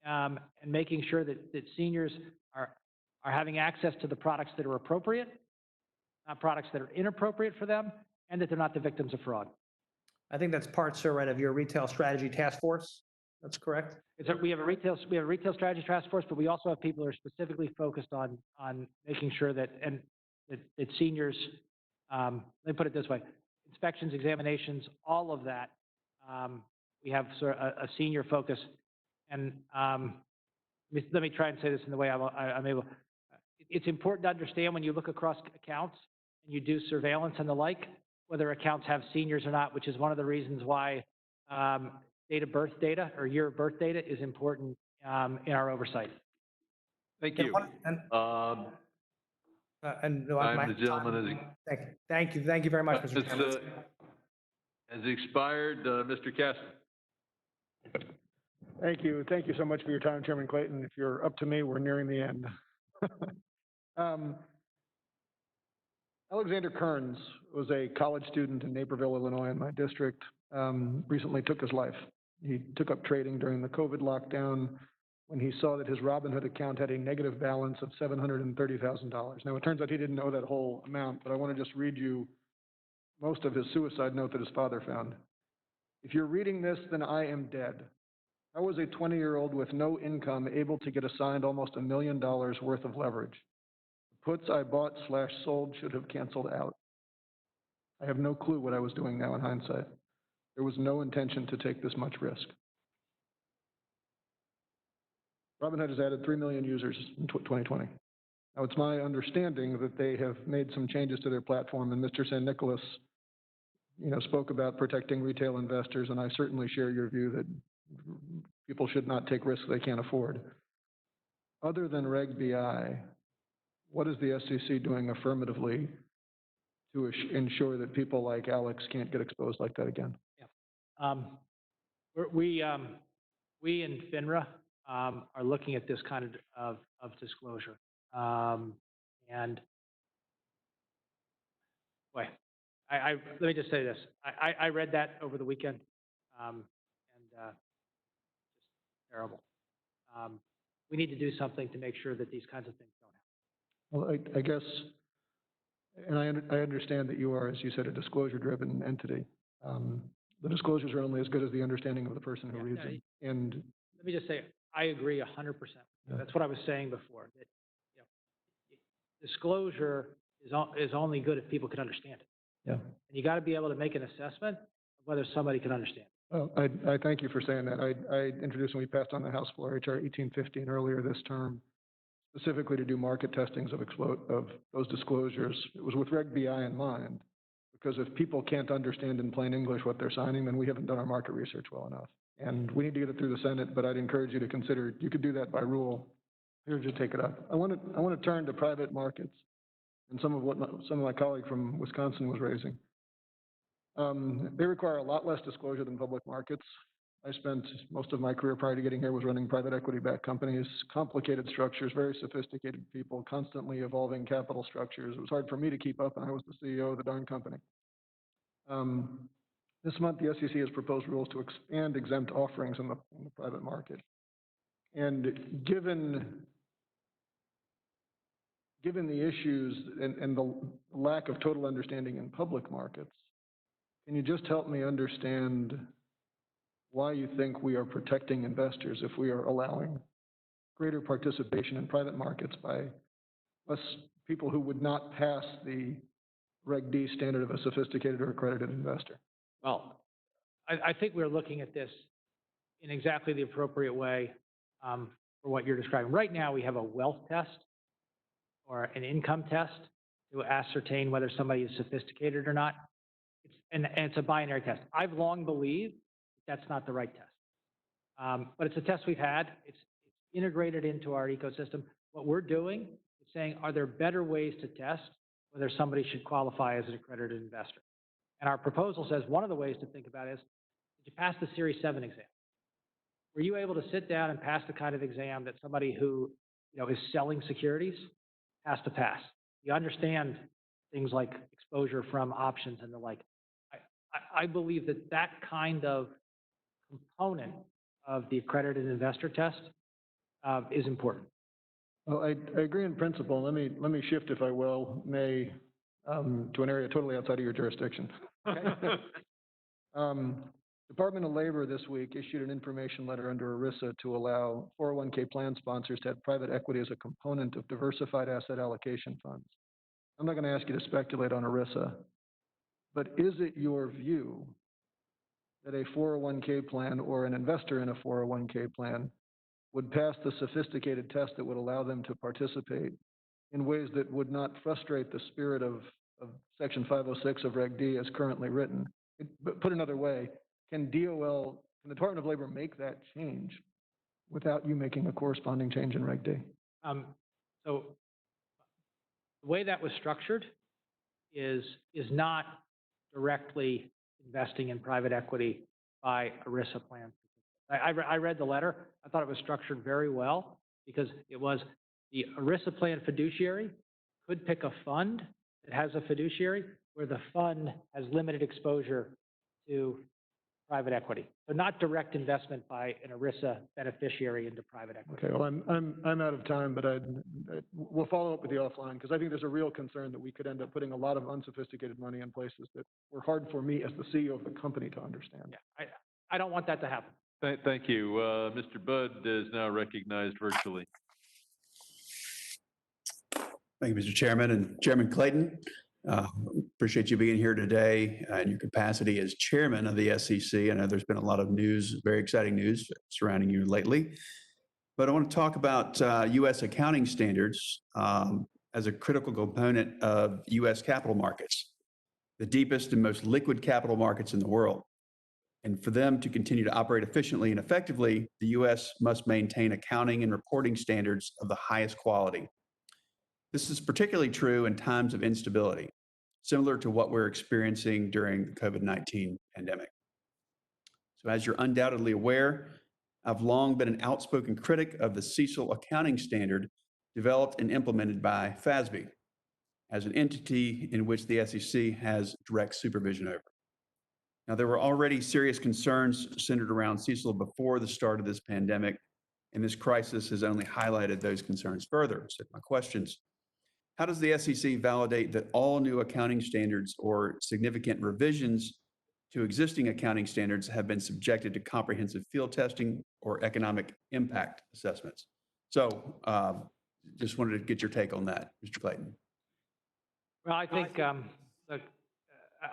and making sure that seniors are having access to the products that are appropriate, not products that are inappropriate for them, and that they're not the victims of fraud. I think that's part, sir, right, of your retail strategy task force. That's correct. We have a retail strategy task force, but we also have people who are specifically focused on making sure that seniors. Let me put it this way: inspections, examinations, all of that. We have sort of a senior focus, and let me try and say this in the way I'm able. It's important to understand when you look across accounts and you do surveillance and the like, whether accounts have seniors or not, which is one of the reasons why date of birth data or year of birth data is important in our oversight. Thank you. The gentleman Thank you very much, Mr. Chairman. has expired. Mr. Kastner. Thank you. Thank you so much for your time, Chairman Clayton. If you're up to me, we're nearing the end. Alexander Kearns was a college student in Naperville, Illinois, in my district. Recently took his life. He took up trading during the COVID lockdown when he saw that his Robinhood account had a negative balance of $730,000. Now, it turns out he didn't know that whole amount, but I want to just read you most of his suicide note that his father found. If you're reading this, then I am dead. I was a 20-year-old with no income able to get assigned almost $1 million worth of leverage. The puts I bought/sold should have canceled out. I have no clue what I was doing now in hindsight. There was no intention to take this much risk. Robinhood has added 3 million users in 2020. Now, it's my understanding that they have made some changes to their platform, and Mr. San Nicolas, spoke about protecting retail investors, and I certainly share your view that people should not take risks they can't afford. Other than Reg BI, what is the SEC doing affirmatively to ensure that people like Alex can't get exposed like that again? We in FINRA are looking at this kind of disclosure. And boy, let me just say this. I read that over the weekend, just terrible. We need to do something to make sure that these kinds of things don't happen. Well, I guess, and I understand that you are, as you said, a disclosure-driven entity. The disclosures are only as good as the understanding of the person who reads them. And let me just say, I agree 100%. That's what I was saying before. That disclosure is only good if people can understand it. yeah. And you got to be able to make an assessment of whether somebody can understand it. Oh, I thank you for saying that. I introduced when we passed on the House floor HR 1815 earlier this term, specifically to do market testings of those disclosures. It was with Reg BI in mind, because if people can't understand in plain English what they're signing, then we haven't done our market research well enough. And we need to get it through the Senate, but I'd encourage you to consider, you could do that by rule. Here's to take it up. I want to turn to private markets and some of what some of my colleague from Wisconsin was raising. They require a lot less disclosure than public markets. I spent most of my career prior to getting here was running private equity-backed companies, complicated structures, very sophisticated people, constantly evolving capital structures. It was hard for me to keep up, and I was the CEO of the darn company. This month, the SEC has proposed rules to expand exempt offerings in the private market. And given the issues and the lack of total understanding in public markets, can you just help me understand why you think we are protecting investors if we are allowing greater participation in private markets by less people who would not pass the Reg D standard of a sophisticated or accredited investor? Well, I think we're looking at this in exactly the appropriate way for what you're describing. Right now, we have a wealth test or an income test to ascertain whether somebody is sophisticated or not. And it's a binary test. I've long believed that's not the right test. But it's a test we've had. It's integrated into our ecosystem. What we're doing is saying, are there better ways to test whether somebody should qualify as an accredited investor? And our proposal says one of the ways to think about it is, did you pass the Series 7 exam? Were you able to sit down and pass the kind of exam that somebody who is selling securities has to pass? You understand things like exposure from options and the like. I believe that kind of component of the accredited investor test is important. Well, I agree in principle. Let me shift, if I will, to an area totally outside of your jurisdiction. Okay. Department of Labor this week issued an information letter under ERISA to allow 401k plan sponsors to have private equity as a component of diversified asset allocation funds. I'm not going to ask you to speculate on ERISA, but is it your view that a 401k plan or an investor in a 401k plan would pass the sophisticated test that would allow them to participate in ways that would not frustrate the spirit of Section 506 of Reg D as currently written? But put another way, can the Department of Labor make that change without you making a corresponding change in Reg D? So the way that was structured is not directly investing in private equity by ERISA plans. I read the letter. I thought it was structured very well because it was the ERISA plan fiduciary could pick a fund that has a fiduciary, where the fund has limited exposure to private equity. So not direct investment by an ERISA beneficiary into private equity. Okay, well, I'm out of time, but we'll follow up with you offline, because I think there's a real concern that we could end up putting a lot of unsophisticated money in places that were hard for me as the CEO of the company to understand. Yeah, I don't want that to happen. Thank you. Mr. Budd is now recognized virtually. Thank you, Mr. Chairman. And Chairman Clayton, appreciate you being here today in your capacity as chairman of the SEC. I know there's been a lot of news, very exciting news surrounding you lately. But I want to talk about U.S. accounting standards as a critical component of U.S. capital markets, the deepest and most liquid capital markets in the world. And for them to continue to operate efficiently and effectively, the U.S. must maintain accounting and reporting standards of the highest quality. This is particularly true in times of instability, similar to what we're experiencing during the COVID-19 pandemic. So as you're undoubtedly aware, I've long been an outspoken critic of the CECL accounting standard developed and implemented by FASB as an entity in which the SEC has direct supervision over. Now, there were already serious concerns centered around CECL before the start of this pandemic, and this crisis has only highlighted those concerns further. So my questions: how does the SEC validate that all new accounting standards or significant revisions to existing accounting standards have been subjected to comprehensive field testing or economic impact assessments? So just wanted to get your take on that, Mr. Clayton. Well, I think, look,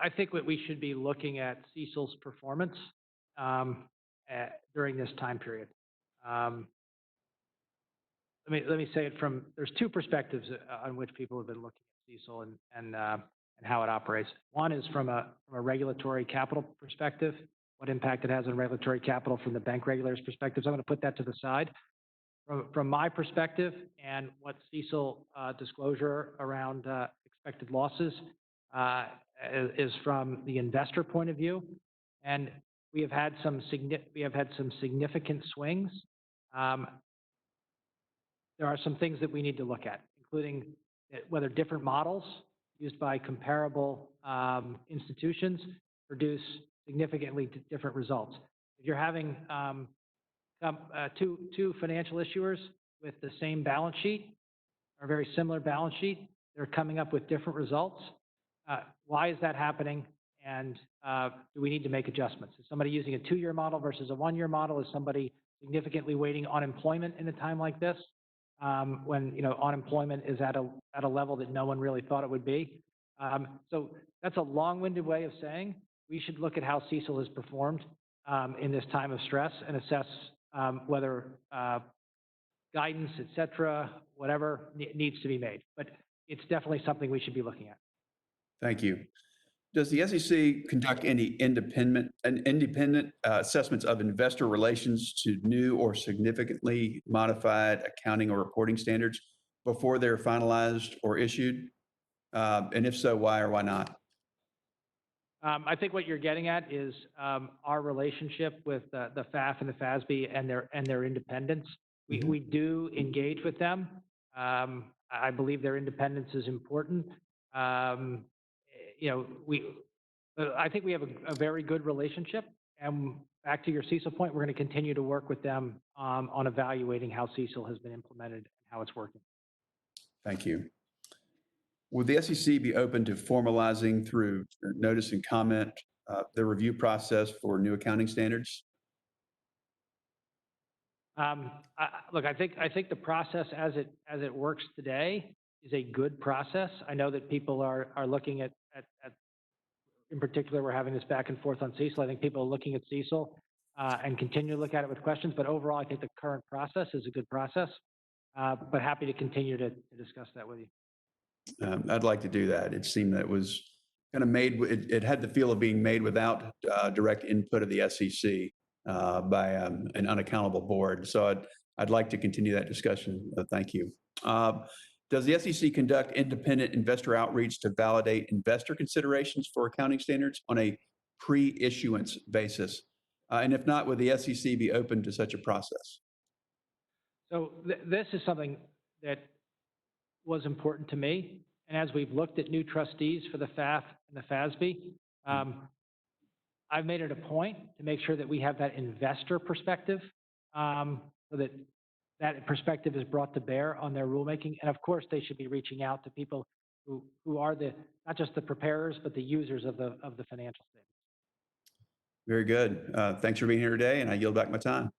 I think what we should be looking at CECL's performance during this time period. Let me say it from, there's two perspectives on which people have been looking at CECL and how it operates. One is from a regulatory capital perspective, what impact it has on regulatory capital from the bank regulators' perspectives. I'm going to put that to the side. From my perspective and what CECL disclosure around expected losses is from the investor point of view, and we have had some significant swings. There are some things that we need to look at, including whether different models used by comparable institutions produce significantly different results. If you're having two financial issuers with the same balance sheet or very similar balance sheet, they're coming up with different results. Why is that happening? And do we need to make adjustments? Is somebody using a 2-year model versus a 1-year model? Is somebody significantly weighting unemployment in a time like this, when unemployment is at a level that no one really thought it would be? So that's a long-winded way of saying we should look at how CECL has performed in this time of stress and assess whether guidance, et cetera, whatever needs to be made. But it's definitely something we should be looking at. Thank you. Does the SEC conduct any independent assessments of investor relations to new or significantly modified accounting or reporting standards before they're finalized or issued? And if so, why or why not? I think what you're getting at is our relationship with the FAF and the FASB and their independence. We do engage with them. I believe their independence is important. I think we have a very good relationship. And back to your CECL point, we're going to continue to work with them on evaluating how CECL has been implemented and how it's working. Thank you. Would the SEC be open to formalizing through notice and comment the review process for new accounting standards? Look, I think the process as it works today is a good process. I know that people are looking at in particular, we're having this back and forth on CECL. I think people are looking at CECL and continue to look at it with questions. But overall, I think the current process is a good process. But happy to continue to discuss that with you. I'd like to do that. It seemed that it was kind of it had the feel of being made without direct input of the SEC by an unaccountable board. So I'd like to continue that discussion. Thank you. Does the SEC conduct independent investor outreach to validate investor considerations for accounting standards on a pre-issuance basis? And if not, would the SEC be open to such a process? So this is something that was important to me and as we've looked at new trustees for the FAF and the FASB, I've made it a point to make sure that we have that investor perspective, so that that perspective is brought to bear on their rulemaking. And of course, they should be reaching out to people who are not just the preparers, but the users of the financial statements. Very good. Thanks for being here today, and I yield back my time.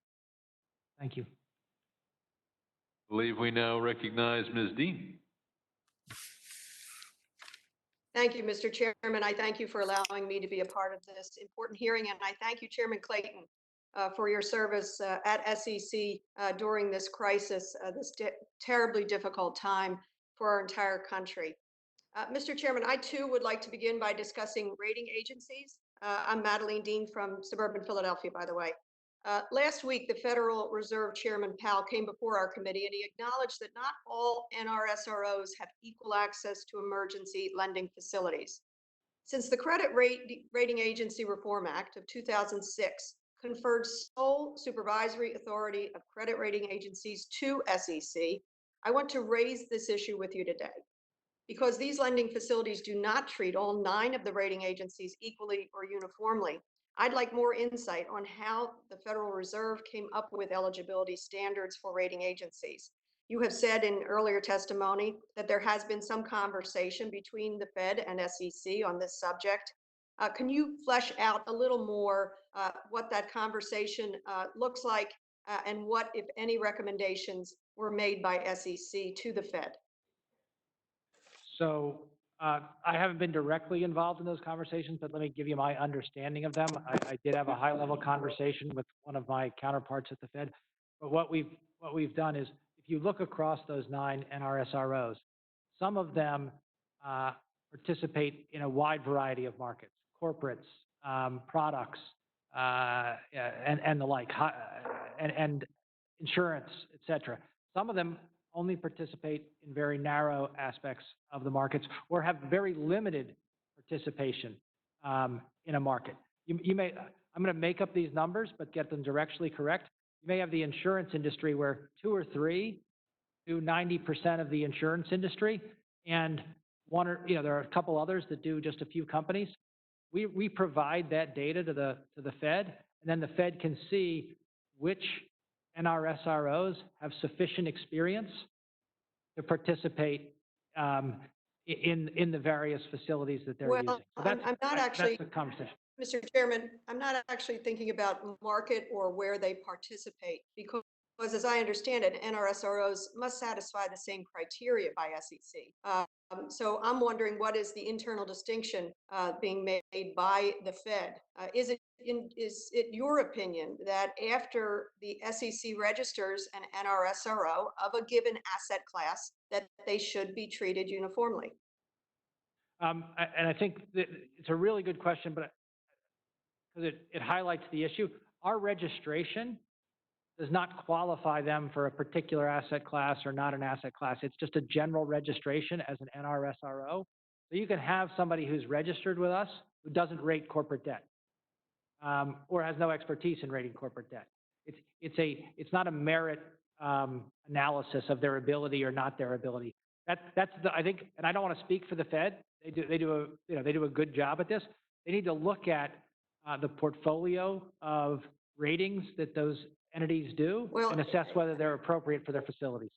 Thank you. I believe we now recognize Ms. Dean. Thank you, Mr. Chairman. I thank you for allowing me to be a part of this important hearing, and I thank you, Chairman Clayton, for your service at SEC during this crisis, this terribly difficult time for our entire country. Mr. Chairman, I too would like to begin by discussing rating agencies. I'm Madeline Dean from suburban Philadelphia, by the way. Last week, the Federal Reserve Chairman Powell came before our committee and he acknowledged that not all NRSROs have equal access to emergency lending facilities. Since the Credit Rating Agency Reform Act of 2006 conferred sole supervisory authority of credit rating agencies to SEC, I want to raise this issue with you today. Because these lending facilities do not treat all 9 of the rating agencies equally or uniformly, I'd like more insight on how the Federal Reserve came up with eligibility standards for rating agencies. You have said in earlier testimony that there has been some conversation between the Fed and SEC on this subject. Can you flesh out a little more what that conversation looks like and what, if any, recommendations were made by SEC to the Fed? So I haven't been directly involved in those conversations, but let me give you my understanding of them. I did have a high-level conversation with one of my counterparts at the Fed. But what we've done is, if you look across those 9 NRSROs, some of them participate in a wide variety of markets, corporates, products, and the like, and insurance, et cetera. Some of them only participate in very narrow aspects of the markets or have very limited participation in a market. You may, I'm going to make up these numbers, but get them directionally correct. You may have the insurance industry where 2 or 3 do 90% of the insurance industry, and there are a couple others that do just a few companies. We provide that data to the Fed, and then the Fed can see which NRSROs have sufficient experience to participate in the various facilities that they're using. So I'm not actually, that's the conversation. Mr. Chairman, I'm not actually thinking about market or where they participate, because as I understand it, NRSROs must satisfy the same criteria by SEC. So I'm wondering, what is the internal distinction being made by the Fed? Is it your opinion that after the SEC registers an NRSRO of a given asset class, that they should be treated uniformly? And I think that it's a really good question, but because it highlights the issue. Our registration does not qualify them for a particular asset class or not an asset class. It's just a general registration as an NRSRO. So you can have somebody who's registered with us who doesn't rate corporate debt or has no expertise in rating corporate debt. It's not a merit analysis of their ability or not their ability. That's I think, and I don't want to speak for the Fed. They do a good job at this. They need to look at the portfolio of ratings that those entities do and assess whether they're appropriate for their facilities.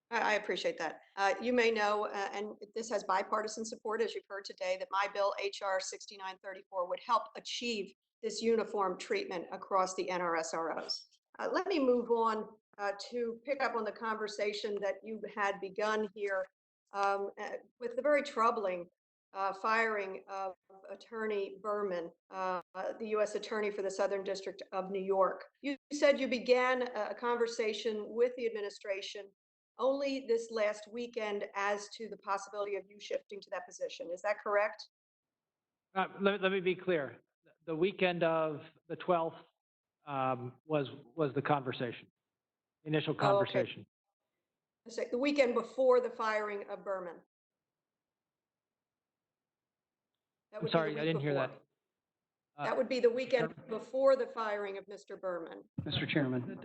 I appreciate that. You may know, and this has bipartisan support, as you've heard today, that my bill, HR 6934, would help achieve this uniform treatment across the NRSROs. Let me move on to pick up on the conversation that you had begun here with the very troubling firing of Attorney Berman, the U.S. Attorney for the Southern District of New York. You said you began a conversation with the administration only this last weekend as to the possibility of you shifting to that position. Is that correct? Let me be clear. The weekend of the 12th was the conversation, initial conversation. Oh, okay. The weekend before the firing of Berman. I'm sorry, I didn't hear that. That would be the weekend before the firing of Mr. Berman. Mr. Chairman,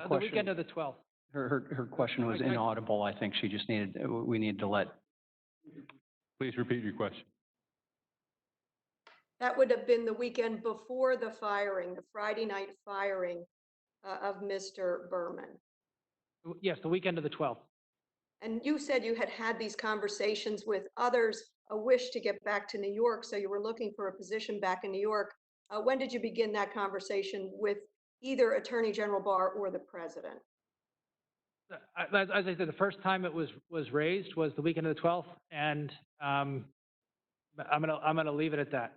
the weekend of the 12th. Her question was inaudible. I think she just we needed to let Please repeat your question. That would have been the weekend before the firing, the Friday night firing of Mr. Berman. Yes, the weekend of the 12th. And you said you had had these conversations with others, a wish to get back to New York, so you were looking for a position back in New York. When did you begin that conversation with either Attorney General Barr or the president? As I said, the first time it was raised was the weekend of the 12th, and I'm gonna leave it at that.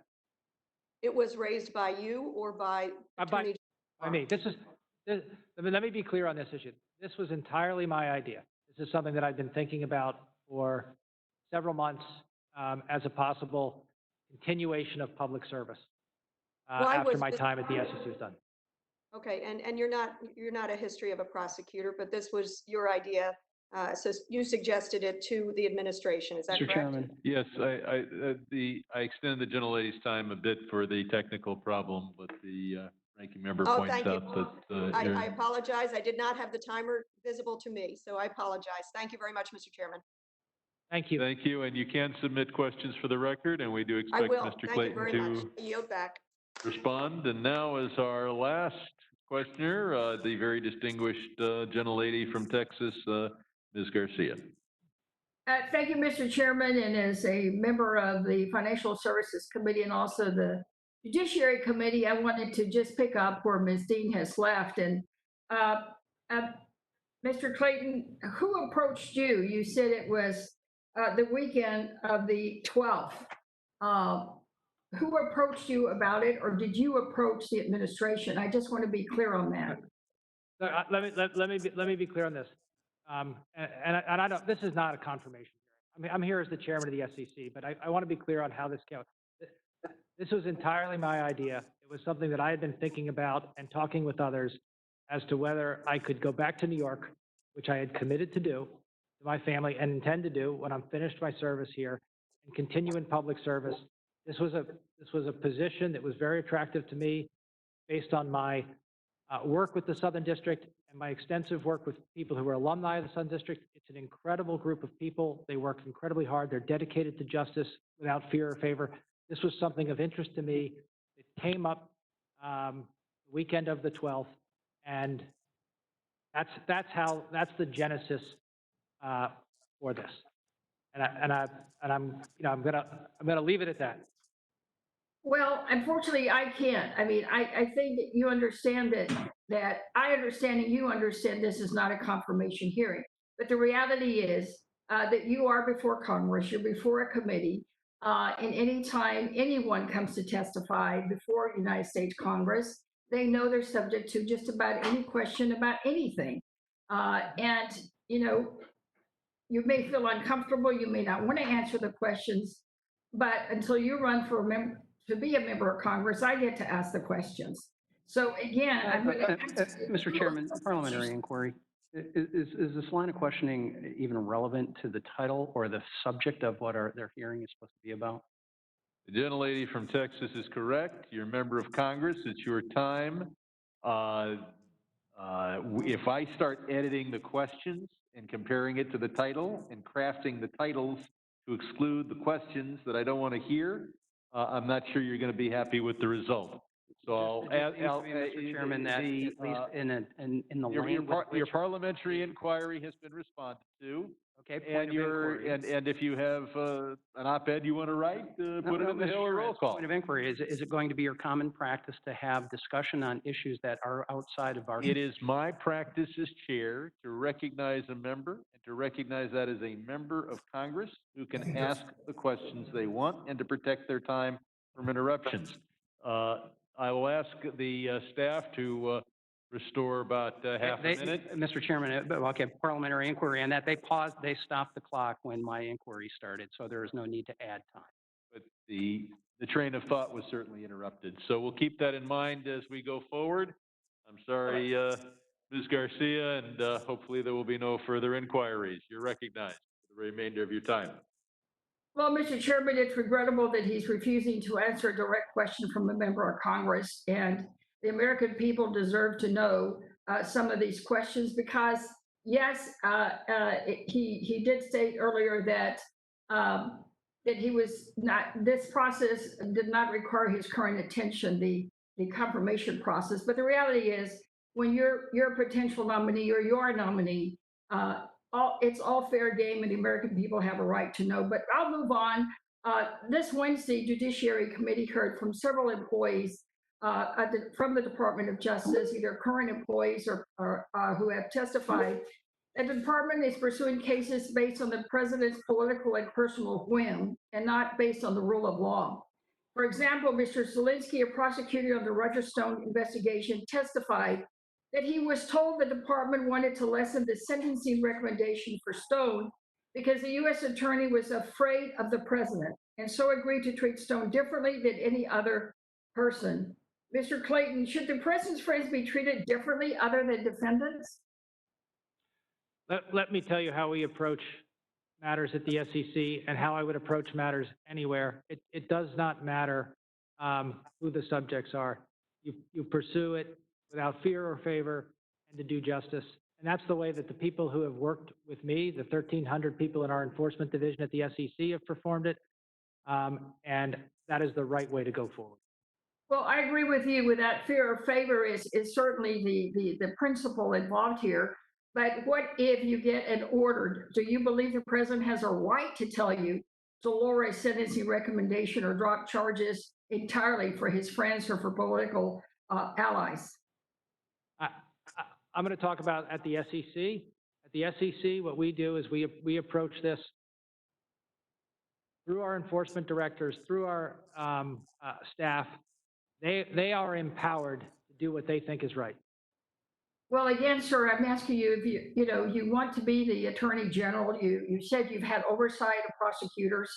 It was raised by you or by Attorney By me. Let me be clear on this issue. This was entirely my idea. This is something that I've been thinking about for several months as a possible continuation of public service after my time at the SEC was done. Okay, and you're not a history of a prosecutor, but this was your idea. So you suggested it to the administration, is that correct? Mr. Chairman. Yes, I extended the gentlelady's time a bit for the technical problem, but the ranking member Oh, points thank you. out that I apologize. I did not have the timer visible to me, so I apologize. Thank you very much, Mr. Chairman. Thank you. Thank you, and you can submit questions for the record, and we do I expect will. Mr. Thank you Clayton very much. to I yield back. respond. And now is our last questioner, the very distinguished gentlelady from Texas, Ms. Garcia. Thank you, Mr. Chairman, and as a member of the Financial Services Committee and also the Judiciary Committee, I wanted to just pick up where Ms. Dean has left. And Mr. Clayton, who approached you? You said it was the weekend of the 12th. Who approached you about it, or did you approach the administration? I just want to be clear on that. Let me be clear on this. And I don't. This is not a confirmation hearing. I mean, I'm here as the chairman of the SEC, but I want to be clear on how this goes. This was entirely my idea. It was something that I had been thinking about and talking with others as to whether I could go back to New York, which I had committed to do to my family and intend to do when I'm finished my service here, and continue in public service. This was a position that was very attractive to me based on my work with the Southern District and my extensive work with people who are alumni of the Southern District. It's an incredible group of people. They work incredibly hard. They're dedicated to justice without fear or favor. This was something of interest to me. It came up the weekend of the 12th, and that's the genesis for this. I'm gonna leave it at that. Well, unfortunately, I can't. I mean, I think that you understand that I understand and you understand this is not a confirmation hearing. But the reality is that you are before Congress, you're before a committee, and anytime anyone comes to testify before United States Congress, they know they're subject to just about any question about anything. And, you know, you may feel uncomfortable, you may not want to answer the questions, but until you run for to be a member of Congress, I get to ask the questions. So again, I'm going to Mr. Chairman, parliamentary inquiry. Is this line of questioning even relevant to the title or the subject of what their hearing is supposed to be about? The gentlelady from Texas is correct. You're a member of Congress. It's your time. If I start editing the questions and comparing it to the title and crafting the titles to exclude the questions that I don't want to hear, I'm not sure you're going to be happy with the result. So I'll add, Mr. Chairman, that at least in the language. Your parliamentary inquiry has been responded to. Okay, and if you have an op-ed you want to write, put it in the Hill or roll call. Point of inquiry, is it going to be your common practice to have discussion on issues that are outside of our? It is my practice as chair to recognize a member and to recognize that as a member of Congress who can ask the questions they want and to protect their time from interruptions. I will ask the staff to restore about half a minute. Mr. Chairman, okay, parliamentary inquiry, and that they stopped the clock when my inquiry started, so there is no need to add time. But the train of thought was certainly interrupted. So we'll keep that in mind as we go forward. I'm sorry, Ms. Garcia, and hopefully there will be no further inquiries. You're recognized for the remainder of your time. Well, Mr. Chairman, it's regrettable that he's refusing to answer a direct question from a member of Congress, and the American people deserve to know some of these questions because, yes, he did state earlier that that he was not, this process did not require his current attention, the confirmation process. But the reality is, when you're a potential nominee or you're a nominee, it's all fair game, and the American people have a right to know. But I'll move on. This Wednesday, Judiciary Committee heard from several employees from the Department of Justice, either current employees or who have testified. The department is pursuing cases based on the president's political and personal whim and not based on the rule of law. For example, Mr. Zelinsky, a prosecutor on the Roger Stone investigation, testified that he was told the department wanted to lessen the sentencing recommendation for Stone because the U.S. attorney was afraid of the president and so agreed to treat Stone differently than any other person. Mr. Clayton, should the president's friends be treated differently other than defendants? Let me tell you how we approach matters at the SEC and how I would approach matters anywhere. It does not matter who the subjects are. You pursue it without fear or favor and to do justice. And that's the way that the people who have worked with me, the 1,300 people in our enforcement division at the SEC, have performed it. And that is the right way to go forward. Well, I agree with you with that. Fear or favor is certainly the principle involved here. But what if you get an order? Do you believe the president has a right to tell you to lower a sentencing recommendation or drop charges entirely for his friends or for political allies? I'm going to talk about at the SEC. At the SEC, what we do is we approach this through our enforcement directors, through our staff. They are empowered to do what they think is right. Well, again, sir, I'm asking you if you want to be the attorney general. You said you've had oversight of prosecutors.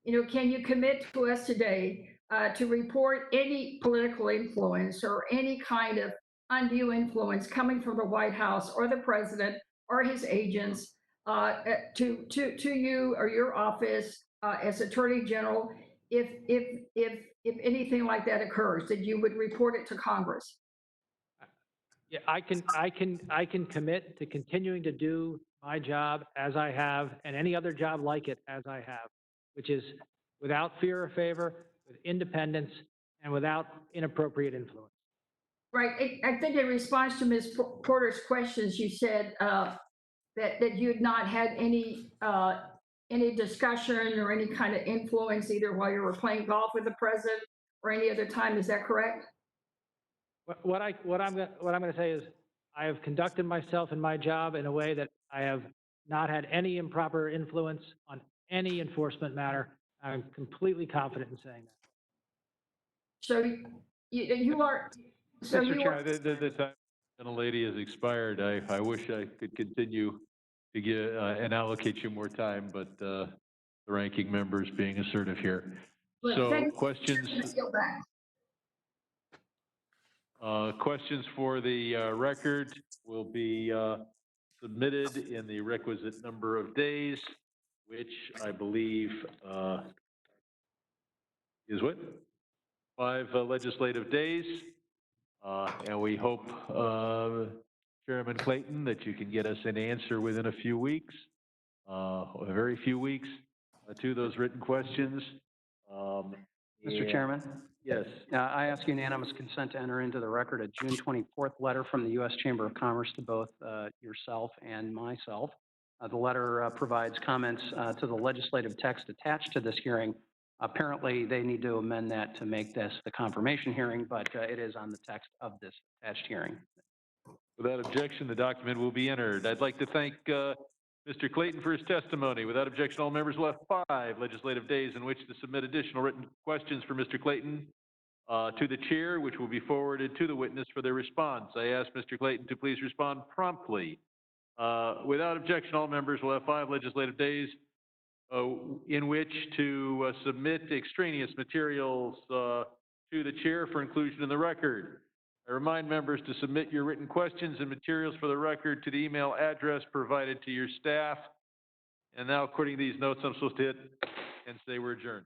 Can you commit to us today to report any political influence or any kind of undue influence coming from the White House or the president or his agents to you or your office as attorney general? If anything like that occurs, that you would report it to Congress? Yeah, I can commit to continuing to do my job as I have, and any other job like it as I have, which is without fear or favor, with independence, and without inappropriate influence. Right. I think in response to Ms. Porter's questions, you said that you had not had any discussion or any kind of influence either while you were playing golf with the president or any other time. Is that correct? What I'm going to say is I have conducted myself in my job in a way that I have not had any improper influence on any enforcement matter. I'm completely confident in saying that. So you are. So Mr. you Chair, are. the time the lady has expired. I wish I could continue to get and allocate you more time, but the ranking member is being assertive here. So questions. Questions for the record will be submitted in the requisite number of days, which I believe is what? 5 legislative days. And we hope, Chairman Clayton, that you can get us an answer within a few weeks, a very few weeks, to those written questions. Mr. Chairman? Yes. I ask unanimous consent to enter into the record a June 24th letter from the U.S. Chamber of Commerce to both yourself and myself. The letter provides comments to the legislative text attached to this hearing. Apparently, they need to amend that to make this the confirmation hearing, but it is on the text of this attached hearing. Without objection, the document will be entered. I'd like to thank Mr. Clayton for his testimony. Without objection, all members will have 5 legislative days in which to submit additional written questions for Mr. Clayton to the chair, which will be forwarded to the witness for their response. I ask Mr. Clayton to please respond promptly. Without objection, all members will have 5 legislative days in which to submit extraneous materials to the chair for inclusion in the record. I remind members to submit your written questions and materials for the record to the email address provided to your staff. And now, according to these notes, I'm supposed to hit and say we're adjourned.